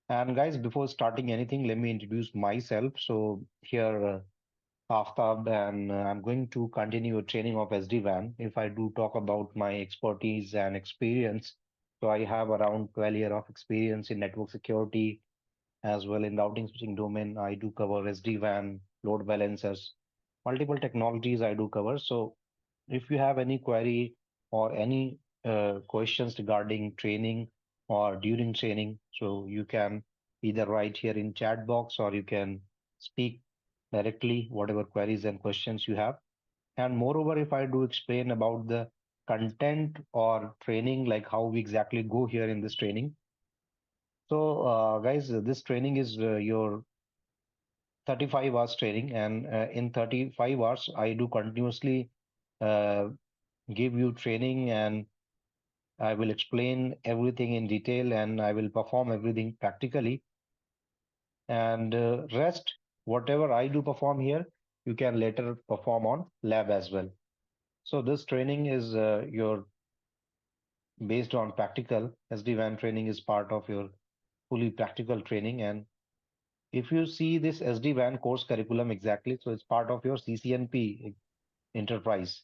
And guys, before starting anything, let me introduce myself. So here, Aftab, and I'm going to continue training of SD-WAN. If I do talk about my expertise and experience, so I have around 12 year of experience in network security as well in routing switching domain. I do cover SD-WAN, load balancers, multiple technologies I do cover. So if you have any query or any questions regarding training or during training, so you can either write here in chat box or you can speak directly whatever queries and questions you have. And moreover, if I do explain about the content or training, like how we exactly go here in this training. So, guys, this training is your 35 hours training, and in 35 hours, I do continuously uh, give you training and I will explain everything in detail and I will perform everything practically. And rest, whatever I do perform here, you can later perform on lab as well. So this training is your based on practical. SD-WAN training is part of your fully practical training. And if you see this SD-WAN course curriculum exactly, so it's part of your CCNP enterprise,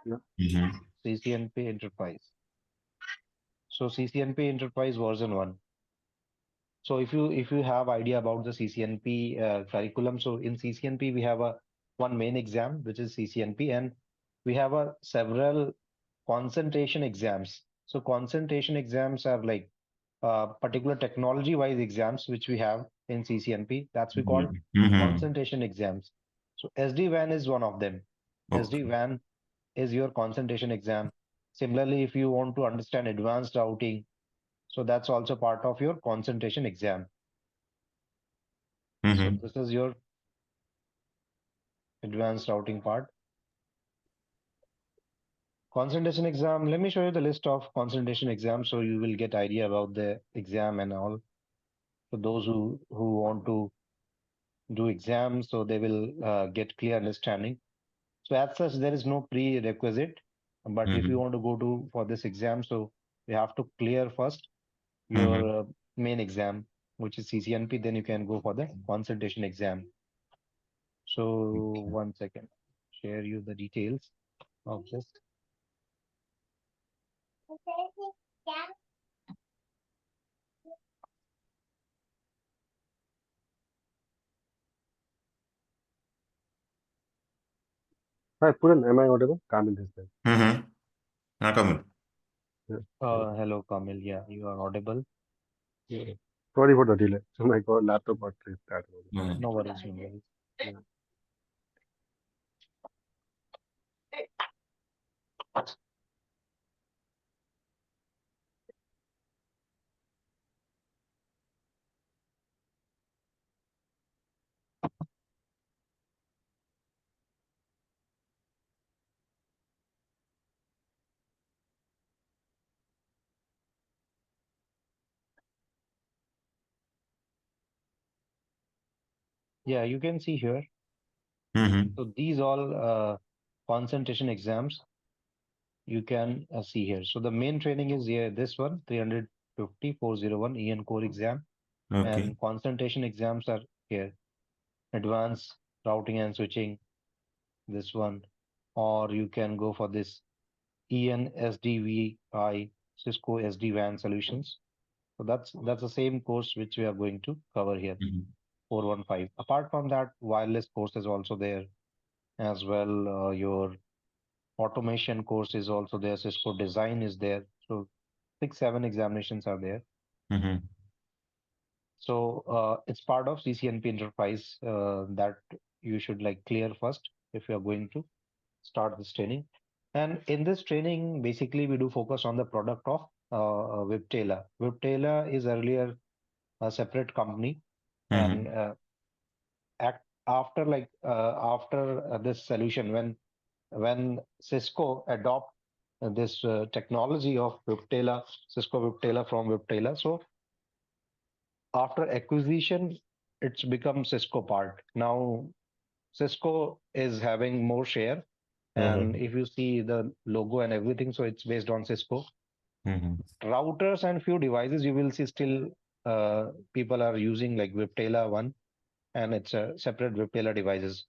Yeah. Mm-hmm. CCNP enterprise. So CCNP enterprise version 1. So if you have idea about the CCNP curriculum, so in CCNP we have a one main exam which is CCNP, and we have a several concentration exams. So concentration exams are like particular technology-wise exams which we have in CCNP. That's we call Mm-hmm. concentration exams. So SD-WAN is one of them. Okay. SD-WAN is your concentration exam. Similarly, if you want to understand advanced routing, so that's also part of your concentration exam. So Mm-hmm. this is your advanced routing part. Concentration exam. Let me show you the list of concentration exams so you will get idea about the exam and all. For those who want to do exams, so they will get clear understanding. So as such, there is no prerequisite. But if you Mm-hmm. want to go to for this exam, so you have to clear first your Mm-hmm. main exam, which is CCNP. Then you can go for the concentration exam. So one second, share you the details of this. Hi, Puran, am I audible? Kamil is there. Mm-hmm. Come Yeah. Hello. Hello, Kamil. Yeah, you are audible. Yeah. Sorry for the delay. So my God, laptop got restarted. No in. worries, no worries. Yeah. Yeah, you can see here. Mm-hmm. So these all concentration exams you can see here. So the main training is here, this one, 350 401 EN core exam, Okay. and concentration exams are here. Advanced routing and switching, this one, or you can go for this EN SDVI, Cisco SD-WAN solutions. So that's the same course which we are going to cover here, Mm-hmm. 415. Apart from that, wireless course is also there as well. Your automation course is also there. Cisco design is there. So 6, 7 examinations are there. Mm-hmm. So it's part of CCNP enterprise that you should like clear first if you are going to start this training. And in this training, basically we do focus on the product of Viptela. Viptela is earlier a separate company, and Mm-hmm. after after this solution, when Cisco adopt this technology of Viptela, Cisco Viptela from Viptela. So after acquisition, it's become Cisco part. Now Cisco is having more share. And Mm-hmm. if you see the logo and everything, so it's based on Cisco. Routers and few devices you will see still people are using like Viptela one, and it's a separate Viptela devices.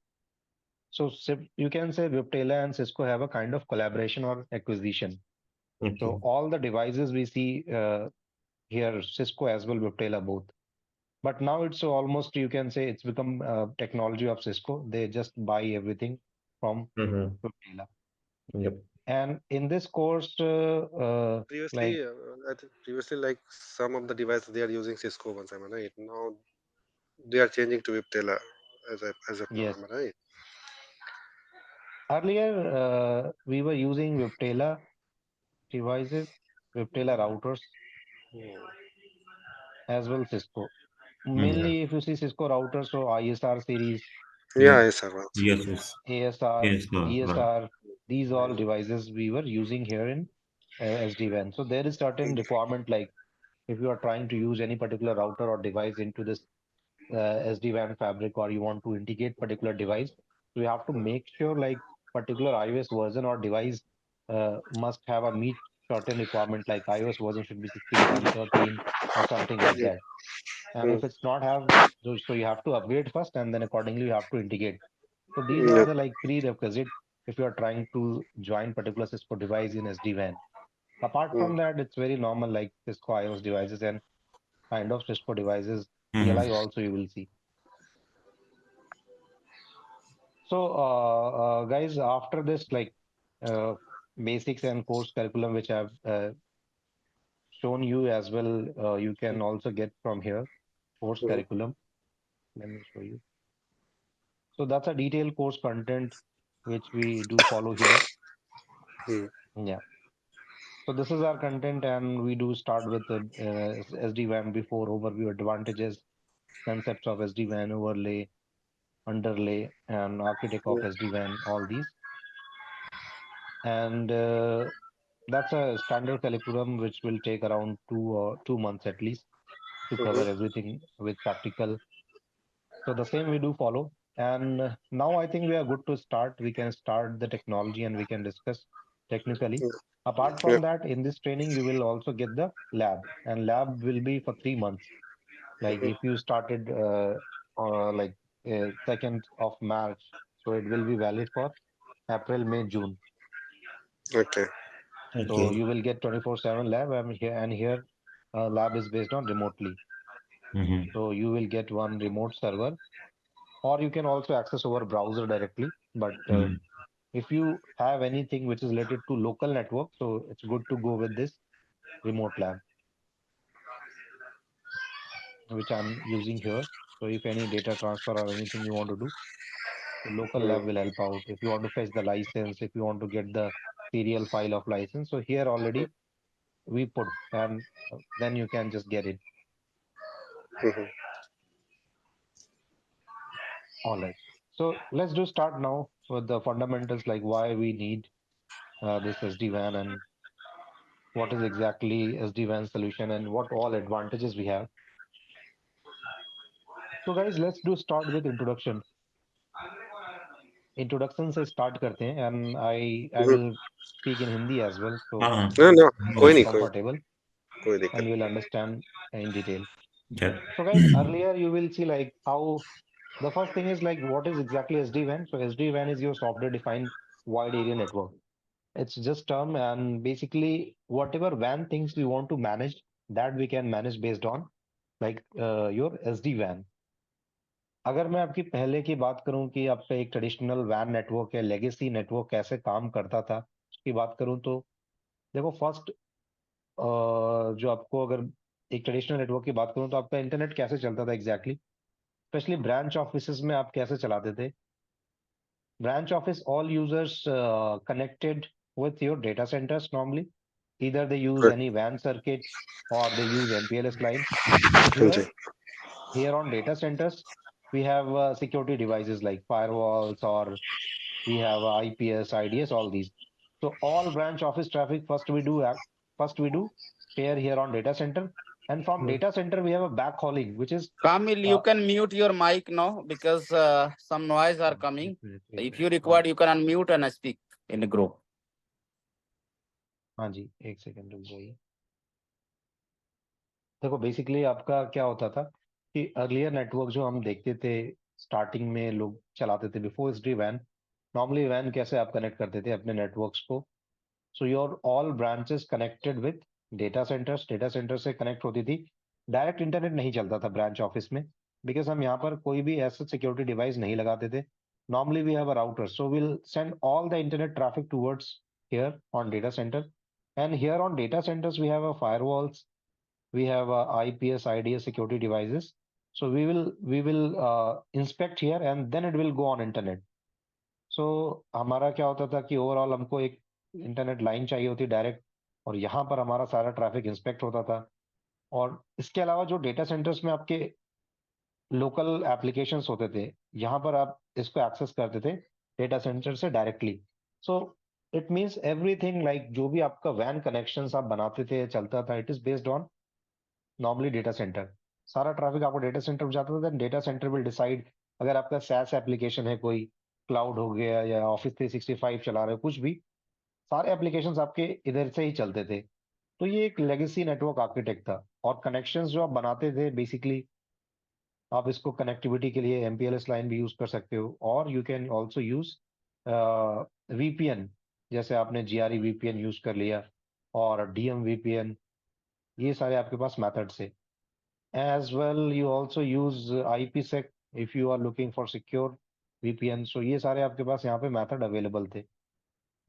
So you can say Viptela and Cisco have a kind of collaboration or acquisition. Okay. So all the devices we see here, Cisco as well, Viptela both. But now it's almost, you can say it's become technology of Cisco. They just buy everything from Viptela. Yep. And in this course, Previously, I think previously, like some of the devices they are using Cisco ones, am I right? Now they are changing to Viptela as of now, yes, am I right? earlier we were using Viptela devices, Viptela routers, as well Cisco. Mainly, if you see Cisco routers, so ISR series, Yeah, yes, sir. Yes, yes. ASR, Yes, right. ESR, these all devices we were using here in SD-WAN. So there is certain requirement, like if you are trying to use any particular router or device into this SD-WAN fabric, or you want to integrate particular device, so you have to make sure like particular iOS version or device must have a meet certain requirement, like iOS version should be 16.13 or something like that. And if it's not have, so you have to upgrade first, and then accordingly you have to integrate. So these are Yep. the like prerequisite if you are trying to join particular Cisco device in SD-WAN. Apart from that, it's very normal like Cisco iOS devices and kind of Cisco devices. CLI also you will see. So guys, after this like basics and course curriculum which I've shown you as well, you can also get from here course curriculum. Let me show you. So that's a detailed course content which we do follow here. Yeah. So this is our content, and we do start with the SD-WAN before overview, advantages, concepts of SD-WAN, overlay, underlay, and architect of SD-WAN, all these. And that's a standard curriculum which will take around 2 months at least to cover everything with practical. So the same we do follow. And now I think we are good to start. We can start the technology and we can discuss technically. Apart from Yep. that, in this training, we will also get the lab, and lab will be for 3 months. Like if you started like 2nd of March, so it will be valid for April, May, June. Okay. So Okay. you will get 24/7 lab, and here lab is based on remotely. So you will get one remote server, or you can also access over browser directly. But if you have anything which is related to local network, so it's good to go with this remote lab, which I'm using here. So if any data transfer or anything you want to do, the local lab will help out. If you want to fetch the license, if you want to get the serial file of license, so here already we put, and then you can just get it. All right. So let's do start now with the fundamentals, like why we need this SD-WAN and what is exactly SD-WAN solution and what all advantages we have. So guys, let's do start with introduction. Introduction से start करते हैं, and I will speak in Hindi as well, so हाँ, No, no, you कोई will नहीं, be comfortable कोई and दिक्कत you will understand in detail. yeah. So guys, earlier you will see like how the first thing is like what is exactly SD-WAN. So SD-WAN is your software defined wide area network. It's just term, and basically whatever WAN things we want to manage, that we can manage based on like your SD-WAN. अगर मैं आपकी पहले की बात करूं कि आपका एक ट्रेडिशनल वैन नेटवर्क या लेगेसी नेटवर्क कैसे काम करता था, उसकी बात करूं तो देखो फर्स्ट जो आपको अगर एक ट्रेडिशनल नेटवर्क की बात करूं तो आपका इंटरनेट कैसे चलता था एग्जैक्टली, स्पेशली ब्रांच ऑफिसेज में आप कैसे चलाते थे. Branch office, all users connected with your data centers normally. Either they use है. any WAN circuit or they use MPLS lines. हाँ जी. Here on data centers, we have security devices like firewalls, or we have IPS, IDS, all these. So all branch office traffic first we do pair here on data center, and from data center we have a backhauling, which is Kamil, you can mute your mic now because some noise are coming. If you require, you can unmute and speak in the group. हाँ जी, एक second रुक जाइए। देखो basically आपका क्या होता था कि अर्लियर नेटवर्क जो हम देखते थे, स्टार्टिंग में लोग चलाते थे बिफोर एसडी वैन। नॉर्मली वैन कैसे आप कनेक्ट करते थे अपने नेटवर्क्स को? So your all branches connected with data centers, data center से कनेक्ट होती थी। डायरेक्ट इंटरनेट नहीं चलता था ब्रांच ऑफिस में, बिकॉज हम यहाँ पर कोई भी ऐसा सिक्योरिटी डिवाइस नहीं लगाते थे। Normally we have a router, so will send all the internet traffic towards here on data centre, and here on data centers we have a firewalls, we have IPS, IDS security devices. So we will inspect here and then it will go on internet. So हमारा क्या होता था कि overall हमको एक internet line चाहिए होती direct, और यहाँ पर हमारा सारा ट्रैफिक इंस्पेक्ट होता था। और इसके अलावा जो डेटा सेंटर्स में आपके लोकल एप्लीकेशंस होते थे, यहाँ पर आप इसको एक्सेस करते थे डेटा सेंटर से directly. So it means everything like जो भी आपका वैन कनेक्शंस आप बनाते थे चलता था, it is based on normally data centre. सारा ट्रैफिक आपको डेटा सेंटर में जाता था, then data centre will decide. अगर आपका सैस एप्लीकेशन है, कोई क्लाउड हो गया या ऑफिस 365 चला रहे हो, कुछ भी, सारे एप्लीकेशंस आपके इधर से ही चलते थे। तो ये एक लेगेसी नेटवर्क आर्किटेक्ट था। और कनेक्शंस जो आप बनाते थे बेसिकली, आप इसको कनेक्टिविटी के लिए एमपीएलएस लाइन भी यूज कर सकते हो, और you can also use VPN, जैसे आपने जीआरई वीपीएन यूज कर लिया और डीएम वीपीएन। ये सारे आपके पास मेथड्स है। As well, you also use IPsec if you are looking for secure VPN. So ये सारे आपके पास यहाँ पे मेथड अवेलेबल थे।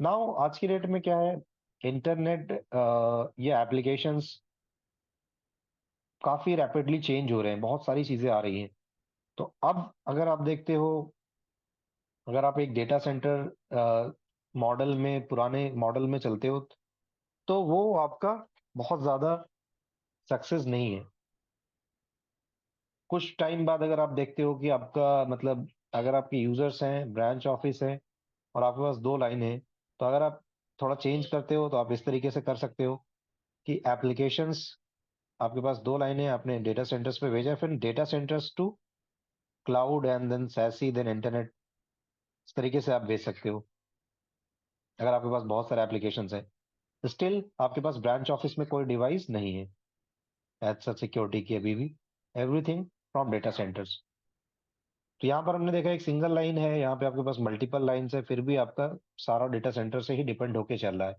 नाउ आज की डेट में क्या है, इंटरनेट ये एप्लीकेशंस काफी रैपिडली चेंज हो रहे हैं, बहुत सारी चीजें आ रही हैं। तो अब अगर आप देखते हो, अगर आप एक डेटा सेंटर मॉडल में, पुराने मॉडल में चलते हो, तो वो आपका बहुत ज्यादा सक्सेस नहीं है। कुछ टाइम बाद अगर आप देखते हो कि आपका मतलब, अगर आपके यूजर्स हैं, ब्रांच ऑफिस है, और आपके पास दो लाइन है, तो अगर आप थोड़ा चेंज करते हो तो आप इस तरीके से कर सकते हो कि एप्लीकेशंस, आपके पास दो लाइनें आपने डेटा सेंटर्स पे भेजा, फिर data centres to cloud and then SASE then internet, इस तरीके से आप भेज सकते हो। अगर आपके पास बहुत सारे एप्लीकेशंस है, स्टिल आपके पास ब्रांच ऑफिस में कोई डिवाइस नहीं है एज सच सिक्योरिटी की अभी भी, एवरीथिंग फ्रॉम डेटा सेंटर्स। तो यहाँ पर हमने देखा एक सिंगल लाइन है, यहाँ पे आपके पास मल्टीपल लाइन्स है, फिर भी आपका सारा डेटा सेंटर से ही डिपेंड होके चल रहा है।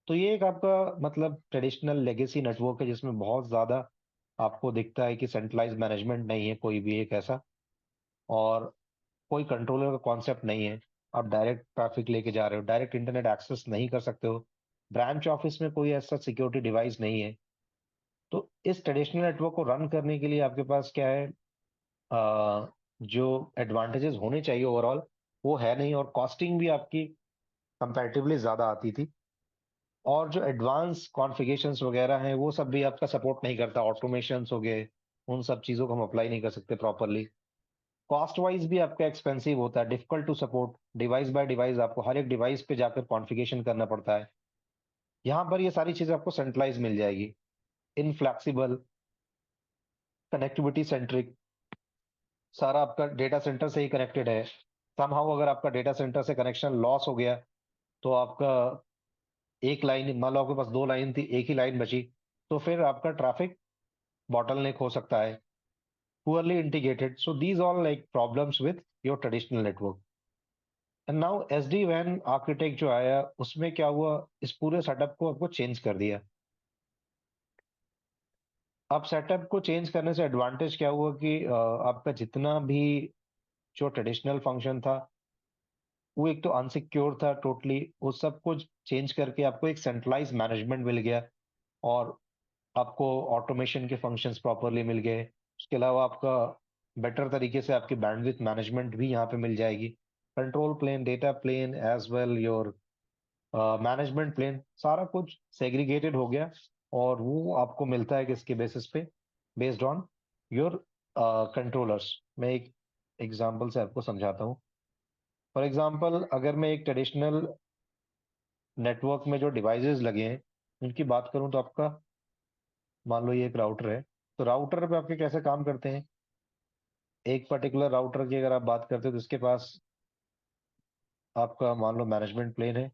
तो ये एक आपका मतलब ट्रेडिशनल लेगेसी नेटवर्क है, जिसमें बहुत ज्यादा आपको दिखता है कि सेंट्रलाइज मैनेजमेंट नहीं है कोई भी एक ऐसा, और कोई कंट्रोलर का कॉन्सेप्ट नहीं है। आप डायरेक्ट ट्रैफिक लेके जा रहे हो, डायरेक्ट इंटरनेट एक्सेस नहीं कर सकते हो, ब्रांच ऑफिस में कोई ऐसा सिक्योरिटी डिवाइस नहीं है। तो इस ट्रेडिशनल नेटवर्क को रन करने के लिए आपके पास क्या है, जो एडवांटेजेस होने चाहिए ओवरऑल, वो है नहीं, और कॉस्टिंग भी आपकी कंपैरेटिवली ज्यादा आती थी। और जो एडवांस कॉन्फ़िगरेशंस वगैरह हैं, वो सब भी आपका सपोर्ट नहीं करता, ऑटोमेशंस हो गए, उन सब चीज़ों को हम अप्लाई नहीं कर सकते प्रॉपरली। कॉस्ट वाइज भी आपका एक्सपेंसिव होता है, difficult to support, device by device आपको हर एक डिवाइस पे जाकर कॉन्फ़िगरेशन करना पड़ता है। यहाँ पर ये सारी चीज़ें आपको सेंट्रलाइज मिल जाएगी, इनफ्लेक्सिबल, कनेक्टिविटी सेंट्रिक, सारा आपका डेटा सेंटर से ही कनेक्टेड है। समहाउ अगर आपका डेटा सेंटर से कनेक्शन लॉस हो गया, तो आपका एक लाइन, मान लो आपके पास दो लाइन थी, एक ही लाइन बची, तो फिर आपका ट्रैफिक bottleneck हो सकता है, poorly integrated. So these all like problems with your traditional network. And now SD WAN architect जो आया, उसमें क्या हुआ, इस पूरे सेटअप को आपको चेंज कर दिया। अब सेटअप को चेंज करने से एडवांटेज क्या हुआ कि आपका जितना भी जो ट्रेडिशनल फंक्शन था, वो एक तो अनसिक्योर था टोटली, वो सब कुछ चेंज करके आपको एक सेंट्रलाइज मैनेजमेंट मिल गया, और आपको ऑटोमेशन के फंक्शंस प्रॉपरली मिल गए। उसके अलावा आपका बेटर तरीके से आपकी बैंडविड्थ मैनेजमेंट भी यहाँ पे मिल जाएगी। Control plane, data plane, as well your management plane, सारा कुछ सेग्रीगेटेड हो गया, और वो आपको मिलता है किसके बेसिस पे, बेस्ड ऑन योर कंट्रोलर्स। मैं एक एग्जांपल से आपको समझाता हूँ। फॉर एग्जांपल, अगर मैं एक ट्रेडिशनल नेटवर्क में जो डिवाइसेस लगे हैं उनकी बात करूं, तो आपका मान लो ये एक राउटर है, तो राउटर पे आपके कैसे काम करते हैं, एक पर्टिकुलर राउटर की अगर आप बात करते हो, तो इसके पास आपका मान लो मैनेजमेंट प्लेन है,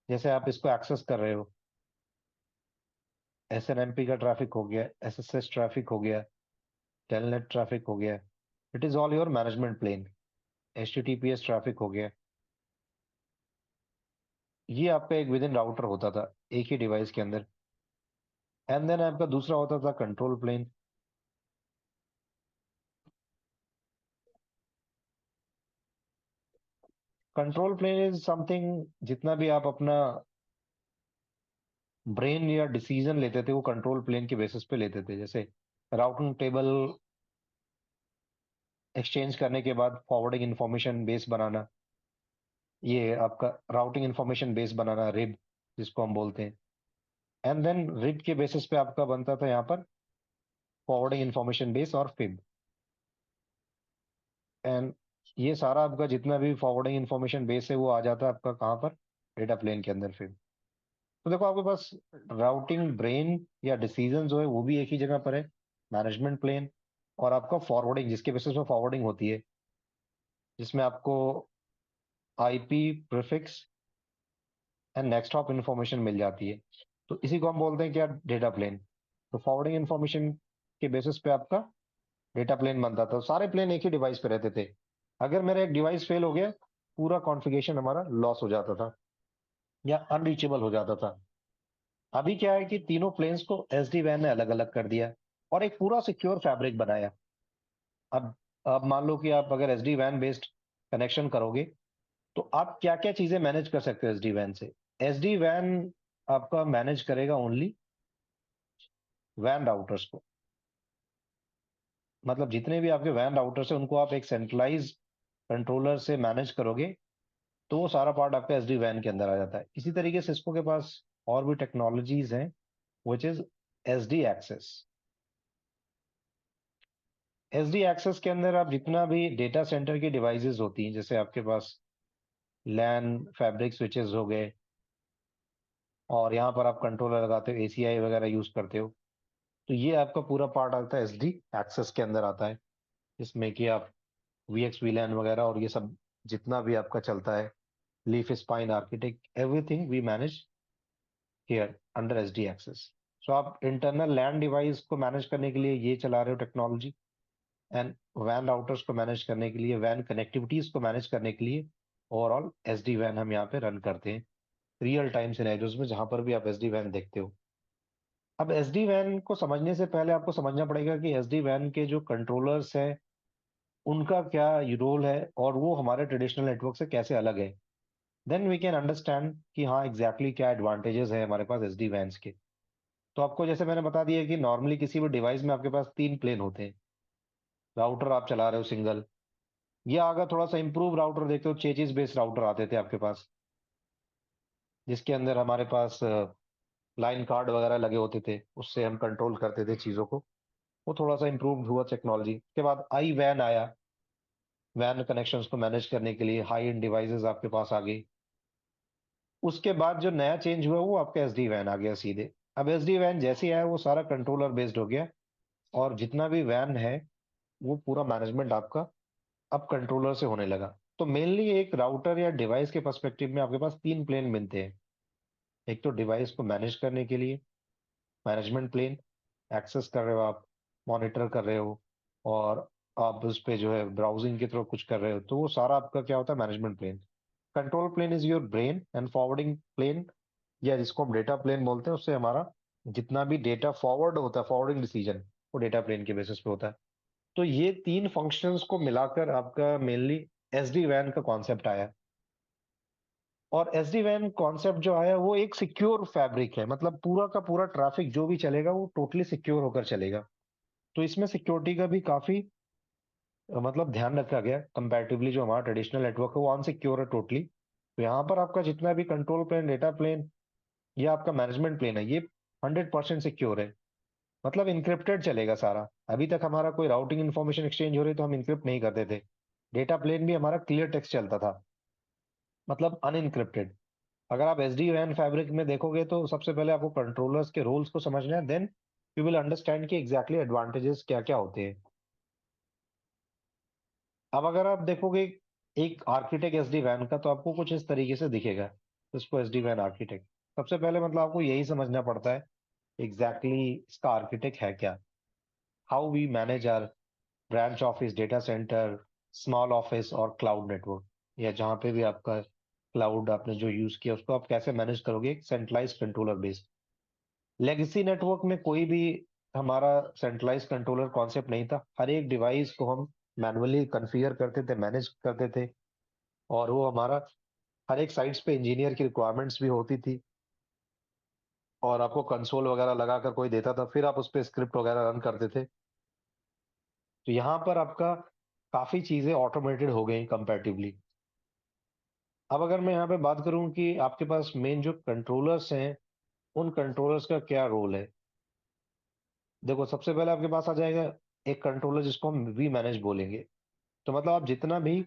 जैसे आप इसको एक्सेस कर रहे हो, एसएनएमपी का ट्रैफिक हो गया, एसएसएस ट्रैफिक हो गया, टेलनेट ट्रैफिक हो गया, it is all your management plane. HTTPS traffic हो गया, ये आपका एक विद इन राउटर होता था एक ही डिवाइस के अंदर। एंड देन आपका दूसरा होता था control plane. Control plane is something, जितना भी आप अपना ब्रेन या डिसीजन लेते थे वो कंट्रोल प्लेन के बेसिस पे लेते थे। जैसे राउटिंग टेबल एक्सचेंज करने के बाद फॉरवर्डिंग इंफॉर्मेशन बेस बनाना, ये आपका राउटिंग इंफॉर्मेशन बेस बनाना, रिब जिसको हम बोलते हैं। एंड देन रिब के बेसिस पे आपका बनता था यहाँ पर फॉरवर्डिंग इंफॉर्मेशन बेस और फिब। एंड ये सारा आपका जितना भी फॉरवर्डिंग इंफॉर्मेशन बेस है वो आ जाता है आपका कहाँ पर, डेटा प्लेन के अंदर फिर। तो देखो आपके पास राउटिंग ब्रेन या डिसीजन जो है वो भी एक ही जगह पर है, मैनेजमेंट प्लेन। और आपका फॉरवर्डिंग जिसके बेसिस पे फॉरवर्डिंग होती है, जिसमें आपको IP prefix and next hop information मिल जाती है, तो इसी को हम बोलते हैं क्या, डेटा प्लेन। तो फॉरवर्डिंग इंफॉर्मेशन के बेसिस पे आपका डेटा प्लेन बनता था। सारे प्लेन एक ही डिवाइस पे रहते थे। अगर मेरा एक डिवाइस फेल हो गया, पूरा कॉन्फ़िगरेशन हमारा लॉस हो जाता था या अनरीचेबल हो जाता था। अभी क्या है कि तीनों प्लेन्स को एसडी वैन ने अलग अलग कर दिया और एक पूरा सिक्योर फैब्रिक बनाया। अब अब मान लो कि आप अगर एसडी वैन बेस्ड कनेक्शन करोगे तो आप क्या क्या चीजें मैनेज कर सकते हो एसडी वैन से। एसडी वैन आपका मैनेज करेगा ओनली वैन राउटर्स को, मतलब जितने भी आपके वैन राउटर्स हैं उनको आप एक सेंट्रलाइज कंट्रोलर से मैनेज करोगे तो वो सारा पार्ट आपका एसडी वैन के अंदर आ जाता है। इसी तरीके से सिस्को के पास और भी टेक्नोलॉजीज हैं which is SD access. SD access के अंदर आप जितना भी डेटा सेंटर की डिवाइसेस होती हैं, जैसे आपके पास लैन फैब्रिक स्विचेस हो गए और यहाँ पर आप कंट्रोलर लगाते हो, एसीआई वगैरह यूज करते हो, तो ये आपका पूरा पार्ट आता है एसडी एक्सेस के अंदर आता है। जिसमें कि आप वीएक्स वीलैन वगैरह और ये सब जितना भी आपका चलता है, leaf spine architect, everything we manage here under SD access. So आप इंटरनल लैन डिवाइस को मैनेज करने के लिए ये चला रहे हो टेक्नोलॉजी, एंड वैन राउटर्स को मैनेज करने के लिए, वैन कनेक्टिविटीज को मैनेज करने के लिए ओवरऑल एसडी वैन हम यहाँ पे रन करते हैं रियल टाइम सिनेरियोज में, जहां पर भी आप एसडी वैन देखते हो। अब एसडी वैन को समझने से पहले आपको समझना पड़ेगा कि एसडी वैन के जो कंट्रोलर्स हैं उनका क्या रोल है और वो हमारे ट्रेडिशनल नेटवर्क से कैसे अलग है। देन वी कैन अंडरस्टैंड कि हाँ एग्जैक्टली क्या एडवांटेजेस है हमारे पास एसडी वैन्स के। तो आपको जैसे मैंने बता दिया कि नॉर्मली किसी भी डिवाइस में आपके पास तीन प्लेन होते हैं। राउटर आप चला रहे हो सिंगल, या अगर थोड़ा सा इंप्रूव राउटर देखते हो, चेजिस बेस्ड राउटर आते थे आपके पास, जिसके अंदर हमारे पास लाइन कार्ड वगैरह लगे होते थे, उससे हम कंट्रोल करते थे चीज़ों को। वो थोड़ा सा इंप्रूव हुआ टेक्नोलॉजी के बाद आई वैन आया। वैन कनेक्शंस को मैनेज करने के लिए हाई एंड डिवाइसेस आपके पास आ गई। उसके बाद जो नया चेंज हुआ वो आपका एसडी वैन आ गया सीधे। अब एसडी वैन जैसे ही आया वो सारा कंट्रोलर बेस्ड हो गया और जितना भी वैन है वो पूरा मैनेजमेंट आपका अब कंट्रोलर से होने लगा। तो मेनली एक राउटर या डिवाइस के पर्सपेक्टिव में आपके पास तीन प्लेन मिलते हैं। एक तो डिवाइस को मैनेज करने के लिए मैनेजमेंट प्लेन, एक्सेस कर रहे हो आप, मॉनिटर कर रहे हो और आप उस पे जो है ब्राउजिंग के थ्रू कुछ कर रहे हो, तो वो सारा आपका क्या होता है, management plane. Control plane is your brain and forwarding plane, या जिसको हम डेटा प्लेन बोलते हैं, उससे हमारा जितना भी डेटा फॉरवर्ड होता है, फॉरवर्डिंग डिसीजन, वो डेटा प्लेन के बेसिस पे होता है। तो ये तीन फंक्शंस को मिलाकर आपका मेनली एसडी वैन का कॉन्सेप्ट आया। और एसडी वैन कॉन्सेप्ट जो आया वो एक सिक्योर फैब्रिक है, मतलब पूरा का पूरा ट्रैफिक जो भी चलेगा वो टोटली सिक्योर होकर चलेगा। तो इसमें सिक्योरिटी का भी काफी मतलब ध्यान रखा गया कंपैरेटिवली। जो हमारा ट्रेडिशनल नेटवर्क है वो अनसिक्योर है टोटली। तो यहाँ पर आपका जितना भी कंट्रोल प्लेन, डेटा प्लेन या आपका मैनेजमेंट प्लेन है, ये 100% सिक्योर है, मतलब इनक्रिप्टेड चलेगा सारा। अभी तक हमारा कोई राउटिंग इन्फॉर्मेशन एक्सचेंज हो रही तो हम इनक्रिप्ट नहीं करते थे। डेटा प्लेन भी हमारा क्लियर टेक्स्ट चलता था, मतलब अनइनक्रिप्टेड। अगर आप एसडी वैन फैब्रिक में देखोगे तो सबसे पहले आपको कंट्रोलर्स के रोल्स को समझना है, देन यू विल अंडरस्टैंड कि एग्जैक्टली एडवांटेजेस क्या क्या होते हैं। अब अगर आप देखोगे एक आर्किटेक्ट एसडी वैन का, तो आपको कुछ इस तरीके से दिखेगा। सिस्को एसडी वैन आर्किटेक्ट। सबसे पहले मतलब आपको यही समझना पड़ता है एग्जैक्टली इसका आर्किटेक्ट है क्या, how we manage our branch office, data centre, small office और क्लाउड नेटवर्क, या जहाँ पे भी आपका क्लाउड आपने जो यूज किया उसको आप कैसे मैनेज करोगे एक centralise controller based. Legacy network में कोई भी हमारा सेंट्रलाइज कंट्रोलर कॉन्सेप्ट नहीं था, हर एक डिवाइस को हम मैनुअली कॉन्फ़िगर करते थे, मैनेज करते थे, और वो हमारा हर एक साइट्स पे इंजीनियर की रिक्वायरमेंट्स भी होती थी, और आपको कंसोल वगैरह लगाकर कोई देता था, फिर आप उस पर स्क्रिप्ट वगैरह रन करते थे। तो यहाँ पर आपका काफी चीजें ऑटोमेटेड हो गई कंपैरेटिवली। अब अगर मैं यहाँ पे बात करूं कि आपके पास मेन जो कंट्रोलर्स हैं, उन कंट्रोलर्स का क्या रोल है। देखो सबसे पहले आपके पास आ जाएगा एक कंट्रोलर जिसको हम वी मैनेज बोलेंगे। तो मतलब आप जितना भी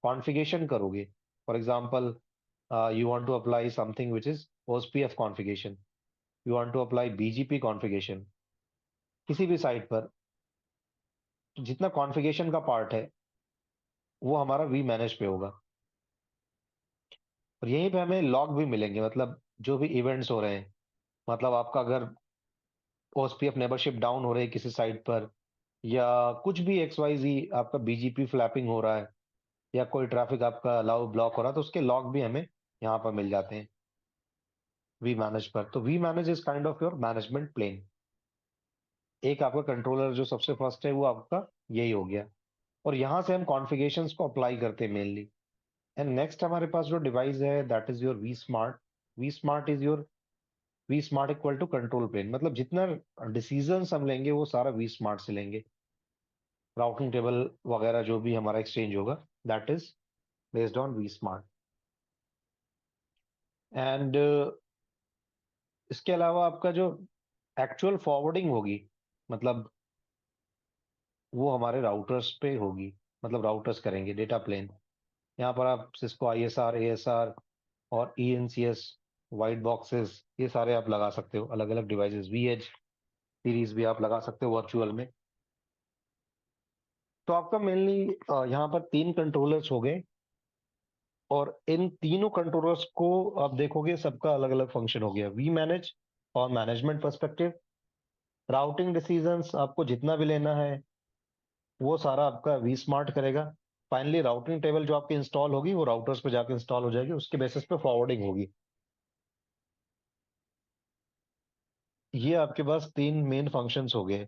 कॉन्फ़िगरेशन करोगे, for example you want to apply something which is OSPF configuration, you want to apply BGP configuration किसी भी साइट पर, तो जितना कॉन्फ़िगरेशन का पार्ट है वो हमारा वी मैनेज पे होगा। और यहीं पे हमें लॉग भी मिलेंगे, मतलब जो भी इवेंट्स हो रहे हैं, मतलब आपका अगर ओएसपीएफ नेबरशिप डाउन हो रही है किसी साइट पर, या कुछ भी एक्स वाई जी आपका बीजीपी फ्लैपिंग हो रहा है, या कोई ट्रैफिक आपका अलाउ ब्लॉक हो रहा है, तो उसके लॉग भी हमें यहाँ पर मिल जाते हैं वी मैनेज पर। तो vManage is kind of your management plane. एक आपका कंट्रोलर जो सबसे फर्स्ट है वो आपका यही हो गया, और यहाँ से हम कॉन्फ़िगरेशंस को अप्लाई करते हैं मेनली। एंड नेक्स्ट हमारे पास जो डिवाइस है that is your vSmart. VSmart is your, vSmart equal to control plane, मतलब जितना डिसीजन हम लेंगे वो सारा वी स्मार्ट से लेंगे। राउटिंग टेबल वगैरह जो भी हमारा एक्सचेंज होगा that is based on vSmart. And इसके अलावा आपका जो एक्चुअल फॉरवर्डिंग होगी, मतलब वो हमारे राउटर्स पे होगी, मतलब राउटर्स करेंगे डेटा प्लेन। यहाँ पर आप सिस्को आईएसआर, एएसआर और ईएनसीएस वाइट बॉक्सेस ये सारे आप लगा सकते हो, अलग अलग डिवाइसेस, वीएच सीरीज भी आप लगा सकते हो वर्चुअल में। तो आपका मेनली यहाँ पर तीन कंट्रोलर्स हो गए, और इन तीनों कंट्रोलर्स को आप देखोगे सबका अलग अलग फंक्शन हो गया। वी मैनेज और मैनेजमेंट पर्सपेक्टिव, राउटिंग डिसीजंस आपको जितना भी लेना है वो सारा आपका वी स्मार्ट करेगा। फाइनली राउटिंग टेबल जो आपकी इंस्टॉल होगी वो राउटर्स पे जाके इंस्टॉल हो जाएगी, उसके बेसिस पे फॉरवर्डिंग होगी। ये आपके पास तीन मेन फंक्शंस हो गए।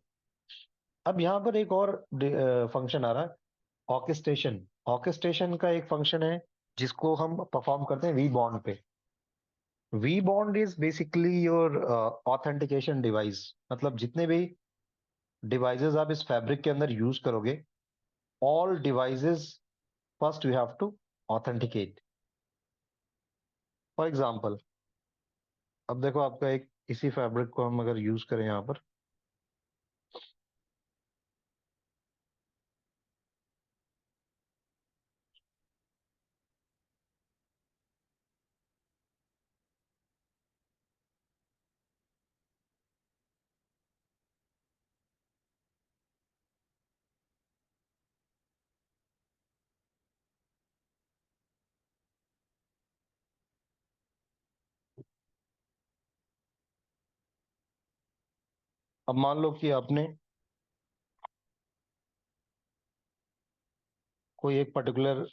अब यहाँ पर एक और फंक्शन आ रहा है, ऑर्केस्ट्रेशन। ऑर्केस्ट्रेशन का एक फंक्शन है जिसको हम परफॉर्म करते हैं वी बॉन्ड पे। VBond is basically your authentication device, मतलब जितने भी डिवाइसेस आप इस फैब्रिक के अंदर यूज करोगे, all devices first you have to authenticate. For example अब देखो आपका एक इसी फैब्रिक को हम अगर यूज करें यहाँ पर, अब मान लो कि आपने कोई एक पर्टिकुलर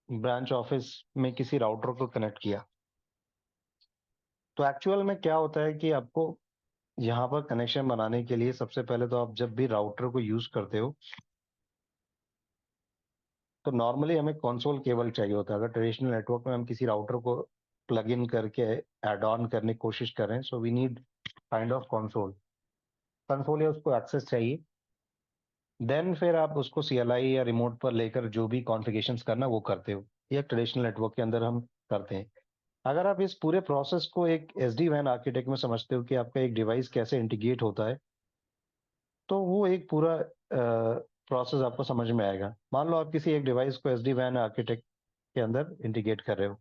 ब्रांच ऑफिस में किसी राउटर को कनेक्ट किया। तो एक्चुअल में क्या होता है कि आपको यहाँ पर कनेक्शन बनाने के लिए सबसे पहले तो आप जब भी राउटर को यूज करते हो तो नॉर्मली हमें कंसोल केबल चाहिए होता है। अगर ट्रेडिशनल नेटवर्क में हम किसी राउटर को प्लग इन करके ऐड ऑन करने की कोशिश कर रहे हैं, so we need kind of console. Console या उसको एक्सेस चाहिए, देन फिर आप उसको सीएलआई या रिमोट पर लेकर जो भी कॉन्फ़िगरेशंस करना वो करते हो, या ट्रेडिशनल नेटवर्क के अंदर हम करते हैं। अगर आप इस पूरे प्रोसेस को एक एसडी वैन आर्किटेक्ट में समझते हो कि आपका एक डिवाइस कैसे इंटीग्रेट होता है, तो वो एक पूरा प्रोसेस आपको समझ में आएगा। मान लो आप किसी एक डिवाइस को एसडी वैन आर्किटेक्ट के अंदर इंटीग्रेट कर रहे हो।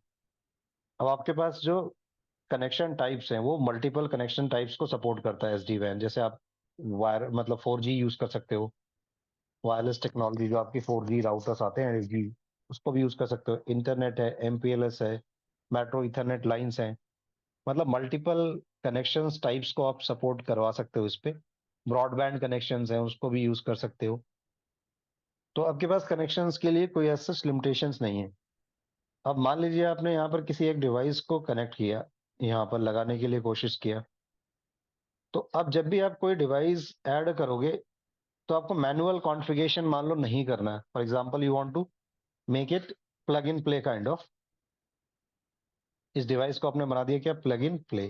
अब आपके पास जो कनेक्शन टाइप्स हैं वो मल्टीपल कनेक्शन टाइप्स को सपोर्ट करता है एसडी वैन। जैसे आप वायर मतलब 4G यूज कर सकते हो, वायरलेस टेक्नोलॉजी जो आपकी 4G राउटर्स आते हैं, LG, उसको भी यूज कर सकते हो। इंटरनेट है, MPLS है, मेट्रो इथरनेट लाइंस हैं, मतलब मल्टीपल कनेक्शंस टाइप्स को आप सपोर्ट करवा सकते हो इस पे। ब्रॉडबैंड कनेक्शंस हैं, उसको भी यूज कर सकते हो। तो आपके पास कनेक्शंस के लिए कोई ऐसा लिमिटेशंस नहीं है। अब मान लीजिए आपने यहाँ पर किसी एक डिवाइस को कनेक्ट किया, यहाँ पर लगाने के लिए कोशिश किया, तो अब जब भी आप कोई डिवाइस ऐड करोगे तो आपको मैनुअल कॉन्फ़िगरेशन मान लो नहीं करना है। For example you want to make it plug in play kind of, इस डिवाइस को आपने बना दिया क्या, plug in play.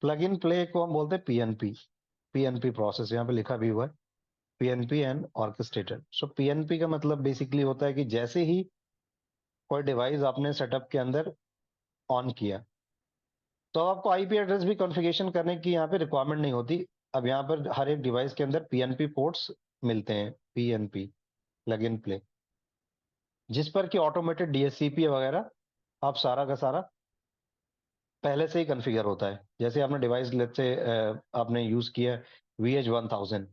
Plug in play को हम बोलते हैं पीएनपी, पीएनपी प्रोसेस यहाँ पे लिखा भी हुआ है, PNP and orchestrator. So PNP का मतलब बेसिकली होता है कि जैसे ही कोई डिवाइस आपने सेटअप के अंदर ऑन किया तो आपको आईपी एड्रेस भी कॉन्फ़िगरेशन करने की यहाँ पे रिक्वायरमेंट नहीं होती। अब यहाँ पर हर एक डिवाइस के अंदर पीएनपी पोर्ट्स मिलते हैं, पीएनपी प्लग इन प्ले, जिस पर कि ऑटोमेटेड डीएचसीपी वगैरह आप सारा का सारा पहले से ही कॉन्फ़िगर होता है। जैसे आपने डिवाइस लेट से आपने यूज किया VH1000,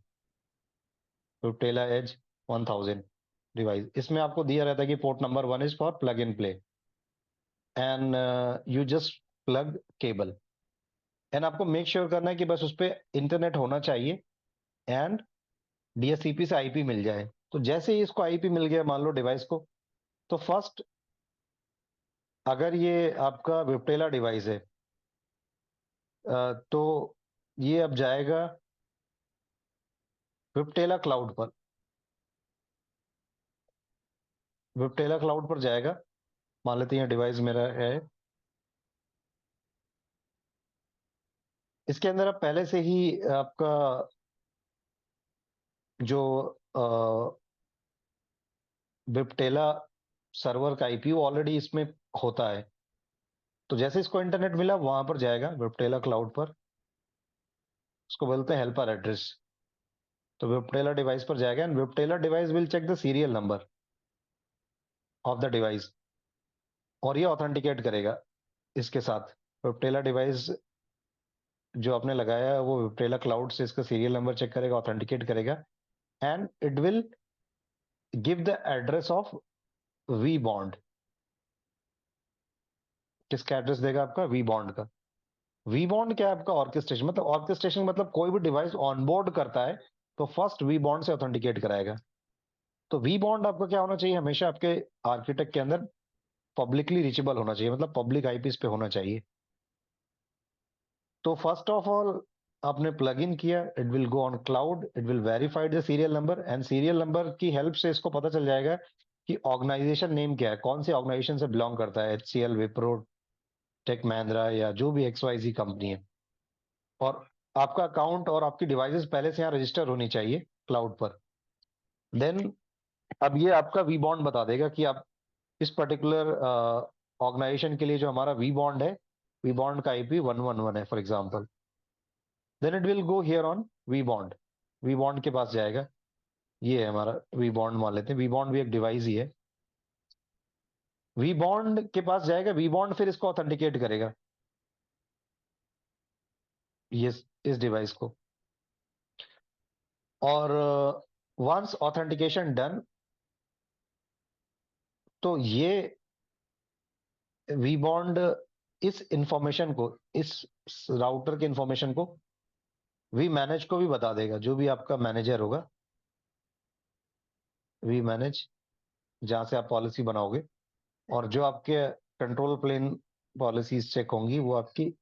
Ruptela Edge 1000 डिवाइस, इसमें आपको दिया रहता है कि port number 1 is for plug in play and you just plug cable and आपको मेक श्योर करना है कि बस उस पर इंटरनेट होना चाहिए एंड डीएचसीपी से आईपी मिल जाए। तो जैसे ही इसको आईपी मिल गया मान लो डिवाइस को, तो फर्स्ट अगर ये आपका विप्टेला डिवाइस है तो ये अब जाएगा विप्टेला क्लाउड पर, विप्टेला क्लाउड पर जाएगा। मान लेते हैं डिवाइस मेरा है, इसके अंदर अब पहले से ही आपका जो विप्टेला सर्वर का आईपी ऑलरेडी इसमें होता है। तो जैसे इसको इंटरनेट मिला वहां पर जाएगा विप्टेला क्लाउड पर, उसको बोलते हैं हेल्पर एड्रेस। तो विप्टेला डिवाइस पर जाएगा and Viptela device will check the serial number of the device और ये ऑथेंटिकेट करेगा इसके साथ। विप्टेला डिवाइस जो आपने लगाया है वो विप्टेला क्लाउड से इसका सीरियल नंबर चेक करेगा, ऑथेंटिकेट करेगा and it will give the address of vBond. किसका एड्रेस देगा, आपका वी बॉन्ड का। वी बॉन्ड क्या है, आपका ऑर्केस्ट्रेशन, मतलब ऑर्केस्ट्रेशन मतलब कोई भी डिवाइस ऑनबोर्ड करता है तो फर्स्ट वी बॉन्ड से ऑथेंटिकेट कराएगा। तो वी बॉन्ड आपका क्या होना चाहिए, हमेशा आपके आर्किटेक्ट के अंदर पब्लिकली रीचेबल होना चाहिए, मतलब पब्लिक आईपीस पे होना चाहिए। तो फर्स्ट ऑफ ऑल आपने प्लग इन किया, it will go on cloud, it will verified the serial number and serial number की हेल्प से इसको पता चल जाएगा कि ऑर्गेनाइजेशन नेम क्या है, कौन सी ऑर्गेनाइजेशन से बिलोंग करता है, HCL, विप्रो, टेक महिंद्रा या जो भी XYZ कंपनी है। और आपका अकाउंट और आपकी डिवाइसेस पहले से यहाँ रजिस्टर होनी चाहिए क्लाउड पर। देन अब ये आपका वी बॉन्ड बता देगा कि आप इस पर्टिकुलर ऑर्गेनाइजेशन के लिए जो हमारा वी बॉन्ड है, वी बॉन्ड का IP 111 है for example. Then it will go here on vBond, vBond के पास जाएगा। ये है हमारा वी बॉन्ड, मान लेते हैं वी बॉन्ड भी एक डिवाइस ही है। वी बॉन्ड के पास जाएगा, वी बॉन्ड फिर इसको ऑथेंटिकेट करेगा ये इस डिवाइस को। और वंस ऑथेंटिकेशन डन तो ये वी बॉन्ड इस इंफॉर्मेशन को, इस राउटर के इंफॉर्मेशन को वी मैनेज को भी बता देगा, जो भी आपका मैनेजर होगा, वी मैनेज जहां से आप पॉलिसी बनाओगे और जो आपके कंट्रोल प्लेन पॉलिसीज चेक होंगी वो आपकी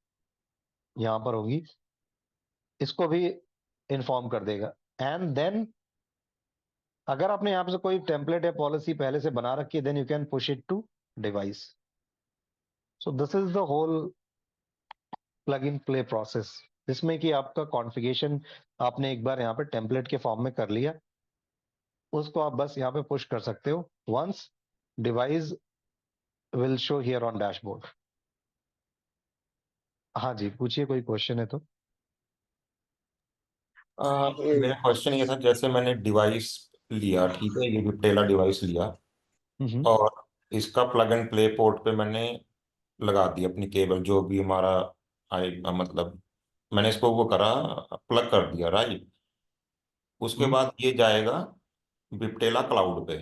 यहां पर होगी, इसको भी इन्फॉर्म कर देगा। एंड देन अगर आपने यहाँ पे कोई टेम्पलेट या पॉलिसी पहले से बना रखी है then you can push it to device. So this is the whole plug in play process, जिसमें कि आपका कॉन्फ़िगरेशन आपने एक बार यहाँ पे टेम्पलेट के फॉर्म में कर लिया, उसको आप बस यहाँ पे पुश कर सकते हो once device will show here on dashboard. हाँ जी, पूछिए, कोई क्वेश्चन है तो। मेरा क्वेश्चन ये था, जैसे मैंने डिवाइस लिया, ठीक है, ये विप्टेला डिवाइस लिया हम्म, और इसका प्लग एंड प्ले पोर्ट पे मैंने लगा दी अपनी केबल, जो भी हमारा मतलब मैंने इसको वो करा, प्लग कर दिया, राइट। उसके बाद ये जाएगा विप्टेला क्लाउड पे,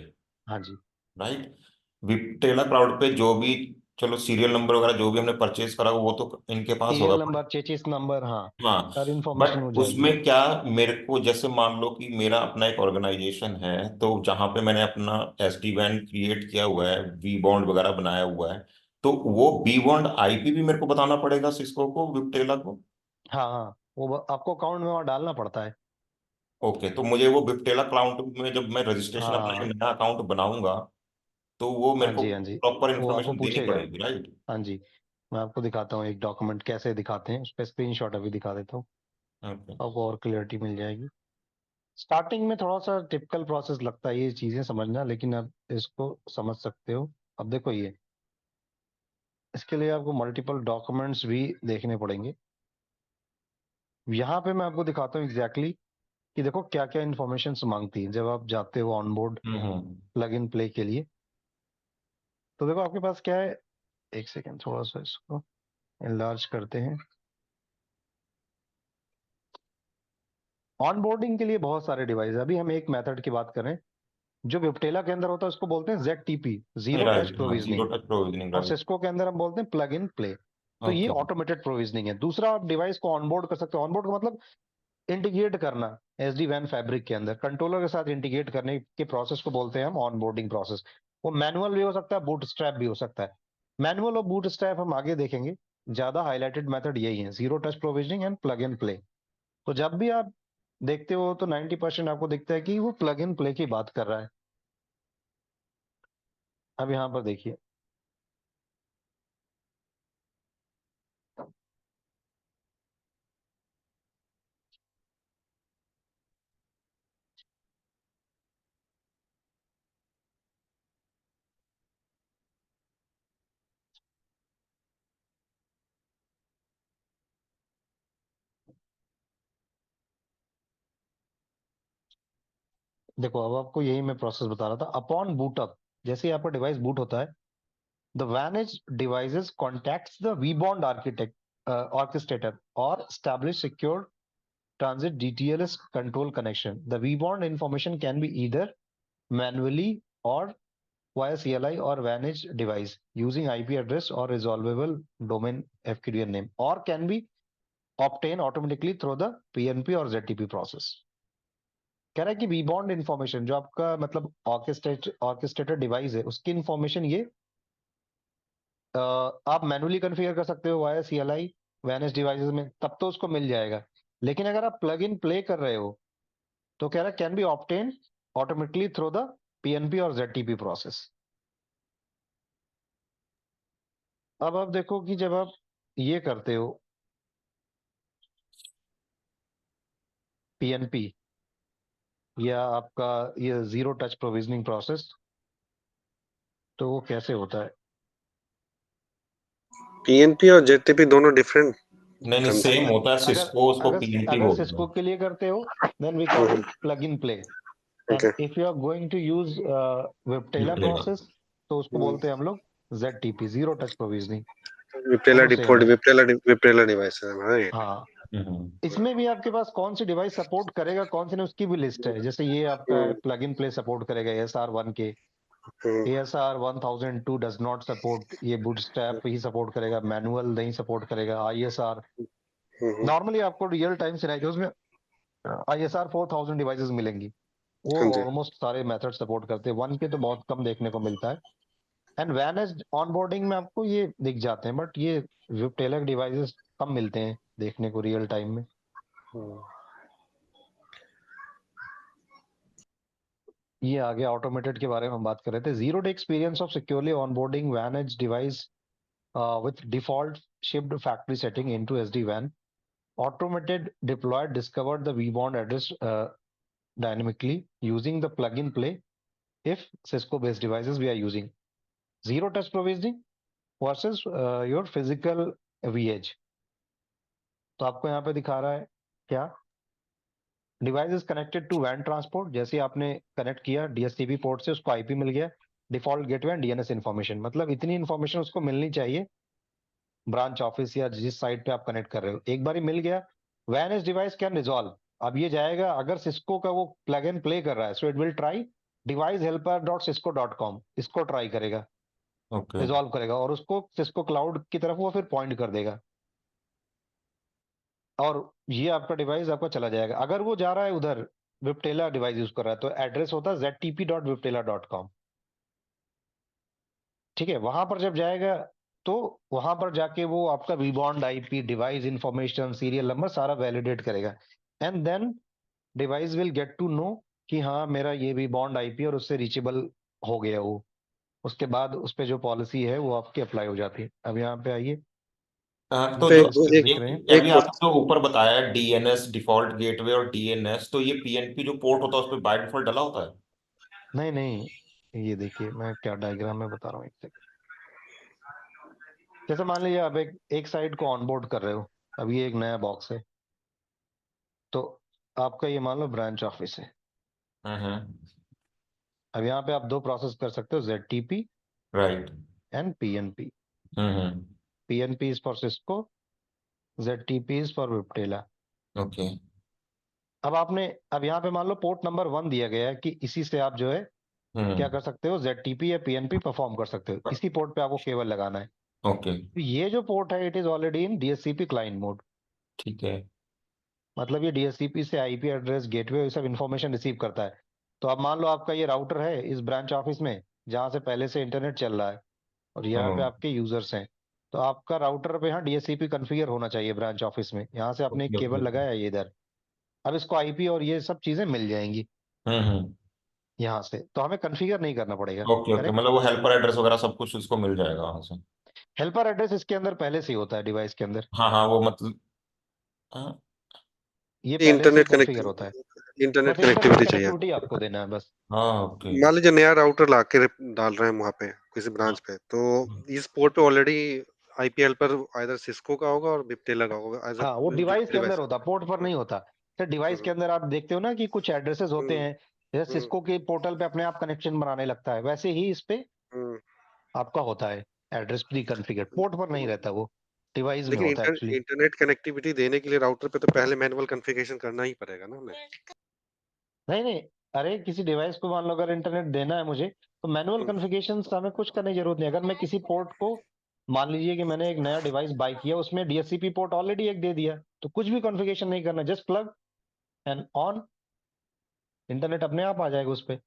हाँ जी। राइट। विप्टेला क्लाउड पे जो भी चलो सीरियल नंबर वगैरह जो भी हमने परचेज करा वो तो इनके पास होगा। सीरियल नंबर, चेचिस नंबर, हाँ, हाँ, हर इंफॉर्मेशन हो बट जाएगी। उसमें क्या, मेरे को जैसे मान लो कि मेरा अपना एक ऑर्गेनाइजेशन है, तो जहाँ पे मैंने अपना एसडी वैन क्रिएट किया हुआ है, वी बॉन्ड वगैरह बनाया हुआ है, तो वो वी बॉन्ड आईपी भी मेरे को बताना पड़ेगा सिस्को को, विप्टेला को? हाँ हाँ, वो आपको अकाउंट में वहाँ डालना पड़ता है। ओके, तो मुझे वो विप्टेला क्लाउड में जब मैं रजिस्ट्रेशन अपना एक हाँ नया अकाउंट बनाऊंगा, तो वो हाँ मेरे को जी, हाँ जी, प्रॉपर वो आपको इन्फॉर्मेशन देनी पूछेगा। पड़ेगी, राइट? हाँ जी, मैं आपको दिखाता हूँ एक डॉक्यूमेंट कैसे दिखाते हैं, उस पर स्क्रीनशॉट अभी दिखा देता हूँ, ओके। आपको और क्लियरिटी मिल जाएगी। स्टार्टिंग में थोड़ा सा टिपिकल प्रोसेस लगता है ये चीजें समझना, लेकिन अब इसको समझ सकते हो। अब देखो ये, इसके लिए आपको मल्टीपल डॉक्यूमेंट्स भी देखने पड़ेंगे। यहाँ पे मैं आपको दिखाता हूँ एग्जैक्टली कि देखो क्या क्या इन्फॉर्मेशन मांगती है जब आप जाते हो onboard hmm. Plug in play के लिए। तो देखो आपके पास क्या है, एक सेकेंड थोड़ा सा इसको एनलार्ज करते हैं। ऑनबोर्डिंग के लिए बहुत सारे डिवाइस है, अभी हम एक मेथड की बात करें जो विप्टेला के अंदर होता है, उसको बोलते हैं ZTP, जीरो टच राइट, हाँ, जीरो प्रोविजनिंग। टच प्रोविजनिंग, और राइट। सिस्को के अंदर हम बोलते हैं प्लग इन प्ले। तो ये ओके। ऑटोमेटेड प्रोविजनिंग है। दूसरा, आप डिवाइस को ऑनबोर्ड कर सकते हो। ऑनबोर्ड का मतलब इंटीग्रेट करना SD वैन फैब्रिक के अंदर, कंट्रोलर के साथ इंटीग्रेट करने के प्रोसेस को बोलते हैं हम ऑनबोर्डिंग प्रोसेस। वो मैनुअल भी हो सकता है, बूट स्ट्रैप भी हो सकता है। मैनुअल और बूट स्ट्रैप हम आगे देखेंगे, ज्यादा हाईलाइटेड मेथड यही है, zero touch provisioning and plug in play. तो जब भी आप देखते हो तो 90% आपको दिखता है कि वो प्लग इन प्ले की बात कर रहा है। अब यहाँ पर देखिए, देखो अब आपको यही मैं प्रोसेस बता रहा था। अपॉन बूटअप, जैसे ही आपका डिवाइस बूट होता है, the vEdge devices contacts the vBond architect orchestrator और establish secure transit DTLS control connection. The vBond information can be either manually or via CLI or managed device using IP address or resolvable domain FQDN name, or can be obtained automatically through the PNP or ZTP process. कह रहा है कि वीबॉन्ड information जो आपका मतलब orchestrated device है, उसकी information ये आप मैनुअली कॉन्फ़िगर कर सकते हो वाया CLI वैनेज डिवाइसेस में, तब तो उसको मिल जाएगा। लेकिन अगर आप प्लग इन प्ले कर रहे हो तो कह रहा है can be obtain automatically through the PNP और ZTP प्रोसेस। अब आप देखो कि जब आप ये करते हो PNP या आपका ये जीरो टच प्रोविजनिंग प्रोसेस, तो वो कैसे होता है। पीएनपी और जेटीपी दोनों डिफरेंट नहीं नहीं, कंसेप्ट। सेम होता है, अगर सिस्को उसको अगर पीएनपी अगर बोलते सिस्को हैं। के लिए करते हो then we call it plug in play. Okay. And if you are going to use Viptela Viptela. Process, तो उसको बोलते हैं हम लोग ZTP, zero touch provisioning. Viptela दोनों सेम डिपोर्ट है। विप्टेला डिवाइस है हमारा। हाँ, हम्म। इसमें भी आपके पास कौन सी डिवाइस सपोर्ट करेगा कौन सी नहीं, उसकी भी लिस्ट है। जैसे ये आपका है प्लग इन प्ले सपोर्ट करेगा ASR1 के, ASR1002 डज नॉट सपोर्ट, ये बूटस्ट्रैप ही सपोर्ट करेगा, मैनुअल नहीं सपोर्ट करेगा। ISR नॉर्मली आपको रियल टाइम सिनेरियोज में ISR 4000 डिवाइसेस मिलेंगी, वो हाँ जी। ऑलमोस्ट सारे मेथड सपोर्ट करते हैं। वन के तो बहुत कम देखने को मिलता है। एंड वैन ऑनबोर्डिंग में आपको ये दिख जाते हैं, बट ये विप्टेला डिवाइसेस कम मिलते हैं देखने को रियल टाइम में। ये आगे ऑटोमेटेड के बारे में हम बात कर रहे थे। Zero day experience of securely onboarding वैन edge device with default shipped factory setting into SD WAN. Automated deployed discovered the vBond address dynamically using the plug-in play if Cisco-based devices we are using. Zero touch provisioning versus your physical VH. तो आपको यहाँ पे दिखा रहा है क्या, device is connected to वैन transport. जैसे आपने कनेक्ट किया DSCP पोर्ट से, उसको IP मिल गया, default gateway and DNS information, मतलब इतनी इन्फॉर्मेशन उसको मिलनी चाहिए ब्रांच ऑफिस या जिस साइट पे आप कनेक्ट कर रहे हो। एक बार मिल गया, वैन एज डिवाइस कैन रिजॉल्व। अब ये जाएगा, अगर सिस्को का वो प्लग इन प्ले कर रहा है, सो it will try device helper.cisco.com, इसको ट्राई करेगा। ओके रिजॉल्व करेगा और उसको सिस्को क्लाउड की तरफ वो फिर पॉइंट कर देगा और ये आपका डिवाइस आपका चला जाएगा। अगर वो जा रहा है उधर विप्टेला डिवाइस यूज कर रहा है तो एड्रेस होता है ztp.viptela.com। ठीक है, वहां पर जब जाएगा तो वहां पर जाके वो आपका rebound IP, device information, serial number सारा वैलिडेट करेगा and then device will get to know कि हाँ मेरा ये रीबाउंड आईपी और उससे रीचेबल हो गया वो। उसके बाद उस पे जो पॉलिसी है वो आपकी अप्लाई हो जाती है। अब यहाँ पे आइए, तो पे जो डिस्कस एक देख रहे हैं। अभी एक आपने जो ऊपर बताया डीएनएस डिफॉल्ट गेटवे और डीएनएस, तो ये पीएनपी जो पोर्ट होता है उस पर बाय डिफॉल्ट डला होता है? नहीं नहीं, ये देखिए मैं क्या डायग्राम में बता रहा हूँ, एक सेकंड। जैसे मान लीजिए आप एक साइट को ऑनबोर्ड कर रहे हो, अब ये एक नया बॉक्स है तो आपका ये मान लो ब्रांच ऑफिस है। अब यहाँ पे आप दो प्रोसेस कर सकते हो, ZTP right. And PNP। Hmm. PNP is for Cisco, ZTP is for Viptela. Okay. अब यहाँ पे मान लो पोर्ट नंबर 1 दिया गया है कि इसी से आप जो है क्या हम्म। कर सकते हो, ZTP या PNP परफॉर्म कर सकते हो, इसी पोर्ट पे आपको केबल लगाना है। ओके। तो ये जो पोर्ट है it is already in DHCP client mode. ठीक है। मतलब ये DHCP से IP एड्रेस, गेटवे, ये सब इन्फॉर्मेशन रिसीव करता है। तो अब मान लो आपका ये राउटर है इस ब्रांच ऑफिस में जहां से पहले से इंटरनेट चल रहा है और यहाँ पे आपके यूजर्स हैं। तो आपका राउटर पे यहाँ DHCP कॉन्फ़िगर होना चाहिए ब्रांच ऑफिस में। यहाँ से आपने एक ओके ओके। केबल लगाया है ये इधर। अब इसको IP और ये सब चीजें मिल जाएंगी हम्म। यहाँ से, तो हमें कॉन्फ़िगर नहीं करना पड़ेगा। Okay okay, correct. मतलब वो हेल्पर एड्रेस वगैरह सब कुछ उसको मिल जाएगा वहां से? हेल्पर एड्रेस इसके अंदर पहले से ही होता है डिवाइस के अंदर, हाँ हाँ, वो मतलब हाँ। ये पहले से ही कॉन्फ़िगर होता है। इंटरनेट बस इंटरनेट कनेक्टिविटी चाहिए। कनेक्टिविटी आपको देना है बस। हाँ, ओके। मान लीजिए नया राउटर ला के डाल रहे हैं वहाँ पे किसी ब्रांच पे, तो इस पोर्ट पे already IP helper either Cisco का होगा और विप्टेला का होगा एज अ हाँ, वो डिवाइस के अंदर डिवाइस। होता, पोर्ट पर नहीं होता। सर डिवाइस के अंदर आप देखते हो ना कि कुछ एड्रेसेस होते हैं, जैसे हम्म सिस्को के पोर्टल पे अपने आप कनेक्शन बनाने लगता है, वैसे ही इस पे हम्म आपका होता है एड्रेस प्री कॉन्फ़िगर। पोर्ट पर नहीं रहता, वो डिवाइस में लेकिन होता है एक्चुअली। इंटरनेट कनेक्टिविटी देने के लिए राउटर पे तो पहले मैनुअल कॉन्फ़िगरेशन करना ही पड़ेगा ना हमें। नहीं नहीं, अरे किसी डिवाइस को मान लो अगर इंटरनेट देना है मुझे तो मैनुअल हम्म, कॉन्फ़िगरेशन हमें कुछ करने की जरूरत नहीं। अगर मैं किसी पोर्ट को, मान लीजिए कि मैंने एक नया डिवाइस बाय किया, उसमें DHCP पोर्ट ऑलरेडी एक दे दिया, तो कुछ भी कॉन्फ़िगरेशन नहीं करना, just plug and on, internet अपने आप आ जाएगा उस पे।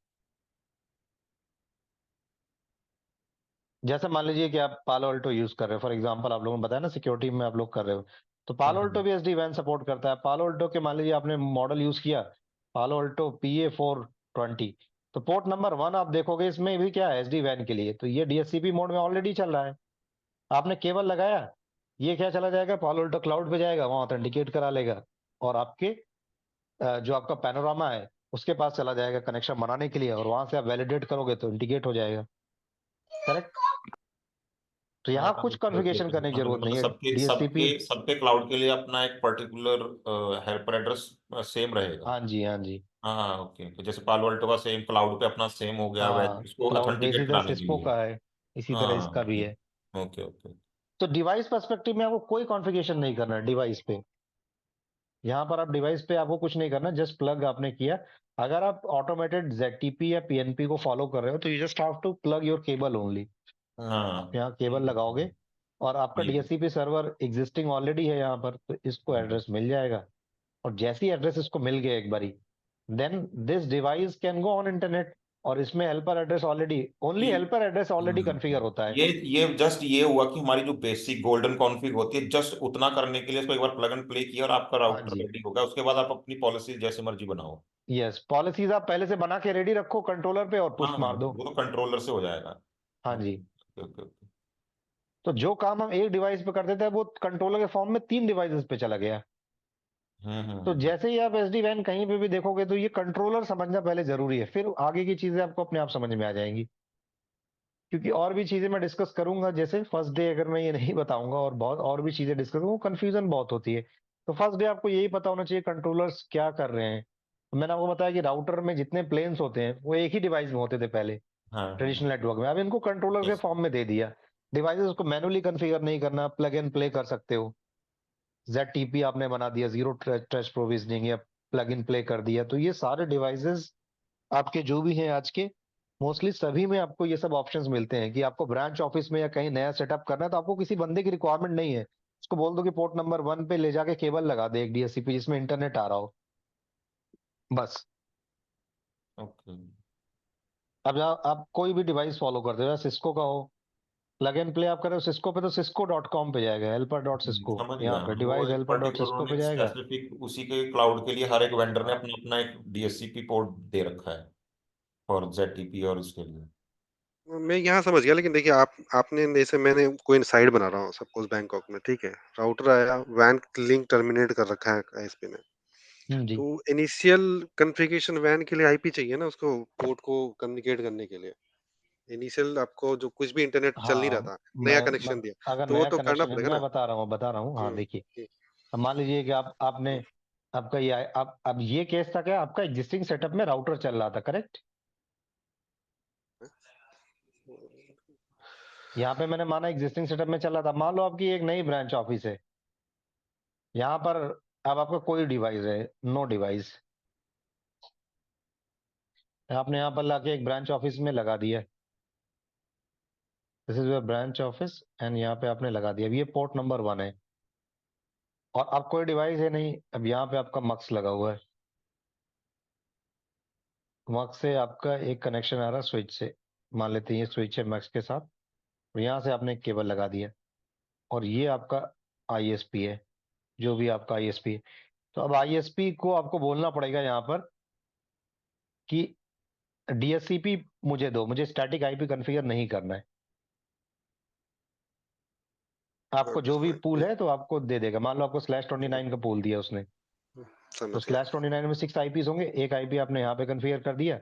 जैसे मान लीजिए कि आप पालो अल्टो यूज कर रहे हो, फॉर एग्जांपल आप लोगों ने बताया ना सिक्योरिटी में आप लोग कर रहे हो, तो पालो अल्टो भी SD वैन सपोर्ट करता है। पालो अल्टो के मान लीजिए आपने मॉडल यूज किया पालो अल्टो PA420, तो पोर्ट नंबर 1 आप देखोगे इसमें भी क्या है SD वैन के लिए, तो ये DHCP मोड में ऑलरेडी चल रहा है। आपने केबल लगाया, ये क्या चला जाएगा पालो अल्टो क्लाउड पे जाएगा, वहां ऑथेंटिकेट करा लेगा और आपके जो आपका पैनोरामा है उसके पास चला जाएगा कनेक्शन बनाने के लिए, और वहां से आप वैलिडेट करोगे तो इंटीग्रेट हो जाएगा। करेक्ट। तो हाँ, यहाँ कुछ ओके ओके कॉन्फ़िगरेशन ओके, करने की समझ गया। जरूरत मतलब नहीं है। सबके DHCP, सबके सबके क्लाउड के लिए अपना एक पर्टिकुलर हेल्पर एड्रेस सेम रहेगा? हाँ जी, हाँ जी, हाँ हाँ, ओके ओके, जैसे पालो अल्टो का सेम क्लाउड पे अपना सेम हो गया वैसे हाँ उसको क्लाउड पे इसी ऑथेंटिकेट तरह कराने के सिस्को लिए। का है, इसी तरह हाँ, इसका भी ओके है। Okay okay. तो डिवाइस पर्सपेक्टिव में आपको कोई कॉन्फ़िगरेशन नहीं करना है डिवाइस पे। यहाँ पर आप डिवाइस पे आपको कुछ नहीं करना, जस्ट प्लग आपने किया। अगर आप ऑटोमेटेड ZTP या PNP को फॉलो कर रहे हो तो you just have to plug your cable only. आप हाँ, यहाँ केबल लगाओगे और आपका ये DHCP सर्वर एग्जिस्टिंग ऑलरेडी है यहाँ पर, तो इसको एड्रेस मिल जाएगा। और जैसे ही एड्रेस इसको मिल गया एक बारी, then this device can go on internet. और इसमें हेल्पर एड्रेस ऑलरेडी, ओनली ये हेल्पर एड्रेस ऑलरेडी कॉन्फ़िगर होता है। ये जस्ट ये हुआ कि हमारी जो बेसिक गोल्डन कॉन्फ़िग होती है, जस्ट उतना करने के लिए इसको एक बार प्लग एंड प्ले किया और आपका हाँ राउटर जी, रेडी हो गया। उसके बाद आप अपनी पॉलिसी जैसे मर्जी बनाओ। यस, पॉलिसीज आप पहले से बना के रेडी रखो कंट्रोलर पे और हाँ पुश हाँ, मार दो। वो तो कंट्रोलर से हो जाएगा। हाँ जी। Okay okay okay. तो जो काम हम एक डिवाइस पे करते थे वो कंट्रोलर के फॉर्म में 3 डिवाइसेस पे चला गया। तो हम्म। जैसे ही आप SD वैन कहीं पे भी देखोगे तो ये कंट्रोलर समझना पहले जरूरी है, फिर आगे की चीजें आपको अपने आप समझ में आ जाएंगी। क्योंकि और भी चीजें मैं डिस्कस करूंगा, जैसे फर्स्ट डे अगर मैं ये नहीं बताऊंगा और बहुत और भी चीजें डिस्कस करूंगा, कंफ्यूजन बहुत होती है। तो फर्स्ट डे आपको यही पता होना चाहिए कंट्रोलर्स क्या कर रहे हैं। तो मैंने आपको बताया कि राउटर में जितने प्लेन्स होते हैं वो एक ही डिवाइस में होते थे पहले हाँ हाँ। ट्रेडिशनल नेटवर्क में, अब इनको कंट्रोलर के यस। फॉर्म में दे दिया। डिवाइसेस को मैनुअली कॉन्फ़िगर नहीं करना, प्लग एंड प्ले कर सकते हो। ZTP आपने बना दिया, जीरो ट्रस्ट प्रोविजनिंग, या प्लग इन प्ले कर दिया, तो ये सारे डिवाइसेस आपके जो भी हैं आज के मोस्टली सभी में आपको ये सब ऑप्शंस मिलते हैं कि आपको ब्रांच ऑफिस में या कहीं नया सेटअप करना है तो आपको किसी बंदे की रिक्वायरमेंट नहीं है। उसको बोल दो कि पोर्ट नंबर 1 पे ले जाके केबल लगा दे एक डीएससीपी जिसमें इंटरनेट आ रहा हो, बस। ओके। अब आप कोई भी डिवाइस फॉलो करते हो, सिस्को का हो, प्लग एंड प्ले आप कर रहे हो सिस्को पे तो cisco.com पे जाएगा, हेल्पर डॉट सिस्को, समझ यहाँ गया। पे वो डिवाइस एक हेल्पर डॉट पर्टिकुलर सिस्को पे उन्होंने जाएगा। स्पेसिफिक उसी के क्लाउड के लिए हर एक वेंडर ने अपना अपना एक डीएससीपी पोर्ट दे रखा है फॉर जेटीपी और उसके लिए। मैं यहाँ समझ गया, लेकिन देखिए आपने जैसे मैंने कोई साइट बना रहा हूँ सपोज बैंकॉक में, ठीक है, राउटर आया, वैन लिंक टर्मिनेट कर रखा है आईएसपी ने, जी। तो इनिशियल कॉन्फ़िगरेशन वैन के लिए आईपी चाहिए ना उसको, पोर्ट को कम्युनिकेट करने के लिए। इनिशियल आपको जो कुछ भी इंटरनेट चल नहीं रहा हाँ, था, नया मैं कनेक्शन दिया, अगर तो वो नया तो करना कनेक्शन है, पड़ेगा मैं ना। बता रहा हूँ, हाँ हुँ, देखिए। हुँ, अब मान लीजिए कि आपने आपका ये आप अब ये केस था क्या, आपका एग्जिस्टिंग सेटअप में राउटर चल रहा था, करेक्ट? यहाँ पे मैंने माना एग्जिस्टिंग सेटअप में चल रहा था, मान लो आपकी एक नई ब्रांच ऑफिस है, यहाँ पर अब आपका कोई डिवाइस है, नो डिवाइस, आपने यहाँ पर लाके एक ब्रांच ऑफिस में लगा दिया, this is your branch office and यहाँ पे आपने लगा दिया। अब ये पोर्ट नंबर 1 है और अब कोई डिवाइस है नहीं, अब यहाँ पे आपका मक्स लगा हुआ है, मक्स से आपका एक कनेक्शन आ रहा है स्विच से, मान लेते हैं ये स्विच है मक्स के साथ, और यहाँ से आपने एक केबल लगा दिया और ये आपका आईएसपी है, जो भी आपका आईएसपी है। तो अब आईएसपी को आपको बोलना पड़ेगा यहाँ पर कि डीएससीपी मुझे दो, मुझे स्टैटिक आईपी कॉन्फ़िगर नहीं करना है। आपको जो भी पूल अच्छा, है तो आपको दे देगा, मान लो आपको /29 का पूल दिया उसने, तो समझ गया। /29 में 6 आईपी होंगे, एक आईपी आपने यहाँ पे कॉन्फ़िगर कर दिया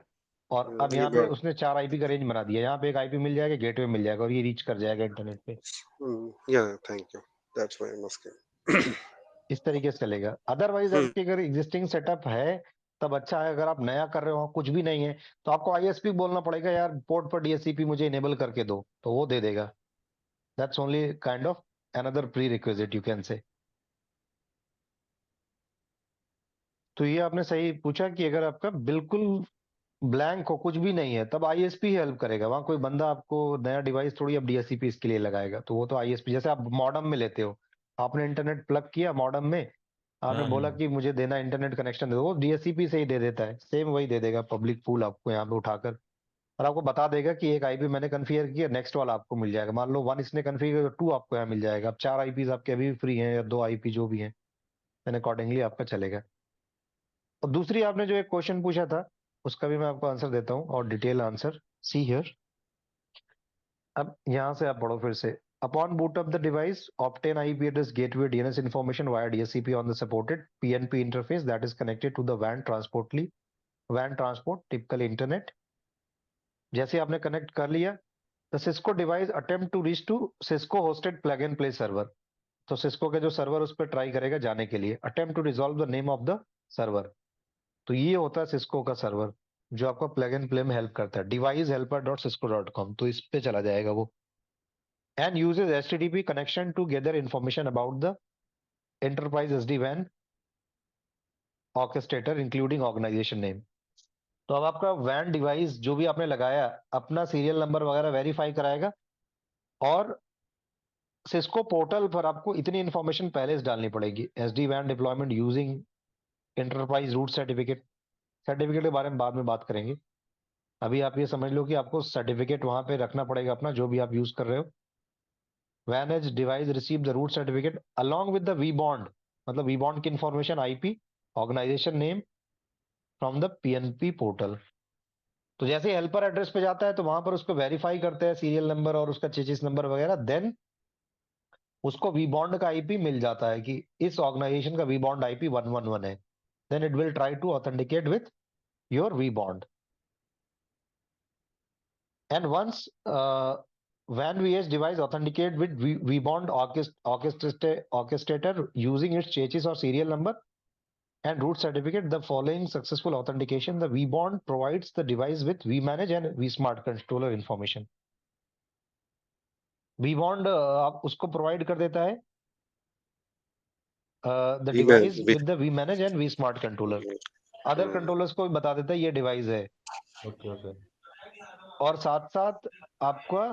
और अब ये यहाँ पे बात उसने 4 आईपी का रेंज बना दिया, यहाँ पे एक आईपी मिल जाएगा, गेटवे मिल जाएगा और ये रीच कर जाएगा इंटरनेट पे। या thank you, that's why I am asking. इस तरीके से चलेगा। अदरवाइज हुँ, आपके अगर एग्जिस्टिंग सेटअप है तब अच्छा है, अगर आप नया कर रहे हो कुछ भी नहीं है तो आपको आईएसपी बोलना पड़ेगा, यार पोर्ट पर डीएससीपी मुझे इनेबल करके दो, तो वो दे देगा। That's only kind of another pre requisite you can say. तो ये आपने सही पूछा कि अगर आपका बिल्कुल ब्लैंक हो, कुछ भी नहीं है, तब आईएसपी हेल्प करेगा। वहां कोई बंदा आपको नया डिवाइस थोड़ी अब डीएससीपी इसके लिए लगाएगा, तो वो तो आईएसपी, जैसे आप मॉडम में लेते हो, आपने इंटरनेट प्लग किया मॉडम में, आपने बोला हम्म। कि मुझे देना इंटरनेट कनेक्शन दे दो, वो डीएससीपी से ही दे देता है, सेम वही दे देगा पब्लिक पूल आपको यहाँ पे उठाकर, और आपको बता देगा कि एक आईपी मैंने कन्फिगर किया, नेक्स्ट वाला आपको मिल जाएगा। मान लो 1 इसने कन्फिगर, 2 आपको यहाँ मिल जाएगा। अब 4 आईपीज आपके अभी भी फ्री हैं या 2 आईपी जो भी हैं, देन अकॉर्डिंगली आपका चलेगा। और दूसरी आपने जो एक क्वेश्चन पूछा था उसका भी मैं आपको आंसर देता हूँ, और डिटेल आंसर, सी हियर। अब यहाँ से आप पढ़ो फिर से। Upon boot up the device, obtain IP address gateway DNS information via DSCP on the supported PNP interface that is connected to the WAN transport, typically internet. जैसे आपने connect कर लिया, the Cisco device attempt to reach to Cisco hosted plug and play server. तो Cisco के जो server उस पर try करेगा जाने के लिए, attempt to resolve the name of the server. तो ये होता है सिस्को का सर्वर जो आपका प्लग एंड प्ले में हेल्प करता है, device helper dot Cisco dot com, तो इस पे चला जाएगा वो। And uses HTTP connection to gather information about the enterprise SD WAN orchestrator including organisation name. तो अब आपका वैन डिवाइस जो भी आपने लगाया अपना सीरियल नंबर वगैरह वेरीफाई कराएगा, और सिस्को पोर्टल पर आपको इतनी इंफॉर्मेशन पहले से डालनी पड़ेगी। SD WAN deployment using enterprise root certificate, certificate के बारे में बाद में बात करेंगे। अभी आप ये समझ लो कि आपको सर्टिफिकेट वहां पे रखना पड़ेगा अपना, जो भी आप यूज कर रहे हो। वैन edge device receive the root certificate along with the vBond, मतलब वी बॉन्ड की information, IP, organisation name from the PNP portal. तो जैसे हेल्पर एड्रेस पे जाता है तो वहां पर उसको वेरीफाई करते हैं सीरियल नंबर और उसका चेचिस नंबर वगैरह, देन उसको वी बॉन्ड का आईपी मिल जाता है कि इस ऑर्गेनाइजेशन का वी बॉन्ड आईपी 111 है, then it will try to authenticate with your vBond. And once WAN VH device authenticate with vBond orchestrator using its chassis or serial number and root certificate, the following successful authentication, the vBond provides the device with vManage and vSmart controller information. vBond आप उसको provide कर देता है the email device भी। with the vManage and vSmart controller. Other controllers को भी बता देता है ये डिवाइस है। Okay okay. और साथ साथ आपका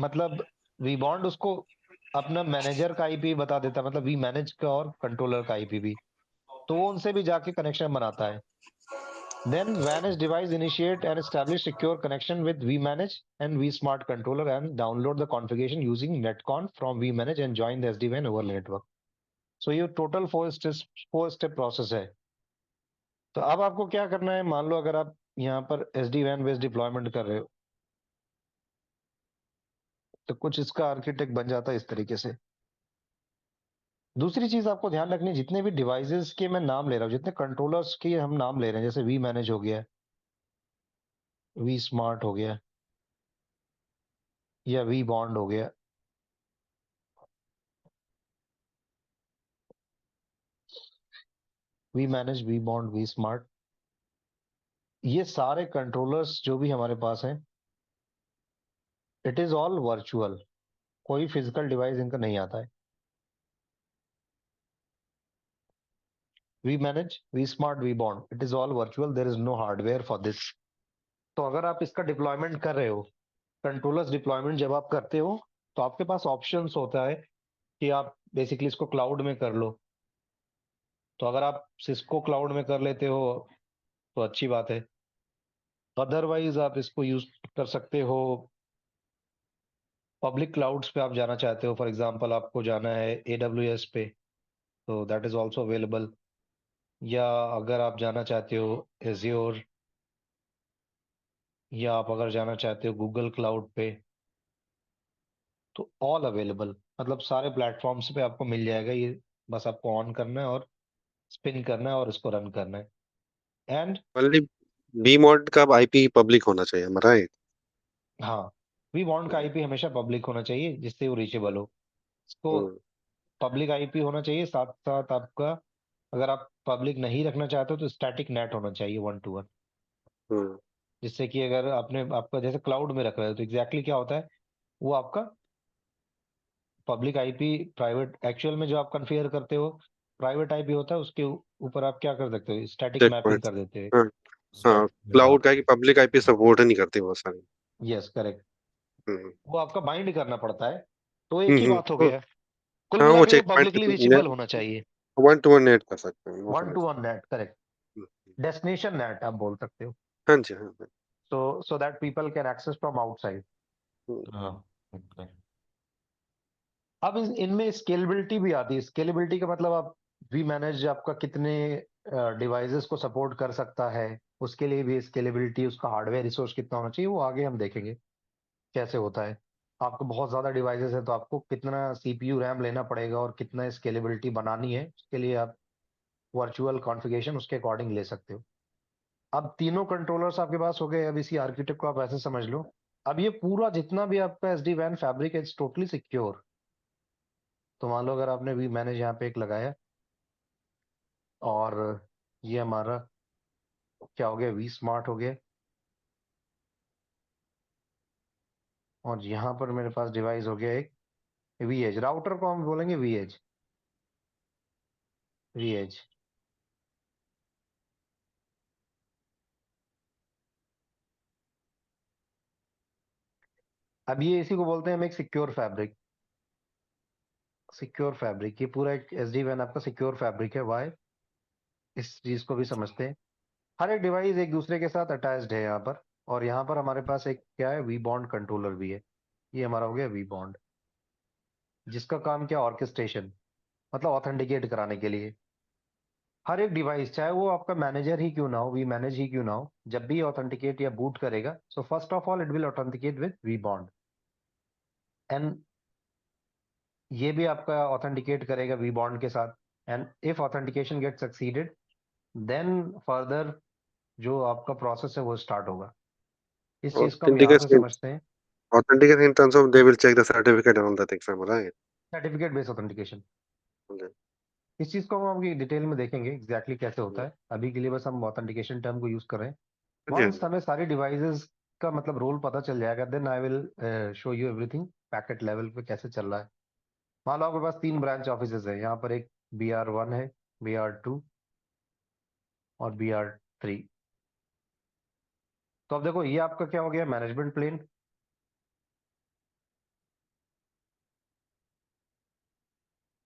मतलब वी बॉन्ड उसको अपना मैनेजर का आईपी बता देता है, मतलब वी मैनेज का और कंट्रोलर का आईपी भी, तो वो उनसे भी जाके कनेक्शन बनाता है. Then vanish device initiate and establish secure connection with vManage and vSmart controller and download the configuration using netconf from vManage and join the SD-WAN over network. So ये total four step process है. तो अब आपको क्या करना है, मान लो अगर आप यहाँ पर SD-WAN बेस्ड डिप्लॉयमेंट कर रहे हो, तो कुछ इसका आर्किटेक्ट बन जाता है इस तरीके से. दूसरी चीज आपको ध्यान रखनी है, जितने भी डिवाइसेस के मैं नाम ले रहा हूँ, जितने कंट्रोलर्स के हम नाम ले रहे हैं, जैसे vManage हो गया, vSmart हो गया, या vBond हो गया, vManage, vBond, vSmart, ये सारे कंट्रोलर्स जो भी हमारे पास हैं, इट इज ऑल वर्चुअल. कोई फिजिकल डिवाइस इनका नहीं आता है. VManage, vSmart, vBond, it is all virtual, there is no hardware for this. तो अगर आप इसका डिप्लॉयमेंट कर रहे हो, कंट्रोलर्स डिप्लॉयमेंट जब आप करते हो, तो आपके पास ऑप्शंस होता है कि आप बेसिकली इसको क्लाउड में कर लो. तो अगर आप सिस्को क्लाउड में कर लेते हो तो अच्छी बात है. अदरवाइज आप इसको यूज कर सकते हो पब्लिक क्लाउड्स पे. आप जाना चाहते हो, फॉर एग्जांपल आपको जाना है AWS पे, तो दैट इज आल्सो अवेलेबल. या अगर आप जाना चाहते हो एज्योर, या आप अगर जाना चाहते हो गूगल क्लाउड पे, तो ऑल अवेलेबल, मतलब सारे प्लेटफॉर्म्स पे आपको मिल जाएगा ये. बस आपको ऑन करना है और स्पिन करना है और इसको रन करना है. एंड ओनली बी मॉड का आईपी पब्लिक होना चाहिए, am I right? हाँ, वी वांट का आईपी हमेशा पब्लिक होना चाहिए जिससे वो रीचेबल हो. इसको हम्म, पब्लिक आईपी होना चाहिए. साथ साथ आपका, अगर आप पब्लिक नहीं रखना चाहते हो, तो स्टैटिक नेट होना चाहिए 1-to-1, हम्म, जिससे कि अगर आपने आपका जैसे क्लाउड में रख रहे हो, तो एग्जैक्टली क्या होता है, वो आपका पब्लिक आईपी प्राइवेट, एक्चुअल में जो आप कॉन्फ़िगर करते हो प्राइवेट आईपी होता है, उसके ऊपर आप क्या कर सकते हो, स्टैटिक check मैपिंग point. कर देते हो. हाँ, हाँ, हाँ क्लाउड का है कि पब्लिक आईपी सपोर्ट नहीं करती बहुत सारी. Yes, correct. हम्म, वो आपका बाइंड करना पड़ता है. तो एक ही बात हो तो गया. कुल हाँ, मिला वो के वो चेक पब्लिकली पॉइंट रीचेबल होना चाहिए. 1-to-1 नेट कर सकते हैं, नो 1-to-1 नेट, करेक्ट. समस्या. डेस्टिनेशन नेट आप बोल सकते हो. हाँ जी, हाँ, हाँ. So that people can access from outside. Hmm, हाँ ओके. अब इनमें स्केलेबिलिटी भी आती है. स्केलेबिलिटी का मतलब आप वी मैनेज आपका कितने डिवाइसेस को सपोर्ट कर सकता है, उसके लिए भी स्केलेबिलिटी, उसका हार्डवेयर रिसोर्स कितना होना चाहिए, वो आगे हम देखेंगे कैसे होता है. आपको बहुत ज्यादा डिवाइसेस है तो आपको कितना सीपीयू रैम लेना पड़ेगा और कितना स्केलेबिलिटी बनानी है, उसके लिए आप वर्चुअल कॉन्फ़िगरेशन उसके अकॉर्डिंग ले सकते हो. अब तीनों कंट्रोलर्स आपके पास हो गए. अब इसी आर्किटेक्ट को आप ऐसे समझ लो, अब ये पूरा जितना भी आपका एसडी वैन फैब्रिक है, इट्स टोटली सिक्योर. तो मान लो अगर आपने वी मैनेज यहाँ पे एक लगाया, और ये हमारा क्या हो गया, वी स्मार्ट हो गया, और यहाँ पर मेरे पास डिवाइस हो गया एक वी एज. राउटर को हम बोलेंगे वी एज, वी एज. अब ये इसी को बोलते हैं हम एक सिक्योर फैब्रिक. सिक्योर फैब्रिक, ये पूरा एक एसडी वैन आपका सिक्योर फैब्रिक है. वाई, इस चीज को भी समझते हैं. हर एक डिवाइस एक दूसरे के साथ अटैच्ड है यहाँ पर. और यहाँ पर हमारे पास एक क्या है, वी बॉन्ड कंट्रोलर भी है. ये हमारा हो गया वी बॉन्ड, जिसका काम क्या, ऑर्केस्ट्रेशन, मतलब ऑथेंटिकेट कराने के लिए. हर एक डिवाइस, चाहे वो आपका मैनेजर ही क्यों ना हो, वी मैनेज ही क्यों ना हो, जब भी ऑथेंटिकेट या बूट करेगा, so first of all it will authenticate with vBond. And ये भी आपका ऑथेंटिकेट करेगा वी बॉन्ड के साथ. And if authentication get succeeded, then further जो आपका प्रोसेस है वो स्टार्ट होगा. इस चीज को हम यहाँ से authentication समझते हैं. authentication in terms of they will check the certificate and all the things, am I right? Certificate based authentication, Okay. इस चीज को हम अभी डिटेल में देखेंगे एग्जैक्टली कैसे होता है. अभी के लिए बस हम ऑथेंटिकेशन टर्म को यूज कर रहे हैं. हाँ वंस जी, हमें सारी डिवाइसेस का मतलब रोल पता चल जाएगा, then I will show you everything packet level पे कैसे चल रहा है. मान लो आपके पास 3 ब्रांच ऑफिसेज है. यहाँ पर एक BR1 है, BR2 और BR3. तो अब देखो ये आपका क्या हो गया, मैनेजमेंट प्लेन।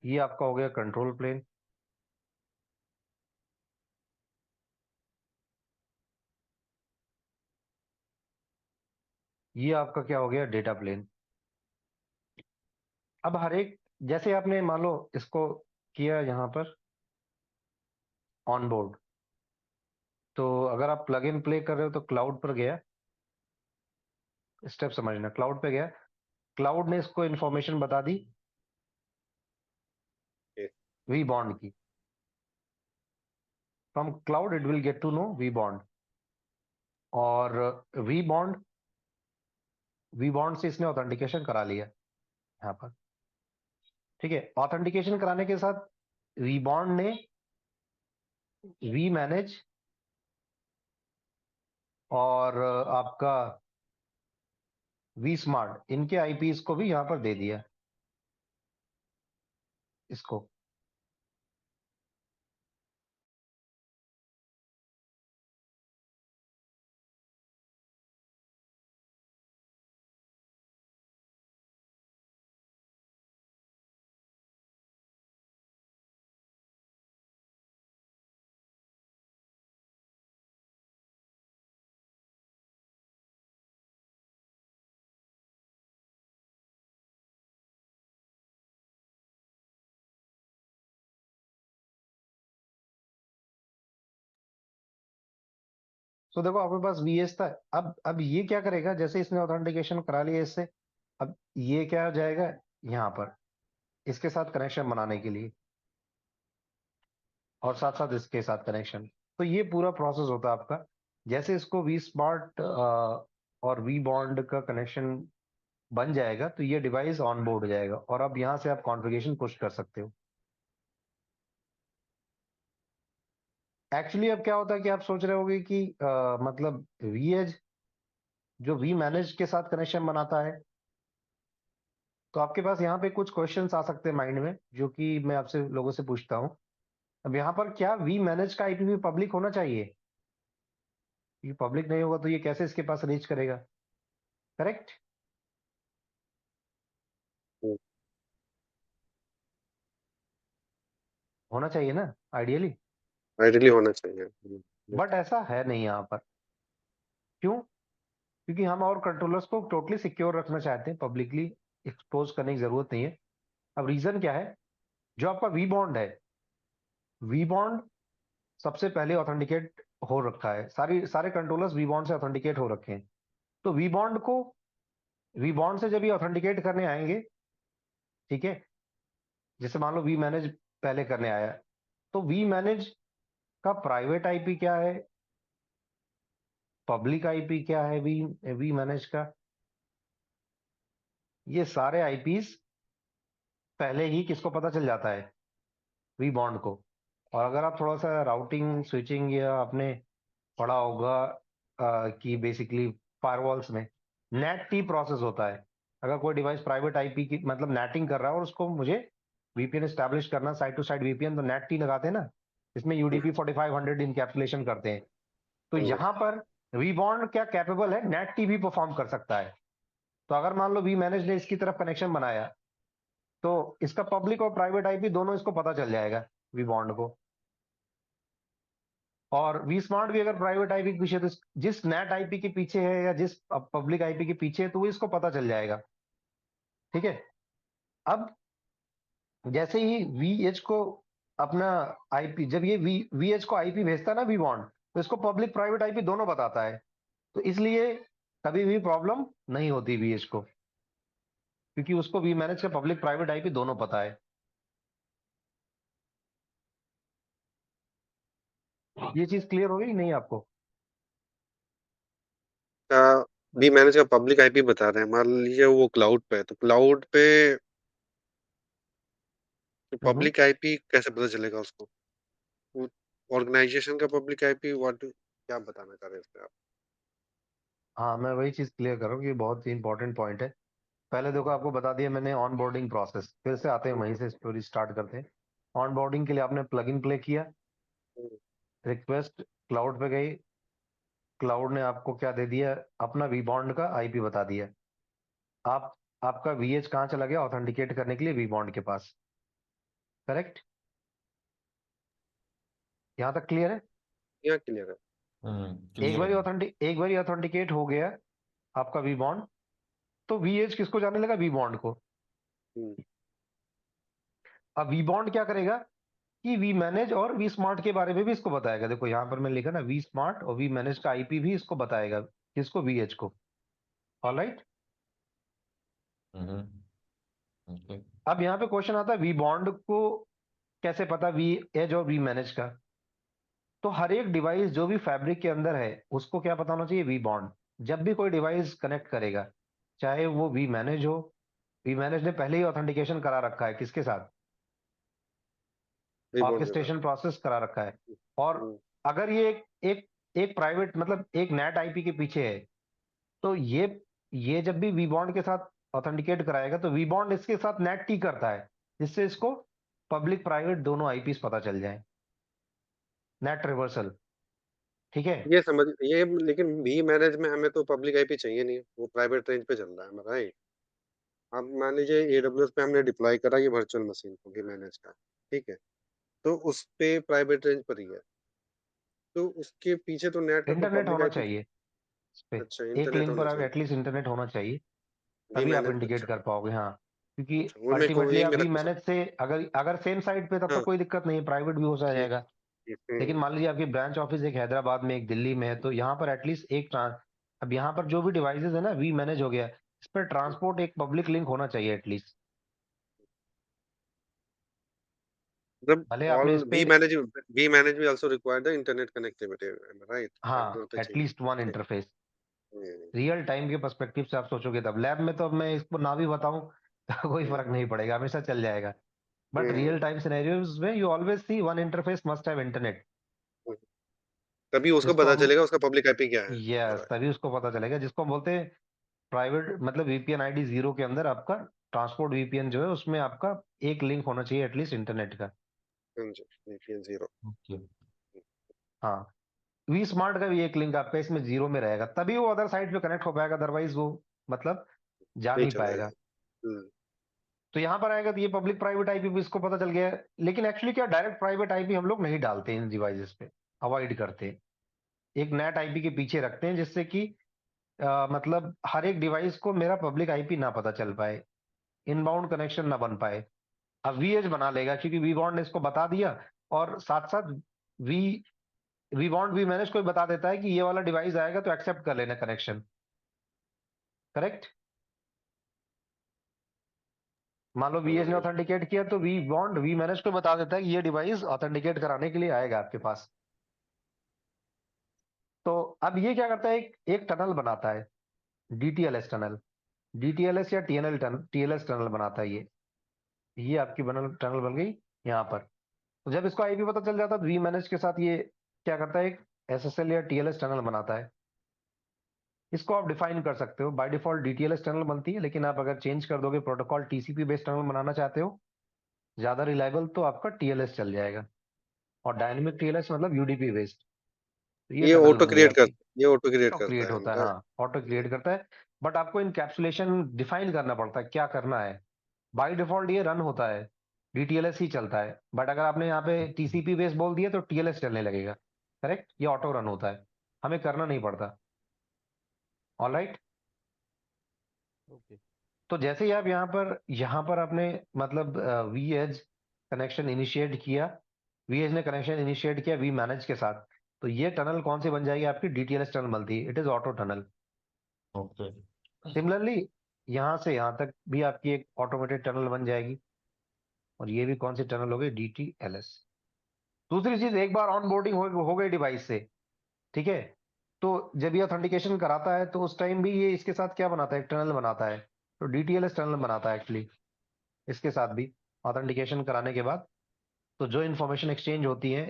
ये आपका हो गया कंट्रोल प्लेन। ये आपका क्या हो गया, डेटा प्लेन। अब हर एक, जैसे आपने मान लो इसको किया यहां पर ऑन बोर्ड, तो अगर आप प्लग इन प्ले कर रहे हो तो क्लाउड पर गया, स्टेप समझना, क्लाउड पे गया, क्लाउड ने इसको इंफॉर्मेशन बता दी वी बॉन्ड की। From cloud it will get to know vBond, और वी बॉन्ड से इसने ऑथेंटिकेशन करा लिया यहाँ पर। ठीक है, ऑथेंटिकेशन कराने के साथ वी बॉन्ड ने वी मैनेज और आपका वी स्मार्ट, इनके आईपीस को भी यहां पर दे दिया इसको। तो देखो आपके पास वीएस था। अब ये क्या करेगा, जैसे इसने ऑथेंटिकेशन करा लिया इससे, अब ये क्या हो जाएगा यहाँ पर इसके साथ कनेक्शन बनाने के लिए, और साथ साथ इसके साथ कनेक्शन। तो ये पूरा प्रोसेस होता है आपका। जैसे इसको वी स्मार्ट और वी बॉन्ड का कनेक्शन बन जाएगा तो ये डिवाइस ऑन बोर्ड हो जाएगा, और अब यहाँ से आप कॉन्फ़िगरेशन पुश कर सकते हो। एक्चुअली अब क्या होता है कि आप सोच रहे होगे कि मतलब वी एज जो वी मैनेज के साथ कनेक्शन बनाता है, तो आपके पास यहाँ पे कुछ क्वेश्चंस आ सकते हैं माइंड में, जो कि मैं आपसे लोगों से पूछता हूँ। अब यहाँ पर क्या वी मैनेज का आईपी भी पब्लिक होना चाहिए? ये पब्लिक नहीं होगा तो ये कैसे इसके पास रीच करेगा, करेक्ट? होना चाहिए ना आइडियली, आइडियली होना चाहिए। बट ऐसा है नहीं यहाँ पर। क्यों? क्योंकि हम और कंट्रोलर्स को टोटली सिक्योर रखना चाहते हैं, पब्लिकली एक्सपोज करने की जरूरत नहीं है। अब रीजन क्या है, जो आपका वी बॉन्ड है, वी बॉन्ड सबसे पहले ऑथेंटिकेट हो रखा है, सारे कंट्रोलर्स वी बॉन्ड से ऑथेंटिकेट हो रखे हैं। तो वी बॉन्ड से जब ये ऑथेंटिकेट करने आएंगे, ठीक है, जैसे मान लो वी मैनेज पहले करने आया, तो वी मैनेज का प्राइवेट आईपी क्या है, पब्लिक आईपी क्या है, वी मैनेज का, ये सारे आईपीस पहले ही किसको पता चल जाता है, वी बॉन्ड को। और अगर आप थोड़ा सा राउटिंग स्विचिंग या आपने पढ़ा होगा कि बेसिकली फायरवॉल्स में नेट टी प्रोसेस होता है। अगर कोई डिवाइस प्राइवेट आईपी की मतलब नेटिंग कर रहा है और उसको मुझे वीपीएन स्टैब्लिश करना, साइड टू साइड वीपीएन, तो नेट टी लगाते हैं ना, इसमें यूडीपी 4500 इनकैप्सुलेशन करते हैं। तो यहाँ पर वी बॉन्ड क्या कैपेबल है, नेट टी भी परफॉर्म कर सकता है। तो अगर मान लो वी मैनेज ने इसकी तरफ कनेक्शन बनाया, तो इसका पब्लिक और प्राइवेट आईपी दोनों इसको पता चल जाएगा वी बॉन्ड को। और वी स्मार्ट भी अगर प्राइवेट आईपी के पीछे, तो जिस नेट आईपी के पीछे है या जिस पब्लिक आईपी के पीछे है, तो वो इसको पता चल जाएगा। ठीक है, अब जैसे ही वीएच को अपना आईपी, जब ये वीएच को आईपी भेजता है ना वी बॉन्ड, तो इसको पब्लिक प्राइवेट आईपी दोनों बताता है। तो इसलिए कभी भी प्रॉब्लम नहीं होती वीएच को, क्योंकि उसको वी मैनेज का पब्लिक प्राइवेट आईपी दोनों पता है। ये चीज क्लियर हो गई नहीं आपको? वी मैनेज का पब्लिक आईपी बता रहे हैं, मान लीजिए वो क्लाउड पे है, तो क्लाउड पे पब्लिक आईपी कैसे पता चलेगा उसको? ऑर्गेनाइजेशन का पब्लिक आईपी, व्हाट क्या बताना चाह रहे हैं इसमें आप? हाँ, मैं वही चीज क्लियर कर रहा हूँ कि बहुत ही इंपॉर्टेंट पॉइंट है। पहले देखो आपको बता दिया मैंने ऑन बोर्डिंग प्रोसेस, फिर से आते हैं वहीं से स्टोरी स्टार्ट करते हैं। ऑन बोर्डिंग के लिए आपने प्लग इन प्ले किया, रिक्वेस्ट क्लाउड पे गई, क्लाउड ने आपको क्या दे दिया, अपना वी बॉन्ड का आईपी बता दिया। आपका वीएच कहाँ चला गया ऑथेंटिकेट करने के लिए, वी बॉन्ड के पास। करेक्ट, यहाँ तक क्लियर है? यहाँ क्लियर है। क्लियर है। एक बार ऑथेंटिकेट हो गया आपका वी बॉन्ड, तो वीएच किसको जाने लगा, वी बॉन्ड को। हम्म, अब वी बॉन्ड क्या करेगा कि वी मैनेज और वी स्मार्ट के बारे में भी इसको बताएगा। देखो यहाँ पर मैं लिखा ना, वी स्मार्ट और वी मैनेज का आईपी भी इसको बताएगा, किसको, वीएच को। Alright, okay. अब यहाँ पे क्वेश्चन आता है वी बॉन्ड को कैसे पता, वी एज और वी मैनेज का। तो हर एक डिवाइस जो भी फैब्रिक के अंदर है उसको क्या पता होना चाहिए, वी बॉन्ड। जब भी कोई डिवाइस कनेक्ट करेगा, चाहे वो वी मैनेज हो, वी मैनेज ने पहले ही ऑथेंटिकेशन करा रखा है किसके साथ, रिबॉन्ड के साथ। ऑर्केस्ट्रेशन प्रोसेस करा रखा है। और हम्म, अगर ये एक एक प्राइवेट मतलब एक नेट आईपी के पीछे है, तो ये जब भी वी बॉन्ड के साथ ऑथेंटिकेट कराएगा तो वी बॉन्ड इसके साथ नेट टी करता है, जिससे इसको पब्लिक प्राइवेट दोनों आईपीस पता चल जाए, नेट रिवर्सल। ठीक है, ये समझ ये, लेकिन वी मैनेज में हमें तो पब्लिक आईपी चाहिए नहीं, वो प्राइवेट रेंज पे चल रहा है, राइट। अब मान लीजिए एडब्ल्यूएस पे हमने डिप्लॉय करा ये वर्चुअल मशीन को वी मैनेज का, ठीक है, तो उस पे प्राइवेट रेंज पर ही है, तो उसके पीछे तो नेट तो इंटरनेट पब्लिक होना आईपी। चाहिए इस पे, अच्छा, एक इंटरनेट लिंक होना पर आप चाहिए एटलीस्ट इंटरनेट होना चाहिए, वी तभी आप मैनेज। इंडिकेट अच्छा, कर पाओगे। हाँ, क्योंकि अच्छा, वो मेरे को अल्टीमेटली यही आप मेरा वी क्वेश्चन। मैनेज से अगर सेम साइट पे, तब हाँ, तक कोई दिक्कत नहीं है, प्राइवेट भी हो ठीक जाएगा। ठीक, लेकिन मान लीजिए आपकी ब्रांच ऑफिस एक हैदराबाद में, एक दिल्ली में है, तो यहाँ पर एटलीस्ट एक अब यहाँ पर जो भी डिवाइसेस है ना, वी मैनेज हो गया, इस पर ट्रांसपोर्ट एक पब्लिक लिंक होना चाहिए एटलीस्ट। मतलब भले ऑल आपने इस पे, वी मैनेज भी also require the internet connectivity, right, हाँ, बैकबोन पे चाहिए। एटलीस्ट वन ठीक। इंटरफेस। हम्म, रियल टाइम के पर्सपेक्टिव से आप सोचोगे तब, लैब में तो अब मैं इसको ना भी बताऊं तो कोई हम्म, फर्क नहीं पड़ेगा, हमेशा चल जाएगा। But hmm, real time scenarios में you always see one interface must have internet, hmm. तभी उसको जिसको पता हम, चलेगा उसका पब्लिक आईपी क्या है। यस, तभी उसको पता चलेगा, जिसको हम बोलते हैं प्राइवेट, मतलब वीपीएन आईडी 0 के अंदर आपका ट्रांसपोर्ट वीपीएन जो है उसमें आपका एक लिंक होना चाहिए एटलीस्ट इंटरनेट का। VPN 0। ओके। हाँ, वी स्मार्ट का भी एक लिंक आपका इसमें 0 में रहेगा, तभी वो अदर साइड पे कनेक्ट हो पाएगा, अदरवाइज वो मतलब जा नहीं नहीं चलेगा। पाएगा। तो यहाँ पर आएगा तो ये पब्लिक प्राइवेट आईपी भी इसको पता चल गया है। लेकिन एक्चुअली क्या, डायरेक्ट प्राइवेट आईपी हम लोग नहीं डालते इन डिवाइसेस पे, अवॉइड करते हैं, एक नेट आईपी के पीछे रखते हैं, जिससे कि मतलब हर एक डिवाइस को मेरा पब्लिक आईपी ना पता चल पाए, इनबाउंड कनेक्शन ना बन पाए। अब वीएच बना लेगा क्योंकि वी बॉन्ड ने इसको बता दिया, और साथ साथ v vBond vManage को भी बता देता है कि ये वाला डिवाइस आएगा तो एक्सेप्ट कर लेना कनेक्शन। करेक्ट, मान लो वीएच ने ऑथेंटिकेट किया तो वी बॉन्ड वी मैनेज को बता देता है कि ये डिवाइस ऑथेंटिकेट कराने के लिए आएगा आपके पास। तो अब ये क्या करता है, एक टनल बनाता है, डीटीएलएस टनल, डीटीएलएस या टीएलएस टनल बनाता है ये आपकी टनल बन गई यहाँ पर। तो जब इसको आईपी पता चल जाता है तो वी मैनेज के साथ ये क्या करता है, एक एसएसएल या टीएलएस टनल बनाता है। इसको आप डिफाइन कर सकते हो, बाय डिफॉल्ट डीटीएलएस टनल बनती है, लेकिन आप अगर चेंज कर दोगे प्रोटोकॉल, टीसीपी बेस्ड टनल बनाना चाहते हो ज्यादा रिलायबल, तो आपका टीएलएस चल जाएगा। और डायनेमिक टीएलएस मतलब यूडीपी बेस्ड, तो ये ये टनल ऑटो बन गई क्रिएट कर आपकी। ये ऑटो क्रिएट ऑटो करता क्रिएट है होता है, हमारा। हाँ, ऑटो क्रिएट करता है। बट आपको इनकैप्सुलेशन डिफाइन करना पड़ता है, क्या करना है। बाय डिफॉल्ट ये रन होता है, डीटीएलएस ही चलता है, बट अगर आपने यहाँ पे टीसीपी बेस बोल दिया तो टीएलएस चलने लगेगा। करेक्ट, ये ऑटो रन होता है, हमें करना नहीं पड़ता। Alright, okay. तो जैसे ही आप यहाँ पर आपने मतलब वी एज कनेक्शन इनिशिएट किया, वी एज ने कनेक्शन इनिशिएट किया वी मैनेज के साथ, तो ये टनल कौन सी बन जाएगी आपकी, डीटीएलएस टनल बनती है, it is auto tunnel. Okay. Similarly यहाँ से यहाँ तक भी आपकी एक ऑटोमेटेड टनल बन जाएगी, और ये भी कौन सी टनल हो गई, डीटीएलएस। दूसरी चीज, एक बार ऑन बोर्डिंग हो गई डिवाइस से, ठीक है, तो जब ये ऑथेंटिकेशन कराता है तो उस टाइम भी ये इसके साथ क्या बनाता है, एक टनल बनाता है, तो डीटीएलएस टनल बनाता है एक्चुअली इसके साथ भी ऑथेंटिकेशन कराने के बाद। तो जो इन्फॉर्मेशन एक्सचेंज होती है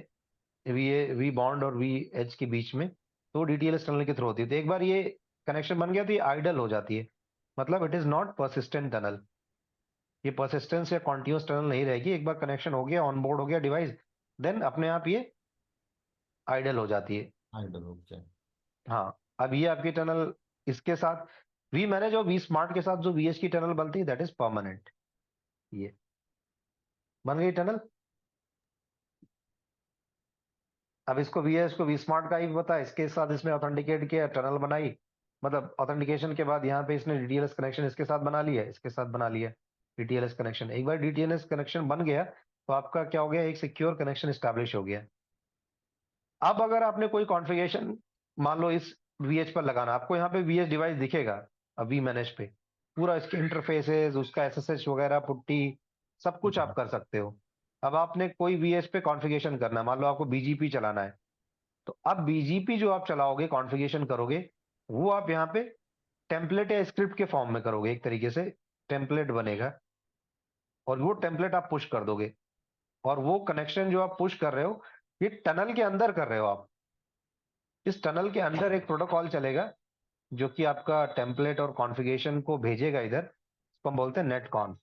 वी बॉन्ड और वी एच के बीच में, तो डीटीएलएस टनल के थ्रू होती है। तो एक बार ये कनेक्शन बन गया तो ये आइडल हो जाती है, मतलब it is not persistent tunnel, ये परसिस्टेंस या कॉन्टिन्यूस टनल नहीं रहेगी। एक बार कनेक्शन हो गया, ऑन बोर्ड हो गया डिवाइस, देन अपने आप ये आइडल हो जाती है। Idle, okay. हाँ, अब ये आपकी टनल इसके साथ वी मैनेज और वी स्मार्ट के साथ जो वीएच की टनल बनती है दैट इज परमानेंट। ये बन गई टनल। अब इसको वीएच को वी स्मार्ट का ही पता है, इसके साथ इसने ऑथेंटिकेट किया, टनल बनाई, मतलब ऑथेंटिकेशन के बाद यहाँ पे इसने डीटीएलएस कनेक्शन इसके साथ बना लिया, इसके साथ बना लिया डीटीएलएस कनेक्शन। एक बार डीटीएलएस कनेक्शन बन गया तो आपका क्या हो गया, एक सिक्योर कनेक्शन स्टैब्लिश हो गया। अब अगर आपने कोई कॉन्फ़िगरेशन मान लो इस वीएच पर लगाना, आपको यहाँ पे वीएच डिवाइस दिखेगा। अब वी मैनेज पे पूरा इसके इंटरफेसेस, उसका एसएसएच वगैरह, पुट्टी, सब कुछ आप कर सकते हो। अब आपने कोई वीएच पे कॉन्फ़िगरेशन करना है, मान लो आपको बीजीपी चलाना है, तो अब बीजीपी जो आप चलाओगे कॉन्फ़िगरेशन करोगे, वो आप यहाँ पे टेम्पलेट या स्क्रिप्ट के फॉर्म में करोगे। एक तरीके से टेम्पलेट बनेगा और वो टेम्पलेट आप पुश कर दोगे, और वो कनेक्शन जो आप पुश कर रहे हो ये टनल के अंदर कर रहे हो आप। इस टनल के अंदर एक प्रोटोकॉल चलेगा जो कि आपका टेम्पलेट और कॉन्फ़िगरेशन को भेजेगा इधर, इसको हम बोलते हैं नेटकॉन।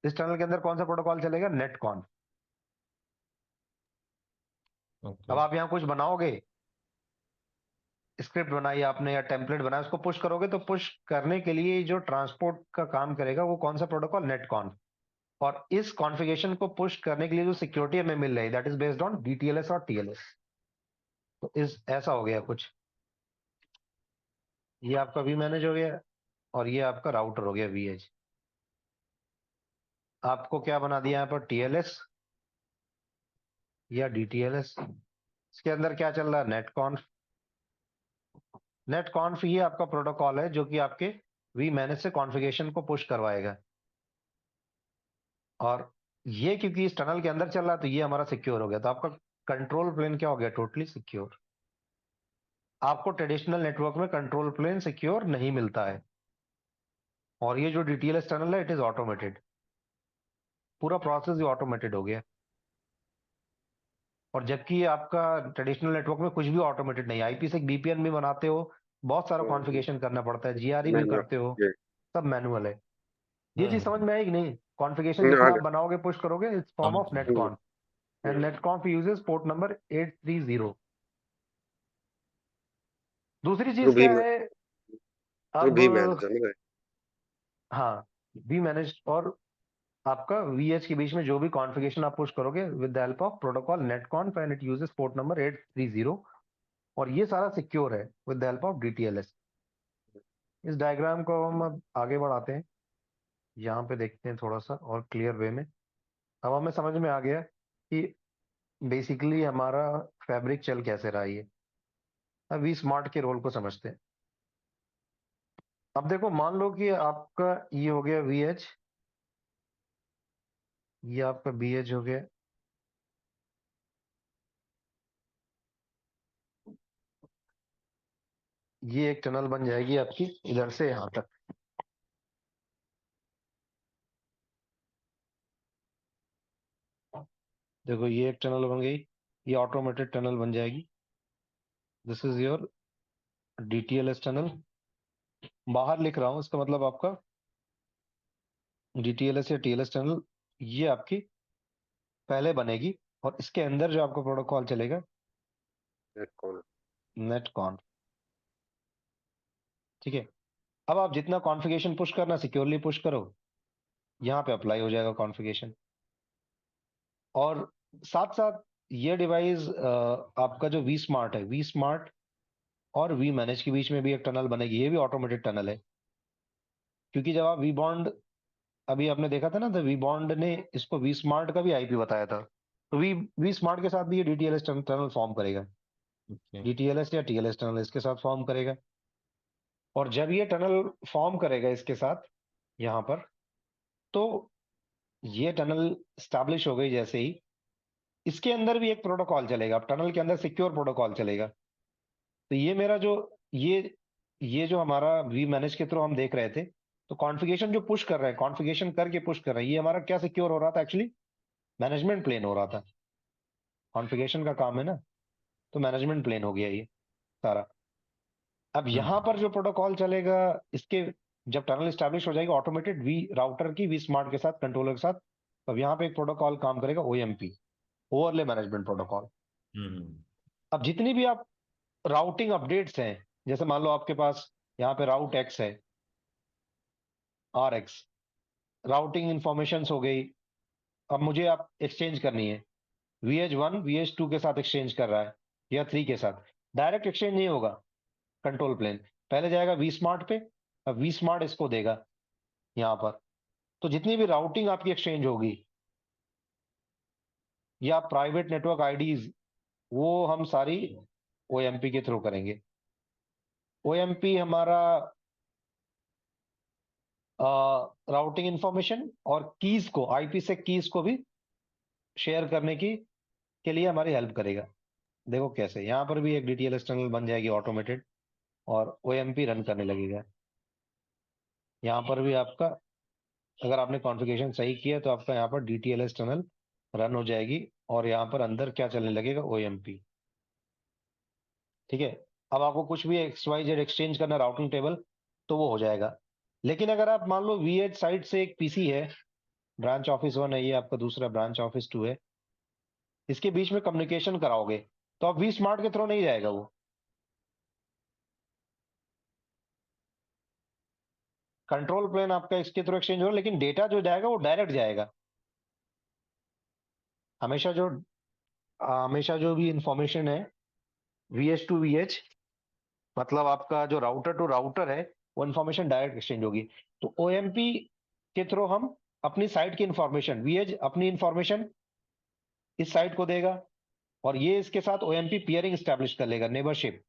इस टनल के अंदर कौन सा प्रोटोकॉल चलेगा, नेटकॉन। ओके। अब आप यहाँ कुछ बनाओगे, स्क्रिप्ट बनाई आपने या टेम्पलेट बनाया, उसको पुश करोगे तो पुश करने के लिए जो ट्रांसपोर्ट का काम करेगा वो कौन सा प्रोटोकॉल, नेटकॉन। और इस कॉन्फ़िगरेशन को पुश करने के लिए जो सिक्योरिटी हमें मिल रही है that is based on DTLS और टीएलएस। तो इस ऐसा हो गया कुछ। ये आपका वी मैनेज हो गया और ये आपका राउटर हो गया वीएच। आपको क्या बना दिया यहाँ पर, टीएलएस या डीटीएलएस। इसके अंदर क्या चल रहा है, नेटकॉन्फ। नेटकॉन्फ ये आपका प्रोटोकॉल है जो कि आपके वी मैनेज से कॉन्फ़िगरेशन को पुश करवाएगा। और ये क्योंकि इस टनल के अंदर चल रहा है तो ये हमारा सिक्योर हो गया। तो आपका कंट्रोल प्लेन क्या हो गया, टोटली सिक्योर। आपको ट्रेडिशनल नेटवर्क में कंट्रोल प्लेन सिक्योर नहीं मिलता है। और ये जो डीटीएलएस टनल है इट इज ऑटोमेटेड, पूरा प्रोसेस ही ऑटोमेटेड हो गया। और जबकि आपका ट्रेडिशनल नेटवर्क में कुछ भी ऑटोमेटेड नहीं, आईपी से बीपीएन भी बनाते हो, बहुत सारा कॉन्फ़िगरेशन करना पड़ता है, जीआरई भी मैनुअल करते हो, ये सब मैनुअल है। ये चीज समझ में आएगी नहीं, कॉन्फ़िगरेशन आ जितना आप गया बनाओगे पुश करोगे, इट्स फॉर्म ऑफ समझ NETCONF. And hmm, NETCONF uses port number 830। दूसरी चीज थ्रू भी क्या है, थ्रू अब भी मैनेजर ना। हाँ, वी मैनेज और आपका वीएच के बीच में जो भी कॉन्फ़िगरेशन आप पुश करोगे with the help of protocol NETCONF and it uses port number 830। और ये सारा सिक्योर है with the help of DTLS. इस डायग्राम को हम अब आगे बढ़ाते हैं, यहाँ पे देखते हैं थोड़ा सा और क्लियर वे में। अब हमें समझ में आ गया कि बेसिकली हमारा फैब्रिक चल कैसे रहा है ये। अब वी स्मार्ट के रोल को समझते हैं। अब देखो मान लो कि आपका ये हो गया वीएच, ये आपका बीएच हो गया, ये एक टनल बन जाएगी आपकी इधर से यहाँ तक। देखो ये एक टनल बन गई, ये ऑटोमेटेड टनल बन जाएगी। This is your DTLS tunnel. बाहर लिख रहा हूं, इसका मतलब आपका डीटीएलएस या टीएलएस टनल ये आपकी पहले बनेगी। और इसके अंदर जो आपका प्रोटोकॉल चलेगा, नेटकॉन नेटकॉन। ठीक है। अब आप जितना कॉन्फ़िगरेशन पुश करना सिक्योरली पुश करो, यहाँ पे अप्लाई हो जाएगा कॉन्फ़िगरेशन। और साथ साथ ये डिवाइस आपका जो वी स्मार्ट है, वी स्मार्ट और वी मैनेज के बीच में भी एक टनल बनेगी, ये भी ऑटोमेटेड टनल है। क्योंकि जब आप वी बॉन्ड, अभी आपने देखा था ना, तो वी बॉन्ड ने इसको वी स्मार्ट का भी आईपी बताया था, तो वी वी स्मार्ट के साथ भी ये डीटीएलएस टनल फॉर्म करेगा। ओके। डीटीएलएस या टीएलएस टनल इसके साथ फॉर्म करेगा। और जब ये टनल फॉर्म करेगा इसके साथ यहाँ पर, तो ये टनल स्टैब्लिश हो गई जैसे ही, इसके अंदर भी एक प्रोटोकॉल चलेगा। अब टनल के अंदर सिक्योर प्रोटोकॉल चलेगा। तो ये मेरा जो ये जो हमारा वी मैनेज के थ्रू हम देख रहे थे, तो कॉन्फ़िगरेशन जो पुश कर रहे हैं, कॉन्फ़िगरेशन करके पुश कर रहे हैं, ये हमारा क्या सिक्योर हो रहा था, एक्चुअली मैनेजमेंट प्लेन हो रहा था। कॉन्फ़िगरेशन का काम है ना, तो मैनेजमेंट प्लेन हो गया ये सारा। अब यहाँ पर जो प्रोटोकॉल चलेगा, इसके जब टनल स्टैब्लिश हो जाएगी ऑटोमेटेड वी राउटर की वी स्मार्ट के साथ, कंट्रोलर के साथ, अब यहाँ पे एक प्रोटोकॉल काम करेगा, ओएमपी, ओवरले मैनेजमेंट प्रोटोकॉल। हम्म अब जितनी भी आप राउटिंग अपडेट्स हैं, जैसे मान लो आपके पास यहाँ पे राउट एक्स है, RX, राउटिंग इंफॉर्मेशन हो गई। अब मुझे आप एक्सचेंज करनी है, VH1 VH2 के साथ एक्सचेंज कर रहा है या 3 के साथ, डायरेक्ट एक्सचेंज नहीं होगा। कंट्रोल प्लेन पहले जाएगा वी स्मार्ट पे, अब वी स्मार्ट इसको देगा यहाँ पर। तो जितनी भी राउटिंग आपकी एक्सचेंज होगी या प्राइवेट नेटवर्क आईडीज, वो हम सारी OMP के थ्रू करेंगे। OMP हमारा राउटिंग इंफॉर्मेशन और कीज को, IP से कीज को भी शेयर करने की के लिए हमारी हेल्प करेगा। देखो कैसे, यहाँ पर भी एक DTLS टनल बन जाएगी ऑटोमेटेड और OMP रन करने लगेगा। यहाँ पर भी आपका, अगर आपने कॉन्फ़िगरेशन सही किया तो आपका यहाँ पर DTLS टनल रन हो जाएगी और यहाँ पर अंदर क्या चलने लगेगा, OMP। ठीक है, अब आपको कुछ भी XYZ एक्सचेंज करना राउटिंग टेबल, तो वो हो जाएगा। लेकिन अगर आप मान लो VH साइड से एक PC है, ब्रांच ऑफिस 1 है, ये आपका दूसरा ब्रांच ऑफिस 2 है, इसके बीच में कम्युनिकेशन कराओगे तो अब वी स्मार्ट के थ्रू नहीं जाएगा वो, कंट्रोल प्लेन आपका इसके थ्रू एक्सचेंज होगा, लेकिन डेटा जो जाएगा वो डायरेक्ट जाएगा। हमेशा जो भी इंफॉर्मेशन है VH टू VH, मतलब आपका जो राउटर टू राउटर है, वो इंफॉर्मेशन डायरेक्ट एक्सचेंज होगी। तो OMP के थ्रू हम अपनी साइट की इंफॉर्मेशन, VH अपनी इंफॉर्मेशन इस साइट को देगा और ये इसके साथ OMP पियरिंग स्टैब्लिश कर लेगा, नेबरशिप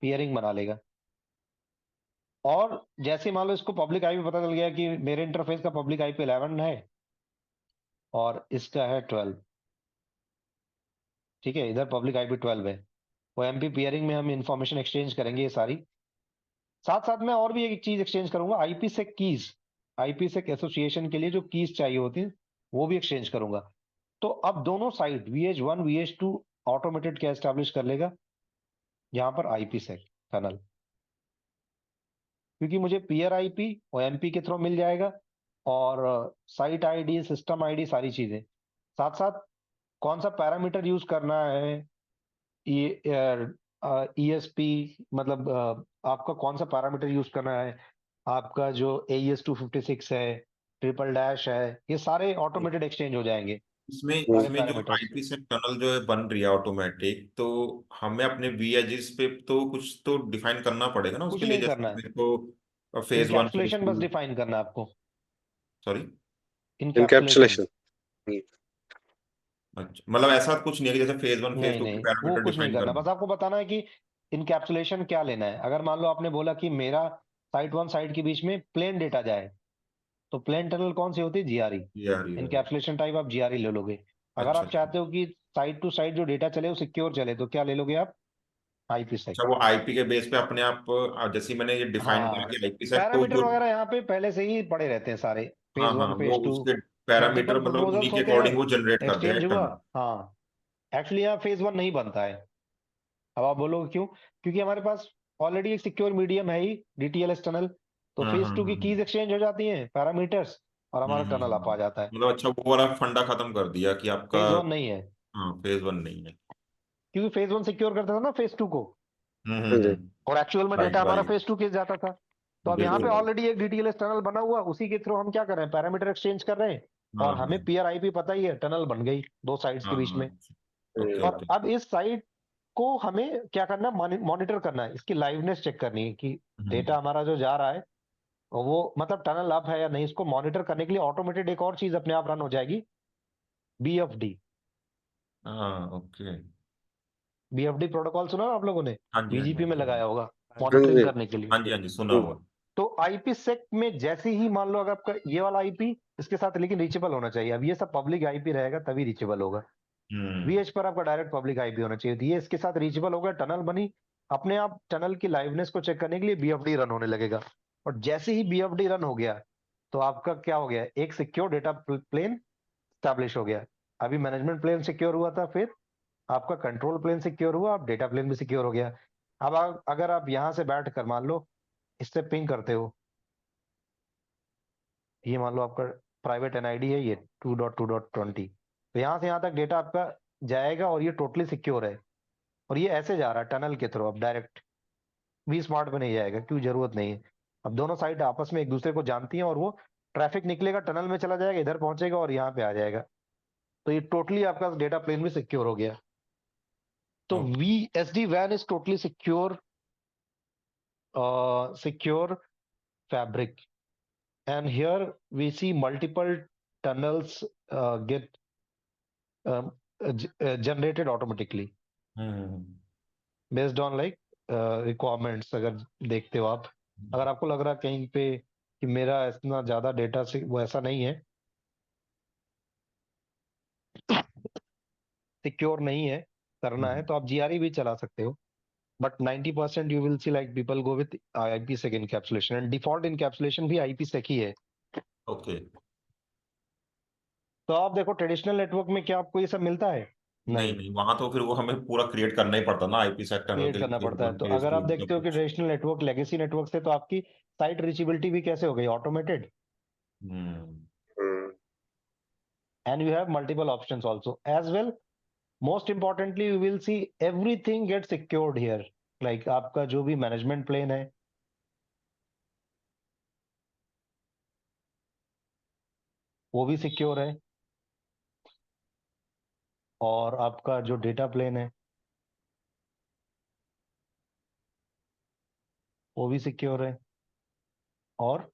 पियरिंग बना लेगा। और जैसे मान लो इसको पब्लिक आईपी पता चल गया कि मेरे इंटरफेस का पब्लिक आईपी 11 है और इसका है 12, ठीक है, इधर पब्लिक आईपी 12 है, OMP पियरिंग में हम इंफॉर्मेशन एक्सचेंज करेंगे ये सारी। साथ साथ में और भी एक चीज एक्सचेंज करूंगा, IP से एसोसिएशन के लिए जो कीज चाहिए होती है वो भी एक्सचेंज करूंगा। तो अब दोनों साइड VH1 VH2 ऑटोमेटेड क्या एस्टेब्लिश कर लेगा, यहाँ पर IPsec टनल, क्योंकि मुझे पियर IP OMP के थ्रू मिल जाएगा और साइट ID सिस्टम ID सारी चीजें। साथ साथ कौन सा पैरामीटर यूज करना है, ये ESP, मतलब आपका कौन सा पैरामीटर यूज करना है, आपका जो AES-256 है, ट्रिपल डैश है, ये सारे ऑटोमेटेड एक्सचेंज हो जाएंगे, इसमें सारे इसमें जो पैरामीटर्स। आईपी से टनल जो है बन रही है ऑटोमेटिक, तो हमें अपने वी एजेस पे तो कुछ तो डिफाइन करना पड़ेगा ना कुछ उसके लिए, नहीं जैसे करना है, मेरे को फेज वन फेज इनकैप्सुलेशन बस टू। डिफाइन करना है आपको, सॉरी। इनकैप्सुलेशन। इनकैप्सुलेशन। अच्छा, मतलब ऐसा कुछ नहीं है कि जैसे फेज वन फेज नहीं टू के नहीं, वो पैरामीटर कुछ नहीं डिफाइन करना, करना। बस आपको बताना है कि इनकैप्सुलेशन क्या लेना है। अगर मान लो आपने बोला कि मेरा साइट 1 साइट के बीच में प्लेन डेटा जाए, तो प्लेन टनल कौन सी होती है, GRE। यार ये रहा। इनकैप्सुलेशन टाइप आप GRE ले लोगे। अगर अच्छा आप अच्छा। चाहते हो कि साइट टू साइट जो डेटा चले वो सिक्योर चले, तो क्या ले लोगे आप, IPsec। अच्छा, वो आईपी के बेस पे अपने आप जैसे मैंने ये डिफाइन करा हाँ, कि आईपी सेट तो पैरामीटर जो। वगैरह यहाँ पे पहले से ही पड़े रहते हैं सारे, हाँ फेज हाँ, वन वो फेज टू उसके पैरामीटर मल्टीपल मतलब उन्हीं प्रपोजल्स के होते अकॉर्डिंग हैं, वो जनरेट कर देगा एक्सचेंज एक हुआ। टनल। हाँ, एक्चुअली यहाँ फेज 1 नहीं बनता है। अब आप बोलोगे क्यों, क्योंकि हमारे पास ऑलरेडी एक सिक्योर मीडियम है ही, DTLS टनल। तो फेज 2 की कीज एक्सचेंज हो जाती हैं, पैरामीटर्स, और हमारा टनल अप आ जाता है। मतलब अच्छा, वो वाला फंडा खत्म कर दिया कि आपका। फेज 1 नहीं है, हाँ, फेज वन नहीं है। क्योंकि फेज 1 सिक्योर करता था ना फेज 2 को, हाँ जी। और एक्चुअल में राइट डेटा हमारा राइट। फेज 2 के जाता था। तो अब यहाँ पे बिल्कुल। ऑलरेडी एक DTLS टनल बना हुआ, उसी के थ्रू हम क्या कर रहे हैं, पैरामीटर एक्सचेंज कर रहे हैं। हाँ और हाँ हमें पियर IP पता ही है, टनल बन गई दो साइड्स के हाँ बीच हाँ। में। ओके और ओके। अब इस साइट को हमें क्या करना है, मॉनिटर करना है, इसकी लाइवनेस चेक करनी है कि डेटा हमारा जो जा रहा है वो मतलब टनल अप है या नहीं। इसको मॉनिटर करने के लिए ऑटोमेटेड एक और चीज अपने आप रन हो जाएगी, BFD। हाँ ओके। BFD प्रोटोकॉल सुना ना आप लोगों ने, हाँ जी हाँ जी BGP में सुना। लगाया होगा, हाँ जी। हाँ मॉनिटरिंग जी। करने के लिए। हाँ जी हाँ जी सुना हुआ। तो IPsec में जैसे ही मान लो अगर आपका ये वाला IP इसके साथ, लेकिन रीचेबल होना चाहिए। अब ये सब पब्लिक IP रहेगा तभी रीचेबल होगा। हम्म। VH पर आपका डायरेक्ट पब्लिक IP होना चाहिए। तो ये इसके साथ रीचेबल होगा, टनल बनी, अपने आप टनल की लाइवनेस को चेक करने के लिए BFD रन होने लगेगा। और जैसे ही BFD रन हो गया तो आपका क्या हो गया, एक सिक्योर डेटा प्लेन स्टैब्लिश हो गया। अभी मैनेजमेंट प्लेन सिक्योर हुआ था, फिर आपका कंट्रोल प्लेन सिक्योर हुआ, अब डेटा प्लेन भी सिक्योर हो गया। अब अगर आप यहां से बैठ कर मान लो इससे पिंग करते हो, ये मान लो आपका प्राइवेट NID है, ये 2.2.20, तो यहाँ से यहाँ तक डेटा आपका जाएगा और ये टोटली सिक्योर है। और ये ऐसे जा रहा है टनल के थ्रू, अब डायरेक्ट वी स्मार्ट में नहीं जाएगा, क्यों, जरूरत नहीं है। अब दोनों साइड आपस में एक दूसरे को जानती हैं, और वो ट्रैफिक निकलेगा टनल में चला जाएगा, इधर पहुंचेगा और यहाँ पे आ जाएगा। तो ये टोटली आपका डेटा प्लेन भी सिक्योर हो गया। तो Okay. We SD WAN is totally secure fabric, and here we see multiple tunnels get generated automatically based on like requirements। अगर देखते हो आप, अगर आपको लग रहा है कहीं पे कि मेरा इतना ज्यादा डेटा से वो ऐसा नहीं है, सिक्योर नहीं है, करना है तो आप GRE भी चला सकते हो। But 90% you will see like people go with IPsec encapsulation, and default encapsulation भी IPsec ही है। ओके। तो आप देखो ट्रेडिशनल नेटवर्क में क्या आपको ये सब मिलता है? नहीं नहीं, वहां तो फिर वो हमें पूरा क्रिएट करना ही पड़ता ना, आईपी सेट टनल क्रिएट के करना लिए पड़ता है। तो पेज अगर आप क्रिएट देखते सब हो कि कुछ। ट्रेडिशनल नेटवर्क लेगेसी नेटवर्क से, तो आपकी साइट रीचेबिलिटी भी कैसे हो गई, automated, hmm, and you have multiple options also as well. Most importantly you will see everything get secured here, like आपका जो भी मैनेजमेंट प्लेन है वो भी सिक्योर है, और आपका जो डेटा प्लेन है वो भी सिक्योर है, और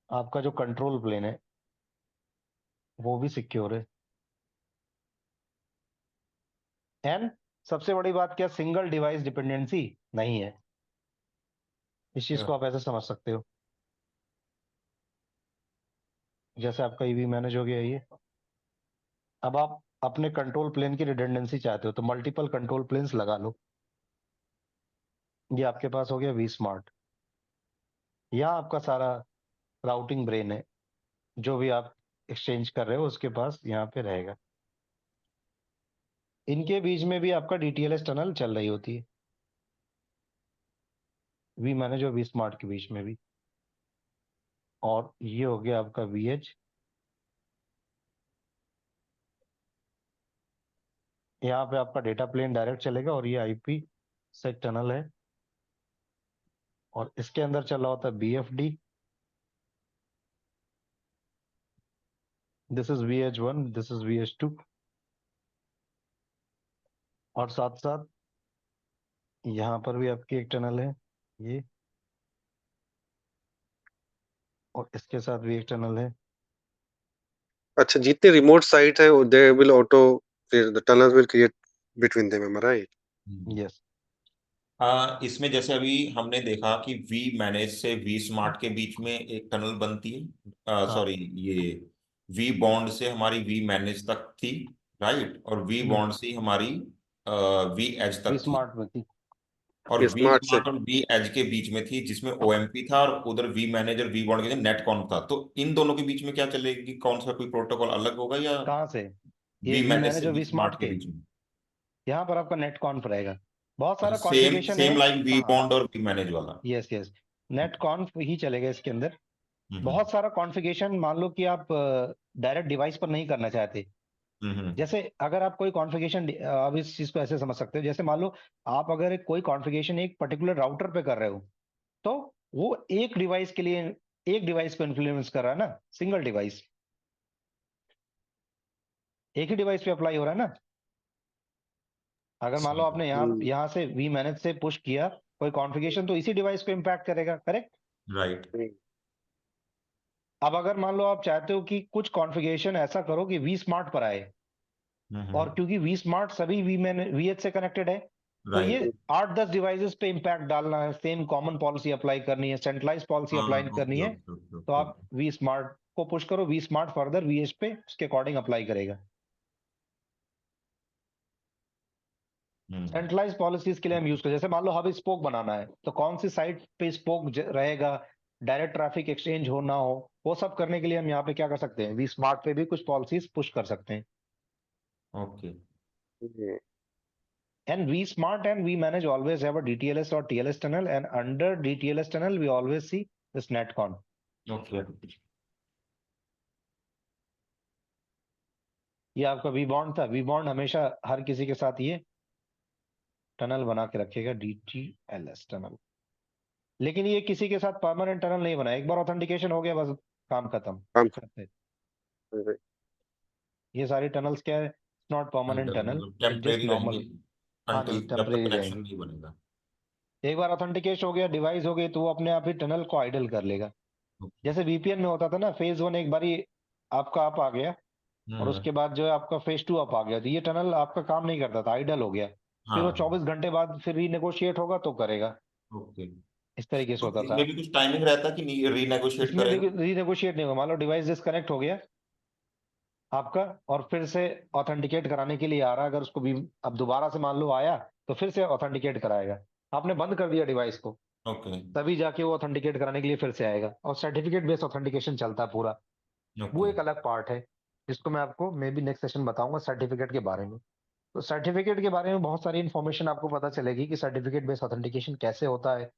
आपका जो कंट्रोल प्लेन है वो भी सिक्योर है। एंड सबसे बड़ी बात क्या, सिंगल डिवाइस डिपेंडेंसी नहीं है। इस चीज को आप ऐसे समझ सकते हो, जैसे आपका ईवी मैनेज हो गया ये, अब आप अपने कंट्रोल प्लेन की रिडंडेंसी चाहते हो तो मल्टीपल कंट्रोल प्लेन्स लगा लो। ये आपके पास हो गया वी स्मार्ट। यहाँ आपका सारा राउटिंग ब्रेन है, जो भी आप एक्सचेंज कर रहे हो उसके पास यहाँ पे रहेगा। इनके बीच में भी आपका DTLS टनल चल रही होती है, वी मैनेज और वी स्मार्ट के बीच में भी। और ये हो गया आपका VH। यहाँ पे आपका डेटा प्लेन डायरेक्ट चलेगा, और ये IP सेक टनल है, और इसके अंदर चल रहा होता है BFD। This is VH1, this is VH2, और साथ साथ यहाँ पर भी आपकी एक टनल है ये, और इसके साथ भी एक टनल है। अच्छा, जितने रिमोट साइट है they will auto, the tunnel will create between them, am I right? Yes. इसमें जैसे अभी हमने देखा कि वी मैनेज से वी स्मार्ट के बीच में एक टनल बनती है, हाँ। सॉरी, ये वी बॉन्ड से हमारी वी मैनेज तक थी, राइट, और वी बॉन्ड से हमारी वी एज वी तक थी, स्मार्ट में थी। और ये वी स्मार्ट से स्मार्ट और वी एज के बीच में थी, जिसमें ओएमपी था, और उधर वी मैनेजर वी बॉन्ड के नेट कॉन्फ था। तो इन दोनों के बीच में क्या चलेगी, कौन सा कोई प्रोटोकॉल अलग होगा, या कहाँ से? ये वी वी मैनेज मैनेज से और वी वी स्मार्ट स्मार्ट के के, बीच में? यहाँ पर आपका नेट कॉन्फ रहेगा। बहुत अच्छा, सारा सेम कॉन्फ़िगरेशन है। सेम लाइक वी हाँ, बॉन्ड और वी मैनेज वाला। यस यस, नेट कॉन्फ ही चलेगा इसके अंदर। हम्म बहुत सारा कॉन्फ़िगरेशन, मान लो कि आप डायरेक्ट डिवाइस पर नहीं करना चाहते। हम्म जैसे अगर आप कोई कॉन्फ़िगरेशन, आप इस चीज को ऐसे समझ सकते हो, जैसे मान लो आप अगर कोई कॉन्फ़िगरेशन एक पर्टिकुलर राउटर पे कर रहे हो, तो वो एक डिवाइस के लिए, एक डिवाइस को इन्फ्लुएंस कर रहा है ना, सिंगल डिवाइस, एक ही डिवाइस पे अप्लाई हो रहा है ना। अगर मान लो आपने यहाँ हम्म, यहाँ से वी मैनेज से पुश किया कोई कॉन्फ़िगरेशन, तो इसी डिवाइस को इम्पैक्ट करेगा, करेक्ट। राइट। अब अगर मान लो आप चाहते हो कि कुछ कॉन्फ़िगरेशन ऐसा करो कि वी स्मार्ट पर आए, और क्योंकि वी स्मार्ट सभी VH से कनेक्टेड है, तो ये राइट। 8-10 डिवाइसेस पे इम्पैक्ट डालना है, सेम कॉमन पॉलिसी अप्लाई करनी है, सेंट्रलाइज पॉलिसी हाँ, अप्लाई करनी ओके है, ओके ओके तो ओके। आप वी स्मार्ट को पुश करो, वी स्मार्ट फर्दर VH पे उसके अकॉर्डिंग अप्लाई करेगा। हम्म सेंट्रलाइज पॉलिसीज के लिए हम यूज करें, जैसे मान लो हब स्पोक बनाना है, तो कौन सी साइट पे स्पोक रहेगा, डायरेक्ट ट्रैफिक एक्सचेंज हो ना हो, वो सब करने के लिए हम यहाँ पे क्या कर सकते हैं, वी स्मार्ट पे भी कुछ पॉलिसीज पुश कर सकते हैं। Okay. And vSmart and vManage always have a DTLS or TLS tunnel, and under DTLS tunnel, we always see this NetCon. Okay. ये आपका वी बॉन्ड था, वी बॉन्ड हमेशा हर किसी के साथ ये टनल बना के रखेगा, DTLS टनल। लेकिन ये किसी के साथ परमानेंट टनल नहीं बना, एक बार ऑथेंटिकेशन हो गया बस काम खत्म। काम That's it। ये सारी टनल्स क्या है, नॉट परमानेंट टनल, मतलब इट जस्ट टेम्परेरी नॉर्मल। रहेंगी हाँ जी, अंटिल जब तक टेम्परेरी कनेक्शन रहेंगी। नहीं बनेगा। एक बार ऑथेंटिकेशन हो गया, डिवाइस हो गई, तो वो अपने आप ही टनल को आइडल कर लेगा। जैसे VPN में होता था ना, फेज 1 एक बारी आपका अप आ गया और उसके बाद जो है आपका फेज 2 अप आ गया, तो ये टनल आपका काम नहीं करता था, आइडल हो गया। फिर वो हाँ 24 घंटे बाद फिर रीनेगोशिएट होगा तो करेगा। ओके। इस तरीके से तो होता था। इसमें भी कुछ टाइमिंग रहता है कि रीनेगोशिएट इसमें करेगा? रीनेगोशिएट नहीं होगा। मान लो डिवाइस डिस्कनेक्ट हो गया आपका और फिर से ऑथेंटिकेट कराने के लिए आ रहा है, अगर उसको भी अब दोबारा से मान लो आया तो फिर से ऑथेंटिकेट कराएगा। आपने बंद कर दिया डिवाइस को, ओके तभी जाके वो ऑथेंटिकेट कराने के लिए फिर से आएगा, और सर्टिफिकेट बेस्ड ऑथेंटिकेशन चलता है पूरा। वो ओके। एक अलग पार्ट है जिसको मैं आपको मे बी नेक्स्ट सेशन बताऊंगा, सर्टिफिकेट के बारे में। तो सर्टिफिकेट के बारे में बहुत सारी इन्फॉर्मेशन आपको पता चलेगी कि सर्टिफिकेट बेस्ड ऑथेंटिकेशन कैसे होता है,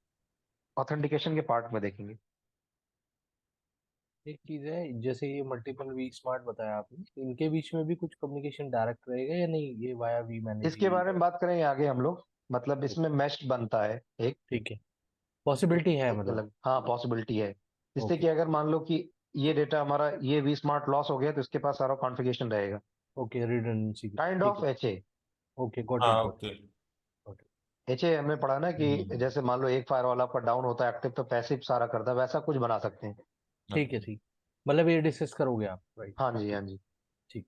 ऑथेंटिकेशन के पार्ट में देखेंगे। एक चीज है, जैसे ये मल्टीपल वी स्मार्ट बताया आपने, इनके बीच में भी कुछ कम्युनिकेशन डायरेक्ट रहेगा या नहीं, ये वाया वी मैनेज इसके बारे में बात करेंगे आगे हम लोग। मतलब इसमें मेश बनता है एक ठीक है, पॉसिबिलिटी है एक मतलब। अलग, हाँ पॉसिबिलिटी है। जिससे ओके कि अगर मान लो कि ये डेटा हमारा ये वी स्मार्ट लॉस हो गया तो इसके पास सारा कॉन्फ़िगरेशन रहेगा, ओके, रिडंडेंसी की काइंड ठीक ऑफ है। HA। ओके, गॉट इट हाँ गॉट ओके। इट। HA हमने पढ़ा ना कि जैसे मान लो एक फायरवॉल आपका डाउन होता है एक्टिव, तो पैसिव सारा करता है, वैसा कुछ बना सकते हैं। ठीक है, ठीक, मतलब ये डिस्कस करोगे आप, राइट? हाँ जी, हाँ जी। ठीक।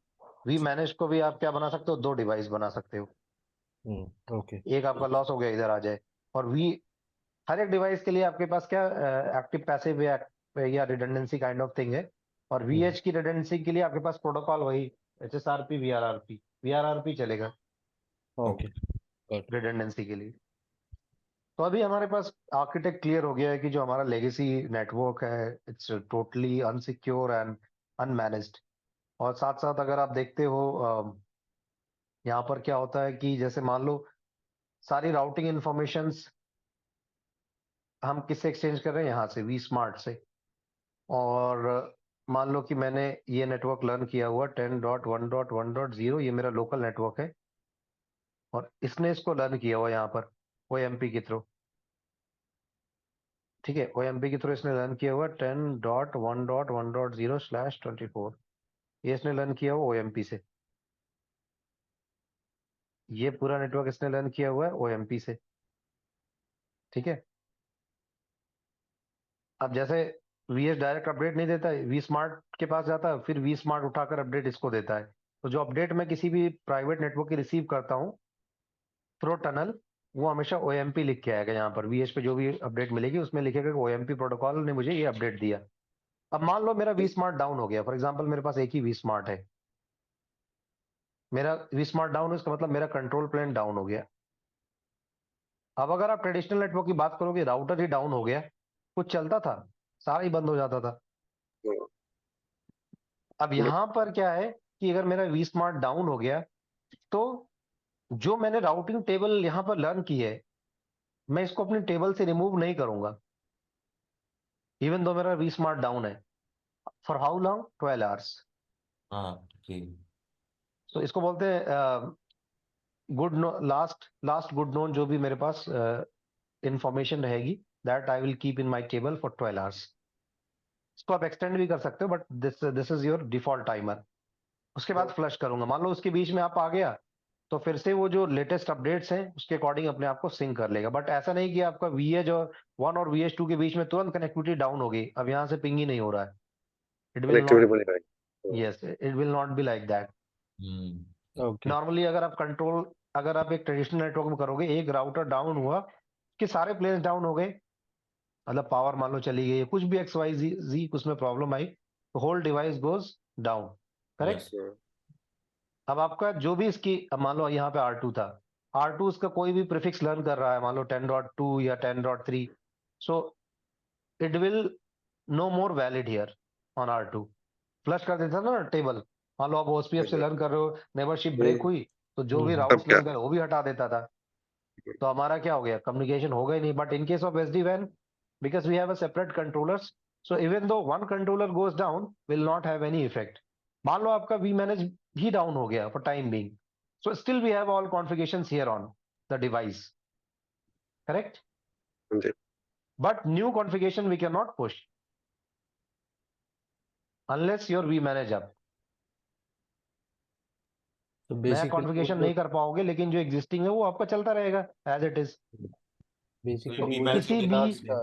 वी मैनेज को भी आप क्या बना सकते हो, 2 डिवाइस बना सकते हो। ओके। एक आपका लॉस हो गया इधर आ जाए, और वी हर एक डिवाइस के लिए आपके पास क्या एक्टिव पैसिव या रिडंडेंसी काइंड ऑफ थिंग है। और VH की रिडंडेंसी के लिए आपके पास प्रोटोकॉल वही HSRP VRRP चलेगा ओके, गॉट। रिडंडेंसी के लिए। तो अभी हमारे पास आर्किटेक्ट क्लियर हो गया है कि जो हमारा लेगेसी नेटवर्क है इट्स टोटली अनसिक्योर एंड अनमैनेज्ड। और साथ साथ अगर आप देखते हो यहाँ पर क्या होता है कि जैसे मान लो सारी राउटिंग इंफॉर्मेशंस हम किससे एक्सचेंज कर रहे हैं, यहाँ से वी स्मार्ट से। और मान लो कि मैंने ये नेटवर्क लर्न किया हुआ 10.1.1.0, ये मेरा लोकल नेटवर्क है, और इसने इसको लर्न किया हुआ यहाँ पर OMP के थ्रू। ठीक है, OMP के थ्रू इसने लर्न किया हुआ 10.1.1.0/24। ये इसने लर्न किया हुआ OMP से। ये पूरा नेटवर्क इसने लर्न किया हुआ है OMP से। ठीक है, अब जैसे VH डायरेक्ट अपडेट नहीं देता है, वी स्मार्ट के पास जाता है, फिर वी स्मार्ट उठाकर अपडेट इसको देता है। तो जो अपडेट मैं किसी भी प्राइवेट नेटवर्क की रिसीव करता हूँ थ्रू टनल, वो हमेशा OMP लिख के आएगा। यहाँ पर VH पे जो भी अपडेट मिलेगी उसमें लिखेगा कि OMP प्रोटोकॉल ने मुझे ये अपडेट दिया। अब मान लो मेरा वी स्मार्ट डाउन हो गया, फॉर एग्जाम्पल मेरे पास एक ही वी स्मार्ट है, मेरा वी स्मार्ट डाउन है, इसका मतलब मेरा कंट्रोल प्लेन डाउन हो गया। अब अगर आप ट्रेडिशनल नेटवर्क की बात करोगे, राउटर ही डाउन हो गया, कुछ चलता था, सारा ही बंद हो जाता था। अब यहाँ पर क्या है कि अगर मेरा वी स्मार्ट डाउन हो गया तो जो मैंने राउटिंग टेबल यहाँ पर लर्न की है, मैं इसको अपनी टेबल से रिमूव नहीं करूंगा, इवन दो मेरा वी स्मार्ट डाउन है। For how long, 12 hours. हाँ ठीक। तो इसको बोलते हैं good no, last good known, जो भी मेरे पास इंफॉर्मेशन रहेगी, that I will keep in my table for 12 hours. इसको आप एक्सटेंड भी कर सकते हो, but this is your default timer. उसके बाद फ्लश करूंगा, मान लो उसके बीच में आप आ गया, तो फिर से वो जो लेटेस्ट अपडेट्स हैं उसके अकॉर्डिंग अपने आप को सिंक कर लेगा। बट ऐसा नहीं कि आपका VH और 1 और VH2 के बीच में तुरंत कनेक्टिविटी डाउन हो गई, अब यहाँ से पिंग ही नहीं हो रहा है। इट विल कनेक्टिविटी नॉट, बनी रहेगी। Yes it will not be like that. Okay, normally अगर आप एक ट्रेडिशनल नेटवर्क में करोगे, एक राउटर डाउन हुआ कि सारे प्लेन्स डाउन हो गए, मतलब पावर मान लो चली गई, कुछ भी XYZ उसमें प्रॉब्लम आई, तो whole device goes down. Correct. Yes. अब आपका जो भी इसकी, अब मान लो यहाँ पे R2 था, R2 उसका कोई भी प्रीफिक्स लर्न कर रहा है, मान लो 10.2 या 10.3, so it will no more valid here on R2। Flush कर देता ना टेबल। मान लो आप OSPF से लर्न कर रहे हो, नेबरशिप ब्रेक हुई, तो जो भी तब राउट्स क्या? लर्न कर वो भी हटा देता था, तो हमारा क्या हो गया, कम्युनिकेशन हो गई नहीं। But in case of SD-WAN, because we have a separate controllers, so even though one controller goes down, will not have any effect। मान लो आपका vManage ही डाउन हो गया for time being, so still we have all configurations here on, the device. Correct? हाँ जी। But new configuration we cannot push unless your vManage up. तो नया basically configuration नहीं कर पाओगे, लेकिन जो एग्जिस्टिंग है वो आपका चलता रहेगा एज इट इज। बेसिकली भी वो मैनेज किसी जो भी डॉलर्स का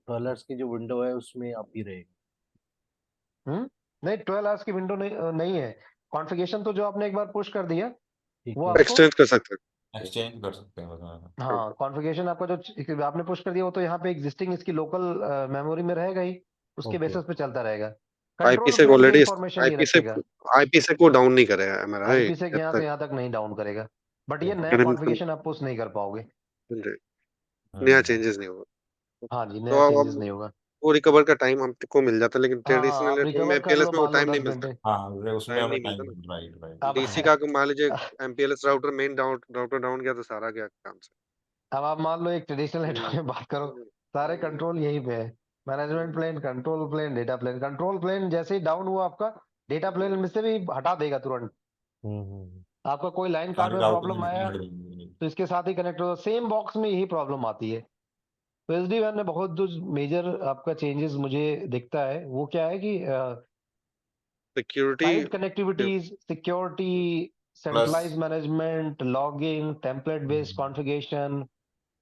डॉलर्स की जो विंडो है उसमें आप ही रहेगा। नहीं, 12 आवर्स की विंडो नहीं है। कॉन्फ़िगरेशन तो जो आपने एक बार पुश कर दिया ठीक वो है। आपको एक्सचेंज कर सकते हैं। एक्सचेंज कर सकते हैं बस, हाँ। हाँ, कॉन्फ़िगरेशन आपका जो आपने पुश कर दिया वो तो यहाँ पे एग्जिस्टिंग इसकी लोकल मेमोरी में रहेगा ही, उसके ओके। बेसिस पे चलता रहेगा। आईपी कंट्रोल से प्लेन ये ऑलरेडी इंफॉर्मेशन नहीं रखेगा, आईपी से को डाउन नहीं करेगा, am I right? आईपी से यहाँ जब से यहाँ तक नहीं डाउन करेगा, बट ये नया तक कॉन्फ़िगरेशन आप पुश नहीं कर पाओगे। नया चेंजेस नहीं होगा। हाँ जी, तो नया चेंजेस अब नहीं होगा। वो रिकवर का टाइम हमको मिल जाता है, लेकिन हाँ, ट्रेडिशनल आप नेटवर्क में रिकवर कर लो, एमपीएलएस में वो मान लो टाइम नहीं 10 मिलता। घंटे। हाँ, उसमें टाइम हमें नहीं मिलता टाइम, ना। राइट। अब डीसी का मान लीजिए MPLS router main router down गया तो सारा गया काम से। अब आप मान लो एक ट्रेडिशनल नेटवर्क में बात करो, सारे कंट्रोल यहीं पे है। Management plane, control plane, data plane. Control plane जैसे ही डाउन हुआ आपका, डेटा प्लेन में से भी हटा देगा तुरंत। आपका कोई लाइन कार्ड सारे में राउटर प्रॉब्लम आया इंटरनेट देंगे। तो इसके साथ ही कनेक्ट होगा, सेम बॉक्स में यही प्रॉब्लम आती है। तो एसडी वैन में बहुत जो मेजर आपका चेंजेस मुझे दिखता है वो क्या है कि security site connectivities, security, plus centralize management, logging, template based configuration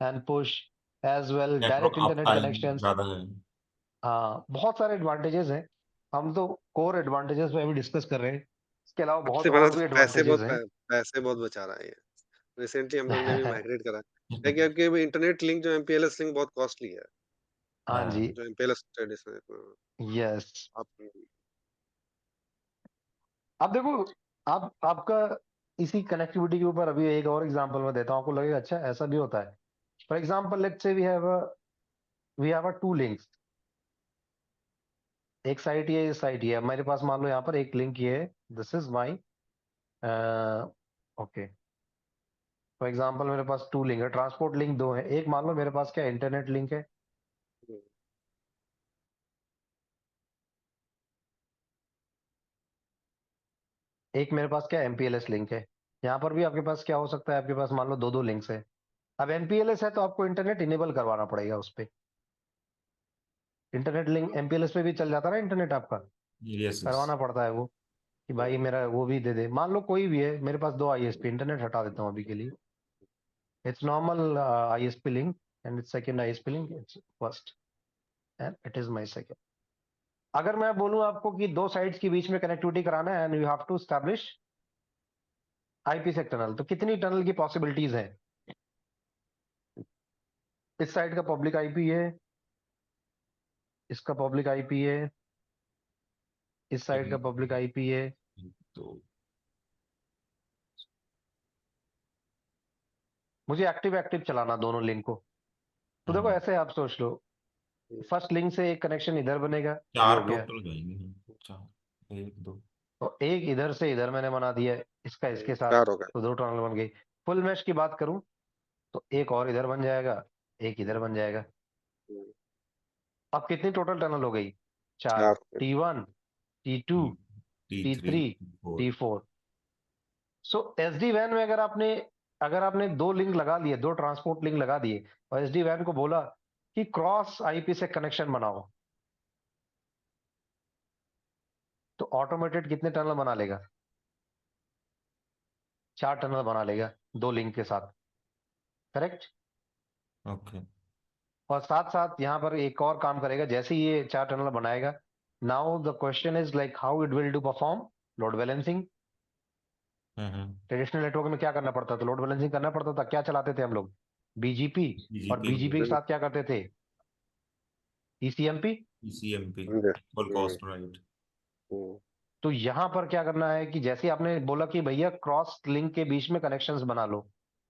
and push, as well network direct up internet time connections. ज्यादा है। हाँ, बहुत सारे एडवांटेजेस हैं। हम तो कोर एडवांटेजेस पे अभी डिस्कस कर रहे हैं, इसके अलावा बहुत सबसे बड़ा और तो भी एडवांटेजेस हैं। पैसे बहुत बचा रहा है ये। रिसेंटली हम लोग ने भी माइग्रेट करा है क्योंकि इंटरनेट लिंक जो एमपीएलएस लिंक बहुत कॉस्टली है। हाँ जी, जो एमपीएलएस ट्रेडिशनल यस। आप अब देखो, आपका इसी कनेक्टिविटी के ऊपर अभी एक और एग्जांपल मैं देता हूँ, आपको लगेगा अच्छा ऐसा भी होता है। For example let's say we have a two links, एक साइट ये, इस साइट ये। मेरे पास मान लो यहाँ पर एक लिंक ये है, this is my okay. For example मेरे पास टू लिंक है, ट्रांसपोर्ट लिंक दो है। एक मान लो मेरे पास क्या इंटरनेट लिंक है, एक मेरे पास क्या एमपीएलएस लिंक है। यहाँ पर भी आपके पास क्या हो सकता है, आपके पास मान लो दो दो लिंक्स है। अब एमपीएलएस है तो आपको इंटरनेट इनेबल करवाना पड़ेगा उस पे। इंटरनेट लिंक एमपीएलएस पे भी चल जाता है ना इंटरनेट आपका, यस, करवाना पड़ता है वो, कि भाई मेरा वो भी दे दे। मान लो कोई भी है, मेरे पास दो आईएसपी, इंटरनेट हटा देता हूँ अभी के लिए। It's normal ISP link and it's second ISP link, it's first and it is my second. अगर मैं बोलूं आपको कि दो साइड्स के बीच में कनेक्टिविटी कराना है and you have to establish IPsec tunnel, तो कितनी टनल की पॉसिबिलिटीज है? इस साइड का पब्लिक आईपी है, इसका पब्लिक आईपी है, इस साइड का पब्लिक आईपी है। तो मुझे एक्टिव एक्टिव चलाना दोनों लिंक को। तो देखो ऐसे आप सोच लो, फर्स्ट लिंक से एक कनेक्शन इधर बनेगा, ये चार हो गया। टोटल जाएंगे, चार, एक दो। तो एक इधर से इधर मैंने बना दिया, इसका इसके साथ, 4 हो गए। तो दो टनल बन गई। फुल मैश की बात करूं तो एक और इधर बन जाएगा, एक इधर बन जाएगा। अब कितनी टोटल टनल हो गई? 4। 4 T1, T2, T3, T3, T4। T4। सो एसडी वैन में अगर आपने दो लिंक लगा लिए, दो ट्रांसपोर्ट लिंक लगा दिए और एसडी वैन को बोला कि क्रॉस आईपी से कनेक्शन बनाओ, तो ऑटोमेटेड कितने टनल बना लेगा? 4 टनल बना लेगा दो लिंक के साथ। करेक्ट? ओके। और साथ साथ यहाँ पर एक और काम करेगा, जैसे ही ये 4 टनल बनाएगा, now the question is like how it will do perform load balancing. Traditional network में क्या करना पड़ता था? लोड बैलेंसिंग करना पड़ता था। क्या चलाते थे हम लोग? बीजीपी। और बीजीपी के साथ क्या करते थे? ईसीएमपी। ECMP, समझे? Equal cost, right. तो यहाँ पर क्या करना है कि जैसे आपने बोला कि भैया क्रॉस लिंक के बीच में कनेक्शंस बना लो,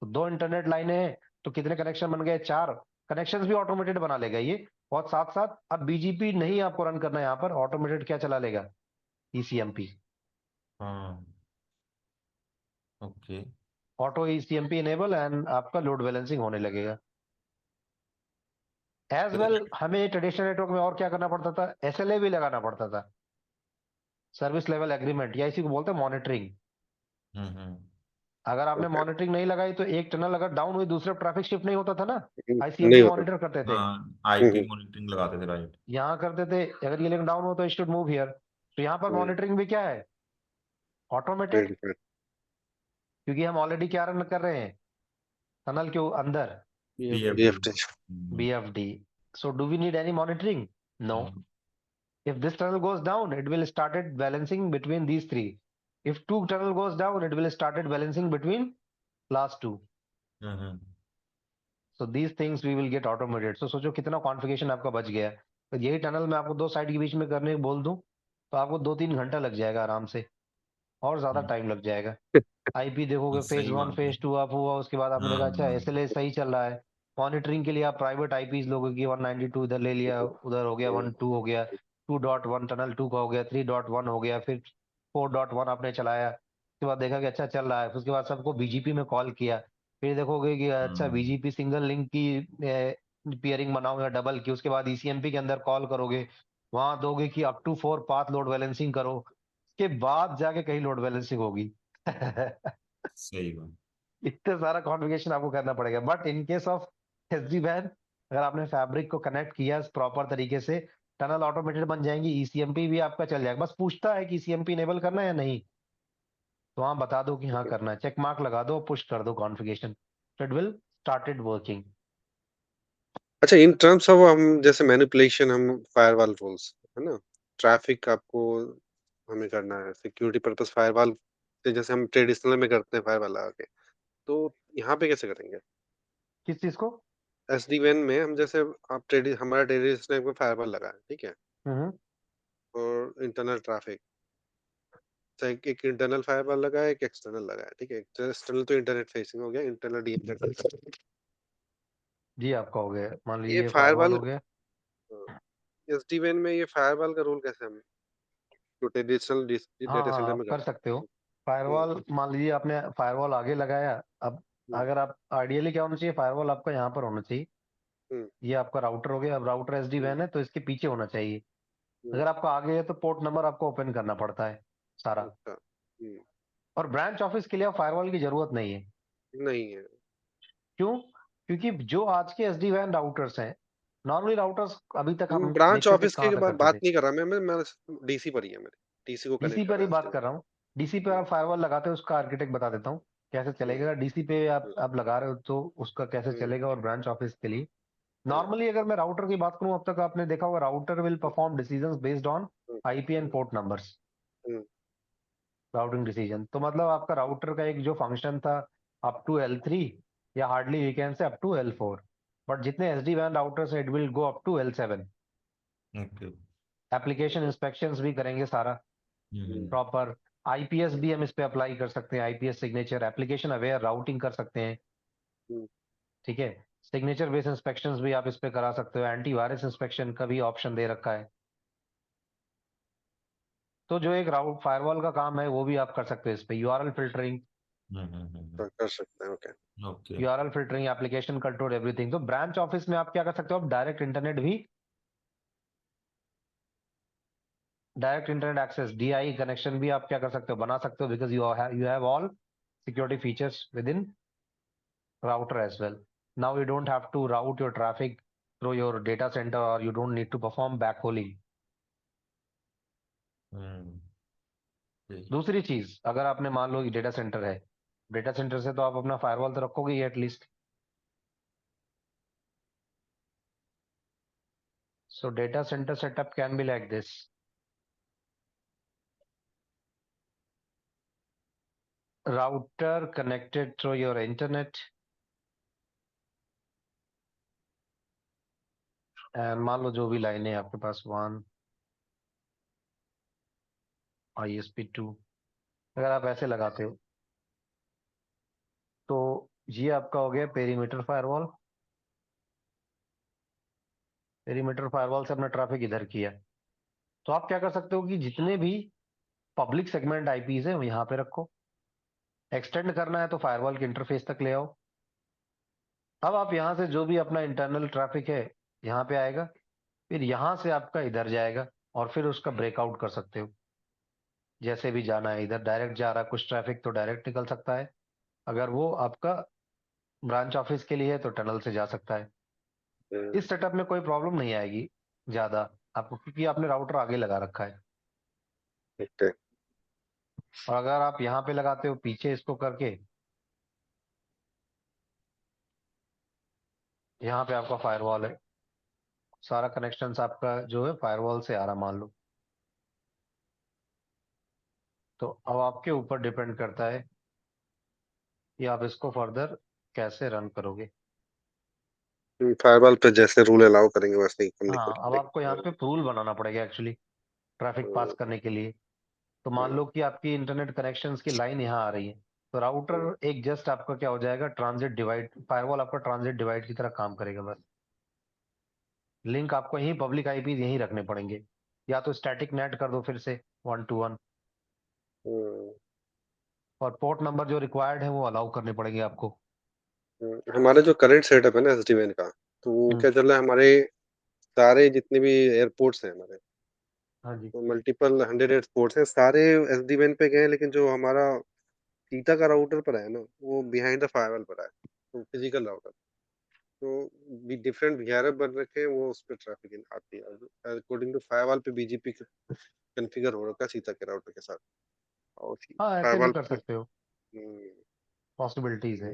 तो दो इंटरनेट लाइनें हैं तो कितने कनेक्शन बन गए? 4 कनेक्शंस भी ऑटोमेटेड बना लेगा ये। और साथ साथ अब बीजीपी नहीं आपको रन करना है, यहाँ पर ऑटोमेटेड क्या चला लेगा? ईसीएमपी। हाँ, ओके। ऑटो ईसीएमपी इनेबल एंड आपका लोड बैलेंसिंग होने लगेगा। एज वेल हमें ट्रेडिशनल नेटवर्क में और क्या करना पड़ता था? एसएलए भी लगाना पड़ता था, सर्विस लेवल एग्रीमेंट, या इसी को बोलते हैं मॉनिटरिंग। हम्म अगर आपने ओके मॉनिटरिंग नहीं लगाई तो एक टनल अगर डाउन हुई दूसरे ट्रैफिक शिफ्ट नहीं होता था ना, नहीं आईसीएमपी होता मॉनिटर करते थे। हाँ आईपी मॉनिटरिंग लगाते थे, राइट। यहाँ करते थे, अगर ये लिंक डाउन हो तो शुड मूव हियर। तो यहाँ पर मॉनिटरिंग भी क्या है, ऑटोमेटेड, वेरीफाइड क्योंकि हम ऑलरेडी क्या रन कर रहे हैं टनल के अंदर, BFD BFT BFD. So do we need any monitoring? No. If this tunnel goes down, it will started balancing between these three. If two tunnel goes down, it will started balancing between last two. So these things we will get automated. So सोचो कितना configuration आपका बच गया। तो यही tunnel मैं आपको दो साइड के बीच में करने बोल दूं तो आपको 2-3 घंटा लग जाएगा आराम से, और ज्यादा टाइम लग जाएगा। आईपी देखोगे फेज सही 1 बात है। फेज 2 अप हुआ, उसके बाद आपने देखा अच्छा हाँ एसएलए सही चल रहा है। मॉनिटरिंग के लिए आप प्राइवेट आईपीज लोगों की 192 इधर ले लिया, उधर हो गया 1.2 हो गया, 2.1 टनल 2 का हो गया, 3.1 हो गया, फिर 4.1 आपने चलाया, उसके बाद देखा कि अच्छा चल रहा है, फिर उसके बाद सबको बीजीपी में कॉल किया, फिर देखोगे कि अच्छा बीजीपी सिंगल लिंक की पियरिंग बनाओ या डबल की, उसके बाद ईसीएमपी के अंदर कॉल करोगे, वहां दोगे कि up to 4 path load balancing करो, उसके बाद जाके कहीं लोड बैलेंसिंग होगी। सही बात। इतने सारा कॉन्फ़िगरेशन आपको करना पड़ेगा। But in case of SD वैन, अगर आपने फैब्रिक को कनेक्ट किया प्रॉपर तरीके से, टनल ऑटोमेटेड बन जाएंगी, ईसीएमपी भी आपका चल जाएगा। बस पूछता है कि ईसीएमपी इनेबल करना है या नहीं, तो वहां बता दो कि हाँ करना है, चेक मार्क लगा दो, पुश कर दो configuration, it will started working. अच्छा इन टर्म्स ऑफ हम जैसे मैनिपुलेशन हम फायरवॉल रूल्स है ना, ट्रैफिक आपको हमें करना है सिक्योरिटी पर्पस फायरवॉल से जैसे हम ट्रेडिशनल में करते हैं फायरवॉल लगा के, तो यहाँ पे कैसे करेंगे? किस चीज को? एसडी वैन में हम जैसे आप हमारा ट्रेडिशनल में फायरवॉल लगा है, ठीक है, हम्म। और इंटरनल ट्रैफिक एक एक इंटरनल फायरवॉल लगा है, एक एक्सटर्नल लगा है, ठीक है, एक्सटर्नल तो इंटरनेट फेसिंग हो गया, इंटरनल डीएनएट। जी आपका हो गया, मान ये लीजिए फायरवॉल फायरवॉल हो गया। एसडी वैन में ये फायरवॉल का रोल कैसे हम जो ट्रेडिशनल हाँ डेटा हाँ सेंटर आप में कर करते सकते हो। हैं? फायरवॉल मान लीजिए आपने फायरवॉल आगे लगाया, अब हुँ, अगर आप आइडियली क्या होना चाहिए, फायरवॉल आपका यहाँ पर होना चाहिए, हुँ, ये आपका राउटर हो गया। अब राउटर एसडी हुँ, वैन है तो इसके पीछे होना चाहिए। हुँ, अगर आपका आगे है तो पोर्ट नंबर आपको ओपन करना पड़ता है सारा। अच्छा, हुँ, और ब्रांच ऑफिस के लिए फायरवॉल की जरूरत नहीं है। नहीं है। क्यों? क्योंकि जो आज के एसडी वैन राउटर्स हैं, नॉर्मली राउटर्स अभी तक हम ब्रांच देखते थे ऑफिस कहाँ की तक करते बात थे, नहीं कर रहा मैं डीसी पर ही है मेरे, डीसी को डीसी कनेक्ट कर पर ही रहा है बात एसडी कर रहा हूँ। डीसी पे हुँ, आप फायरवॉल लगाते हो, उसका आर्किटेक्ट बता देता हूँ कैसे हुँ, चलेगा। डीसी पे हुँ, आप लगा रहे हो तो उसका कैसे हुँ, चलेगा। और ब्रांच ऑफिस के लिए हुँ, नॉर्मली अगर मैं राउटर की बात करूं, अब तक आपने देखा होगा router will hmm, perform decisions based on hmm, IP and port numbers, hmm, routing decision. तो मतलब आपका राउटर का एक जो फंक्शन था अप टू L3, या hardly we can say up to L4, but जितने एसडी वैन routers it will go up to L7। Okay. Application inspections भी करेंगे सारा हुँ, प्रॉपर। आईपीएस भी हम इस पे अप्लाई कर सकते हैं, IPS signature application aware routing कर सकते हैं, हुँ, ठीक है। सिग्नेचर बेस्ड इंस्पेक्शंस भी आप इस पे करा सकते हो, एंटीवायरस इंस्पेक्शन का भी ऑप्शन दे रखा है। तो जो एक राउट फायरवॉल का काम है वो भी आप कर सकते हो इस पे। यूआरएल फिल्टरिंग, कर सकते हैं, okay. Okay. URL filtering, application control, everything. तो ब्रांच ऑफिस में आप क्या कर सकते हो, आप डायरेक्ट इंटरनेट भी, direct internet access DI connection भी आप क्या कर सकते हो, बना सकते हो, because you have all security features within router as well. Now you don't have to route your traffic through your data center, or you don't need to perform backhauling. ठीक। दूसरी चीज, अगर आपने मान लो डेटा सेंटर है, data center से तो आप अपना फायरवॉल तो रखोगे ही at least. So data center setup can be like this. Router connected through your internet, and मान लो जो भी लाइन है आपके पास 1 ISP2, अगर आप ऐसे लगाते हो तो ये आपका हो गया पेरीमीटर फायरवॉल। पेरीमीटर फायरवॉल से अपना ट्रैफिक इधर किया, तो आप क्या कर सकते हो कि जितने भी पब्लिक सेगमेंट आईपीज है वो यहाँ पे रखो। एक्सटेंड करना है तो फायरवॉल के इंटरफेस तक ले आओ। अब आप यहाँ से जो भी अपना इंटरनल ट्रैफिक है यहाँ पे आएगा, फिर यहाँ से आपका इधर जाएगा, और फिर उसका ब्रेकआउट कर सकते हो जैसे भी जाना है। इधर डायरेक्ट जा रहा है कुछ ट्रैफिक तो डायरेक्ट निकल सकता है, अगर वो आपका ब्रांच ऑफिस के लिए है तो टनल से जा सकता है। इस सेटअप में कोई प्रॉब्लम नहीं आएगी ज्यादा आपको, क्योंकि आपने राउटर आगे लगा रखा है। ओके। और अगर आप यहाँ पे लगाते हो पीछे इसको करके, यहाँ पे आपका फायरवॉल है, सारा कनेक्शन आपका जो है फायरवॉल से आ रहा मान लो। तो अब आपके ऊपर डिपेंड करता है कि आप इसको फर्दर कैसे रन करोगे। फायरवॉल पे जैसे रूल अलाउ करेंगे वैसे ही हाँ, अब आपको यहाँ कम्युनिकेट। पे रूल बनाना पड़ेगा एक्चुअली ट्रैफिक पास करने के लिए। तो मान लो कि आपकी इंटरनेट कनेक्शंस की लाइन यहाँ आ रही है, तो राउटर एक जस्ट आपका क्या हो जाएगा, ट्रांजिट डिवाइड, फायरवॉल आपका ट्रांजिट डिवाइड की तरह काम करेगा बस। लिंक आपको यहीं पब्लिक आईपी यहीं रखने पड़ेंगे, या तो स्टैटिक नेट कर दो फिर से 1 to 1, और पोर्ट नंबर जो रिक्वायर्ड है वो अलाउ करने पड़ेंगे आपको। हमारा जो करंट सेटअप है ना एसडी वैन का, तो वो हम्म, क्या चल रहा है, हमारे सारे जितने भी एयरपोर्ट्स हैं हमारे, हाँ जी। तो मल्टीपल 100 एयरपोर्ट्स हैं, सारे एसडी वैन पे गए हैं, लेकिन जो हमारा थीटा का राउटर पर है ना, वो बिहाइंड द फायरवॉल पर है, तो फिजिकल राउटर। तो भी डिफरेंट वीआरएफ बन रखे हैं, वो उस पर ट्रैफिक आती है अकॉर्डिंग टू फायरवॉल पे बीजीपी कॉन्फ़िगर हो रखा है सीता के राउटर के साथ। और हाँ, ऐसे भी फायरवॉल कर पे सकते हो, पॉसिबिलिटीज है।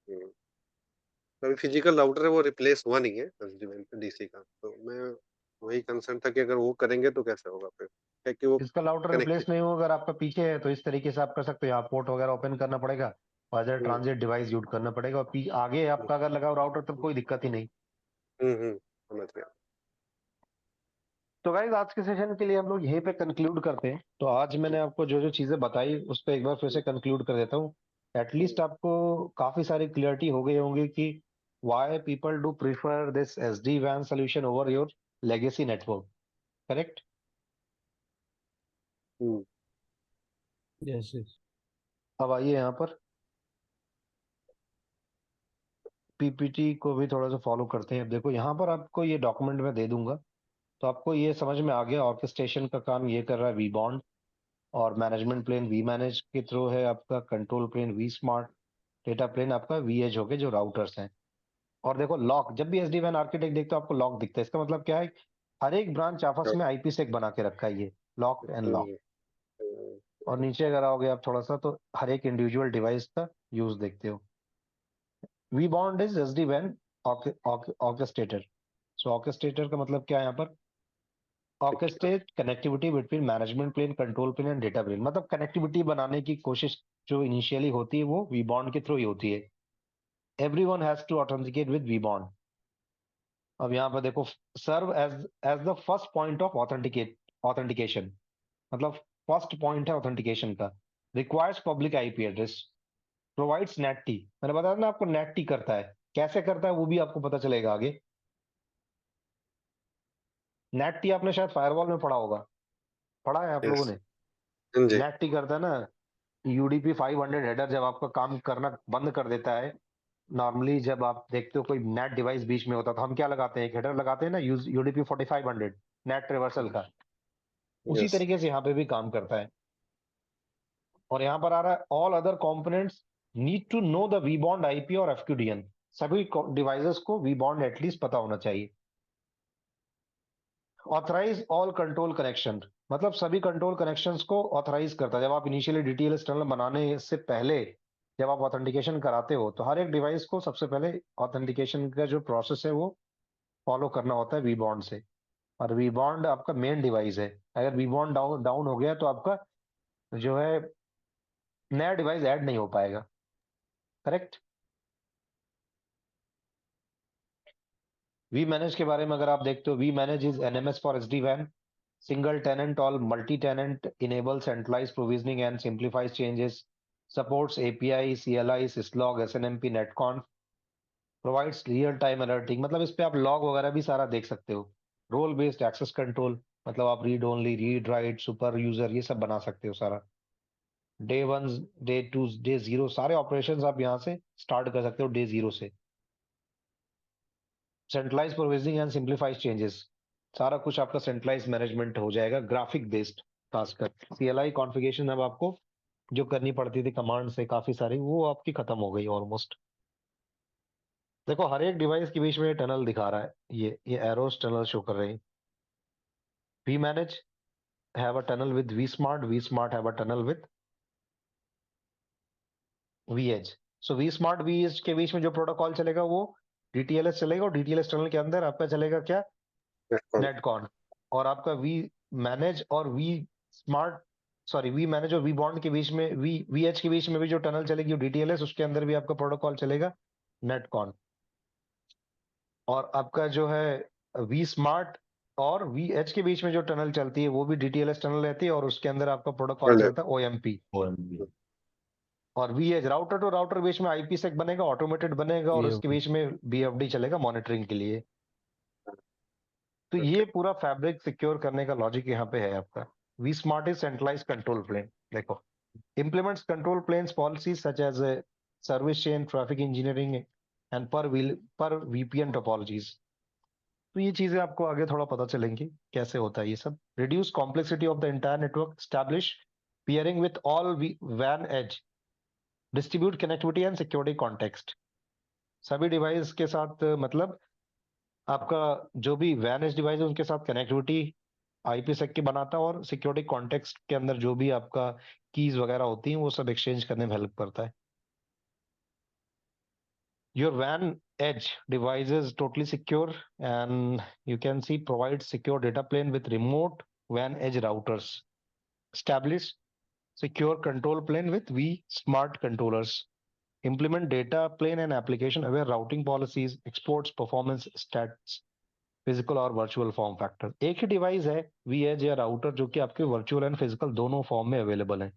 हम्म, तो अभी फिजिकल राउटर है वो रिप्लेस हुआ नहीं है एसडीएन पे डीसी का, तो मैं वही कंसर्न था कि अगर वो करेंगे तो कैसे होगा फिर, है कि वो इसका राउटर रिप्लेस कनेक्टेड। नहीं हो, अगर आपका पीछे है तो इस तरीके से आप कर सकते हो, यहाँ पोर्ट वगैरह ओपन करना पड़ेगा, और हम्म ट्रांजिट डिवाइस यूज करना पड़ेगा, और आगे आपका अगर लगा राउटर तब कोई दिक्कत ही नहीं। समझ गया। तो गाइस आज के सेशन के लिए हम लोग यहीं पे कंक्लूड करते हैं। तो आज मैंने आपको जो जो चीजें बताई उस पर एक बार फिर से कंक्लूड कर देता हूँ। एटलीस्ट आपको काफी सारी क्लियरिटी हो गई होंगी कि why people do prefer this SD वैन solution over your legacy network, correct. Hmm yes yes. अब आइए यहाँ पर पीपीटी को भी थोड़ा सा फॉलो करते हैं। अब देखो यहाँ पर आपको ये डॉक्यूमेंट मैं दे दूंगा, तो आपको ये समझ में आ गया ऑर्केस्ट्रेशन का काम ये कर रहा है वी बॉन्ड, और मैनेजमेंट प्लेन वी मैनेज के थ्रू है आपका, control plane vSmart, data plane आपका वी एज हो गए जो राउटर्स हैं। और देखो लॉक, जब भी एसडी वैन आर्किटेक्ट देखते हो आपको लॉक दिखता है, इसका मतलब क्या है, हर एक ब्रांच आपस में आईपी सेक बना के रखा है ये, लॉक एंड लॉक। हम्म और नीचे अगर आओगे आप थोड़ा सा तो हर एक इंडिविजुअल डिवाइस का यूज देखते हो। वी बॉन्ड इज एसडी वैन ऑर्केस्ट्रेटर। सो ऑर्केस्ट्रेटर का मतलब क्या है यहाँ पर, orchestrate connectivity between management plane, control plane and data plane. मतलब कनेक्टिविटी बनाने की कोशिश जो इनिशियली होती है वो वी बॉन्ड के थ्रू ही होती है। Everyone has to authenticate with vBond. अब यहाँ पर देखो, serve as as the first point of authentication, मतलब फर्स्ट पॉइंट है ऑथेंटिकेशन का। Requires public IP address, provides net T, मैंने बताया ना आपको नेट टी करता है, कैसे करता है वो भी आपको पता चलेगा आगे। नेट टी आपने शायद फायरवॉल में पढ़ा होगा, पढ़ा है आप लोगों यस। ने। हाँ जी। नेट टी करता है ना, यूडीपी 500 हेडर जब आपका काम करना बंद कर देता है, नॉर्मली जब आप देखते हो कोई नेट डिवाइस बीच में होता है तो हम क्या लगाते हैं, एक हेडर लगाते हैं ना, यूडीपी 4500 नेट रिवर्सल का। उसी यस। तरीके से यहाँ पे भी काम करता है। और यहाँ पर आ रहा है all other components need to know the vBond IP और एफक्यूडीएन। सभी डिवाइसेस को वी बॉन्ड एटलीस्ट पता होना चाहिए। ऑथराइज ऑल कंट्रोल कनेक्शन, मतलब सभी कंट्रोल कनेक्शंस को ऑथराइज करता है। जब आप इनिशियली डीटीएलएस टनल बनाने से पहले जब आप ऑथेंटिकेशन कराते हो तो हर एक डिवाइस को सबसे पहले ऑथेंटिकेशन का जो प्रोसेस है वो फॉलो करना होता है वी बॉन्ड से। और वी बॉन्ड आपका मेन डिवाइस है, अगर वी बॉन्ड डाउन डाउन हो गया तो आपका जो है नया डिवाइस ऐड नहीं हो पाएगा, करेक्ट। वी मैनेज के बारे में अगर आप देखते हो, vManage is NMS for SD वैन, single tenant all multi-tenant, enables centralized provisioning and simplifies changes, supports API, CLI, syslog, SNMP, netconf, provides real time alerting, मतलब इस पे आप लॉग वगैरह भी सारा देख सकते हो। रोल बेस्ड एक्सेस कंट्रोल, मतलब आप read only, read write, super user ये सब बना सकते हो सारा। डे 1, डे 2, डे 0 सारे ऑपरेशंस आप यहाँ से स्टार्ट कर सकते हो डे 0 से। Centralize provisioning and simplifies changes, सारा कुछ आपका सेंट्रलाइज मैनेजमेंट हो जाएगा, ग्राफिक बेस्ड खासकर। सीएलआई कॉन्फ़िगरेशन अब आपको जो करनी पड़ती थी कमांड से काफी सारी, वो आपकी खत्म हो गई ऑलमोस्ट। देखो हर एक डिवाइस के बीच में टनल दिखा रहा है, ये एरोस टनल शो कर रही। VManage have a tunnel with vSmart have a tunnel with vEdge. So vSmart vEdge के बीच में जो प्रोटोकॉल चलेगा वो डीटीएलएस चलेगा, और डीटीएलएस टनल के अंदर आपका चलेगा क्या, नेटकॉन। नेटकॉन। और आपका वी मैनेज और vSmart, sorry vManage और वी बॉन्ड के बीच में, वी एच के बीच में भी जो टनल चलेगी डीटीएलएस, उसके अंदर भी आपका प्रोटोकॉल चलेगा नेटकॉन। और आपका जो है वी स्मार्ट और वी एच के बीच में जो टनल चलती है वो भी डीटीएलएस टनल रहती है, और उसके अंदर आपका प्रोटोकॉल पहले चलता है ओएमपी। OMP। और vEdge router to router बीच में आईपीसेक बनेगा, ऑटोमेटेड बनेगा, और उसके AOP। बीच में बीएफडी चलेगा मॉनिटरिंग के लिए। तो ये पूरा फैब्रिक सिक्योर करने का लॉजिक यहाँ पे है आपका। VSmart is centralize control plane. देखो implements control planes policies such as service chain, traffic engineering, and per VPN topologies। तो ये चीजें आपको आगे थोड़ा पता चलेंगी कैसे होता है ये सब। Reduce complexity of the entire network, establish peering with all WAN edge, distribute connectivity and security context. सभी डिवाइस के साथ मतलब आपका जो भी WAN edge डिवाइस है उनके साथ कनेक्टिविटी आईपीसेक की बनाता है, और सिक्योरिटी कॉन्टेक्स्ट के अंदर जो भी आपका कीज वगैरह होती हैं वो सब एक्सचेंज करने में हेल्प करता है। Your WAN edge device is totally secure, and you can see provide secure data plane with remote WAN edge routers. Establish secure control plane with vSmart controllers. Implement data plane and application aware routing policies, exports performance stats, physical और virtual form factor. एक ही device है we as या router जो कि आपके virtual and physical दोनों form में available है,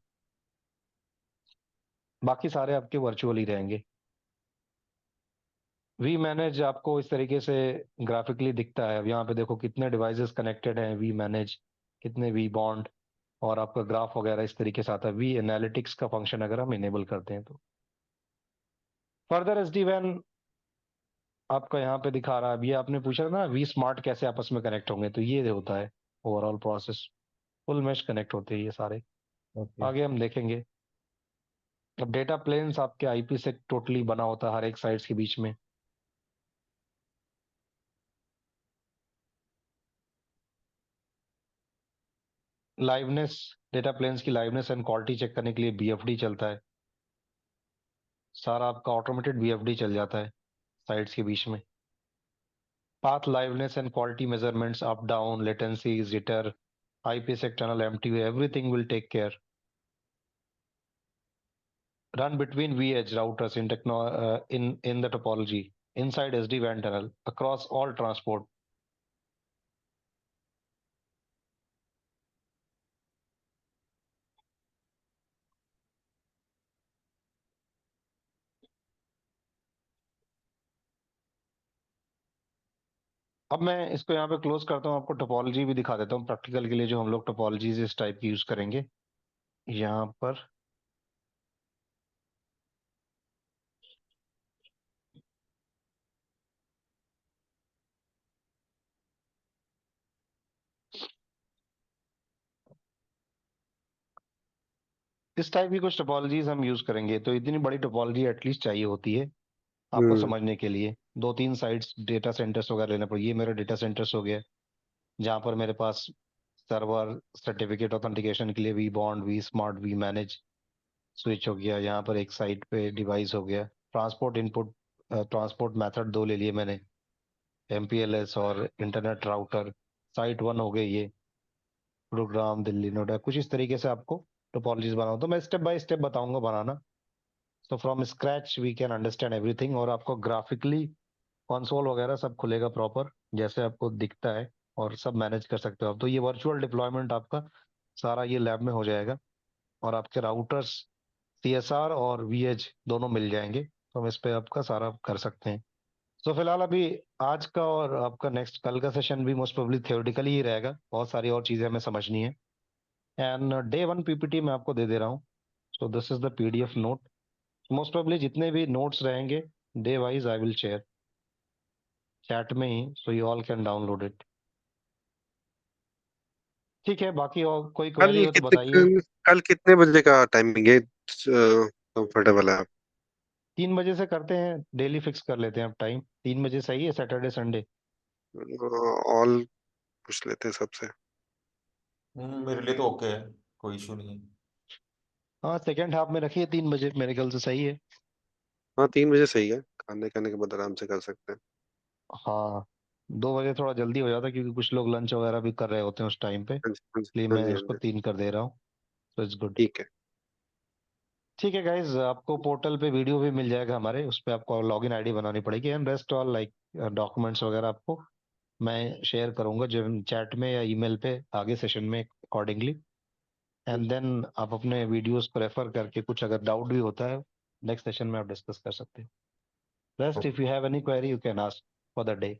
बाकी सारे आपके वर्चुअल ही रहेंगे। वी मैनेज आपको इस तरीके से ग्राफिकली दिखता है। अब यहाँ पे देखो कितने डिवाइसेस कनेक्टेड हैं वी मैनेज, कितने वी बॉन्ड, और आपका ग्राफ वगैरह इस तरीके से आता है। वी एनालिटिक्स का फंक्शन अगर हम इनेबल करते हैं तो। फर्दर एसडी वैन आपका यहाँ पे दिखा रहा है। अब ये आपने पूछा ना वी स्मार्ट कैसे आपस में कनेक्ट होंगे, तो ये होता है overall process. Full mesh connect होते हैं ये सारे, ओके। आगे हम देखेंगे। अब डेटा प्लेन्स आपके आईपी से टोटली बना होता है हर एक साइड्स के बीच में। लाइवनेस, डेटा प्लेन्स की लाइवनेस एंड क्वालिटी चेक करने के लिए बीएफडी चलता है। सारा आपका ऑटोमेटेड बीएफडी चल जाता है साइड्स के बीच में। Path liveness and quality measurements, up down, latency, jitter, IPsec tunnel, MTU, everything will take care. Run between V-edge routers in the topology inside SD-WAN tunnel across all transport. अब मैं इसको यहाँ पे क्लोज करता हूँ, आपको टोपोलॉजी भी दिखा देता हूँ प्रैक्टिकल के लिए, जो हम लोग टोपोलॉजीज इस टाइप की यूज करेंगे यहाँ पर। इस टाइप की कुछ टोपोलॉजीज हम यूज करेंगे, तो इतनी बड़ी टोपोलॉजी एटलीस्ट चाहिए होती है आपको समझने के लिए। 2-3 साइट्स डेटा सेंटर्स वगैरह लेना पड़े। ये मेरा डेटा सेंटर्स हो गया जहाँ पर मेरे पास सर्वर सर्टिफिकेट ऑथेंटिकेशन के लिए vBond, vSmart, vManage switch हो गया। यहाँ पर एक साइट पे डिवाइस हो गया। ट्रांसपोर्ट इनपुट, ट्रांसपोर्ट मेथड 2 ले लिए मैंने, MPLS और इंटरनेट राउटर। साइट 1 हो गई ये, गुरुग्राम, दिल्ली, नोएडा। कुछ इस तरीके से आपको टोपोलॉजीज बनाओ, तो मैं स्टेप बाय स्टेप बताऊंगा बनाना। So from scratch we can understand everything, और आपको ग्राफिकली कंसोल वगैरह सब खुलेगा प्रॉपर जैसे आपको दिखता है, और सब मैनेज कर सकते हो आप। तो ये वर्चुअल डिप्लॉयमेंट आपका सारा ये लैब में हो जाएगा, और आपके राउटर्स CSR और VH दोनों मिल जाएंगे, तो हम इस पे आपका सारा कर सकते हैं। तो फिलहाल अभी आज का और आपका नेक्स्ट कल का सेशन भी मोस्ट प्रोबेबली थियोरेटिकली ही रहेगा, बहुत सारी और चीजें हमें समझनी है। एंड डे 1 PPT मैं आपको दे दे रहा हूँ। So this is the PDF note. Most probably जितने भी नोट्स रहेंगे day wise I will share chat में ही, so you all can download it. ठीक है, बाकी और कोई कल क्वेरी हो तो बताइए। कितने कल कितने बजे का टाइमिंग है कंफर्टेबल है आप? 3 बजे से करते हैं, डेली फिक्स कर लेते हैं अब टाइम। 3 बजे सही है, सैटरडे संडे। ऑल पूछ लेते हैं सबसे। मेरे लिए तो ओके है, कोई इशू नहीं है। हाँ, सेकेंड हाफ में रखिए 3 बजे, मेरे ख्याल से सही है। हाँ 3 बजे सही है, खाने खाने के बाद आराम से कर सकते हैं। हाँ, 2 बजे थोड़ा जल्दी हो जाता है क्योंकि कुछ लोग लंच वगैरह भी कर रहे होते हैं उस टाइम पे, हाँ जी हाँ जी इसलिए हाँ मैं जी हाँ उसको जी। 3 कर दे रहा हूँ। तो इट्स गुड। ठीक है। ठीक है गाइज, आपको पोर्टल पे वीडियो भी मिल जाएगा हमारे, उस पे आपको लॉगिन आईडी बनानी पड़ेगी, and rest all like documents वगैरह आपको मैं शेयर करूंगा जो चैट में या ईमेल पे आगे सेशन में अकॉर्डिंगली। एंड देन आप अपने वीडियोस को रेफर करके कुछ अगर डाउट भी होता है नेक्स्ट सेशन में आप डिस्कस कर सकते हैं। Rest if you have any query you can ask for the day.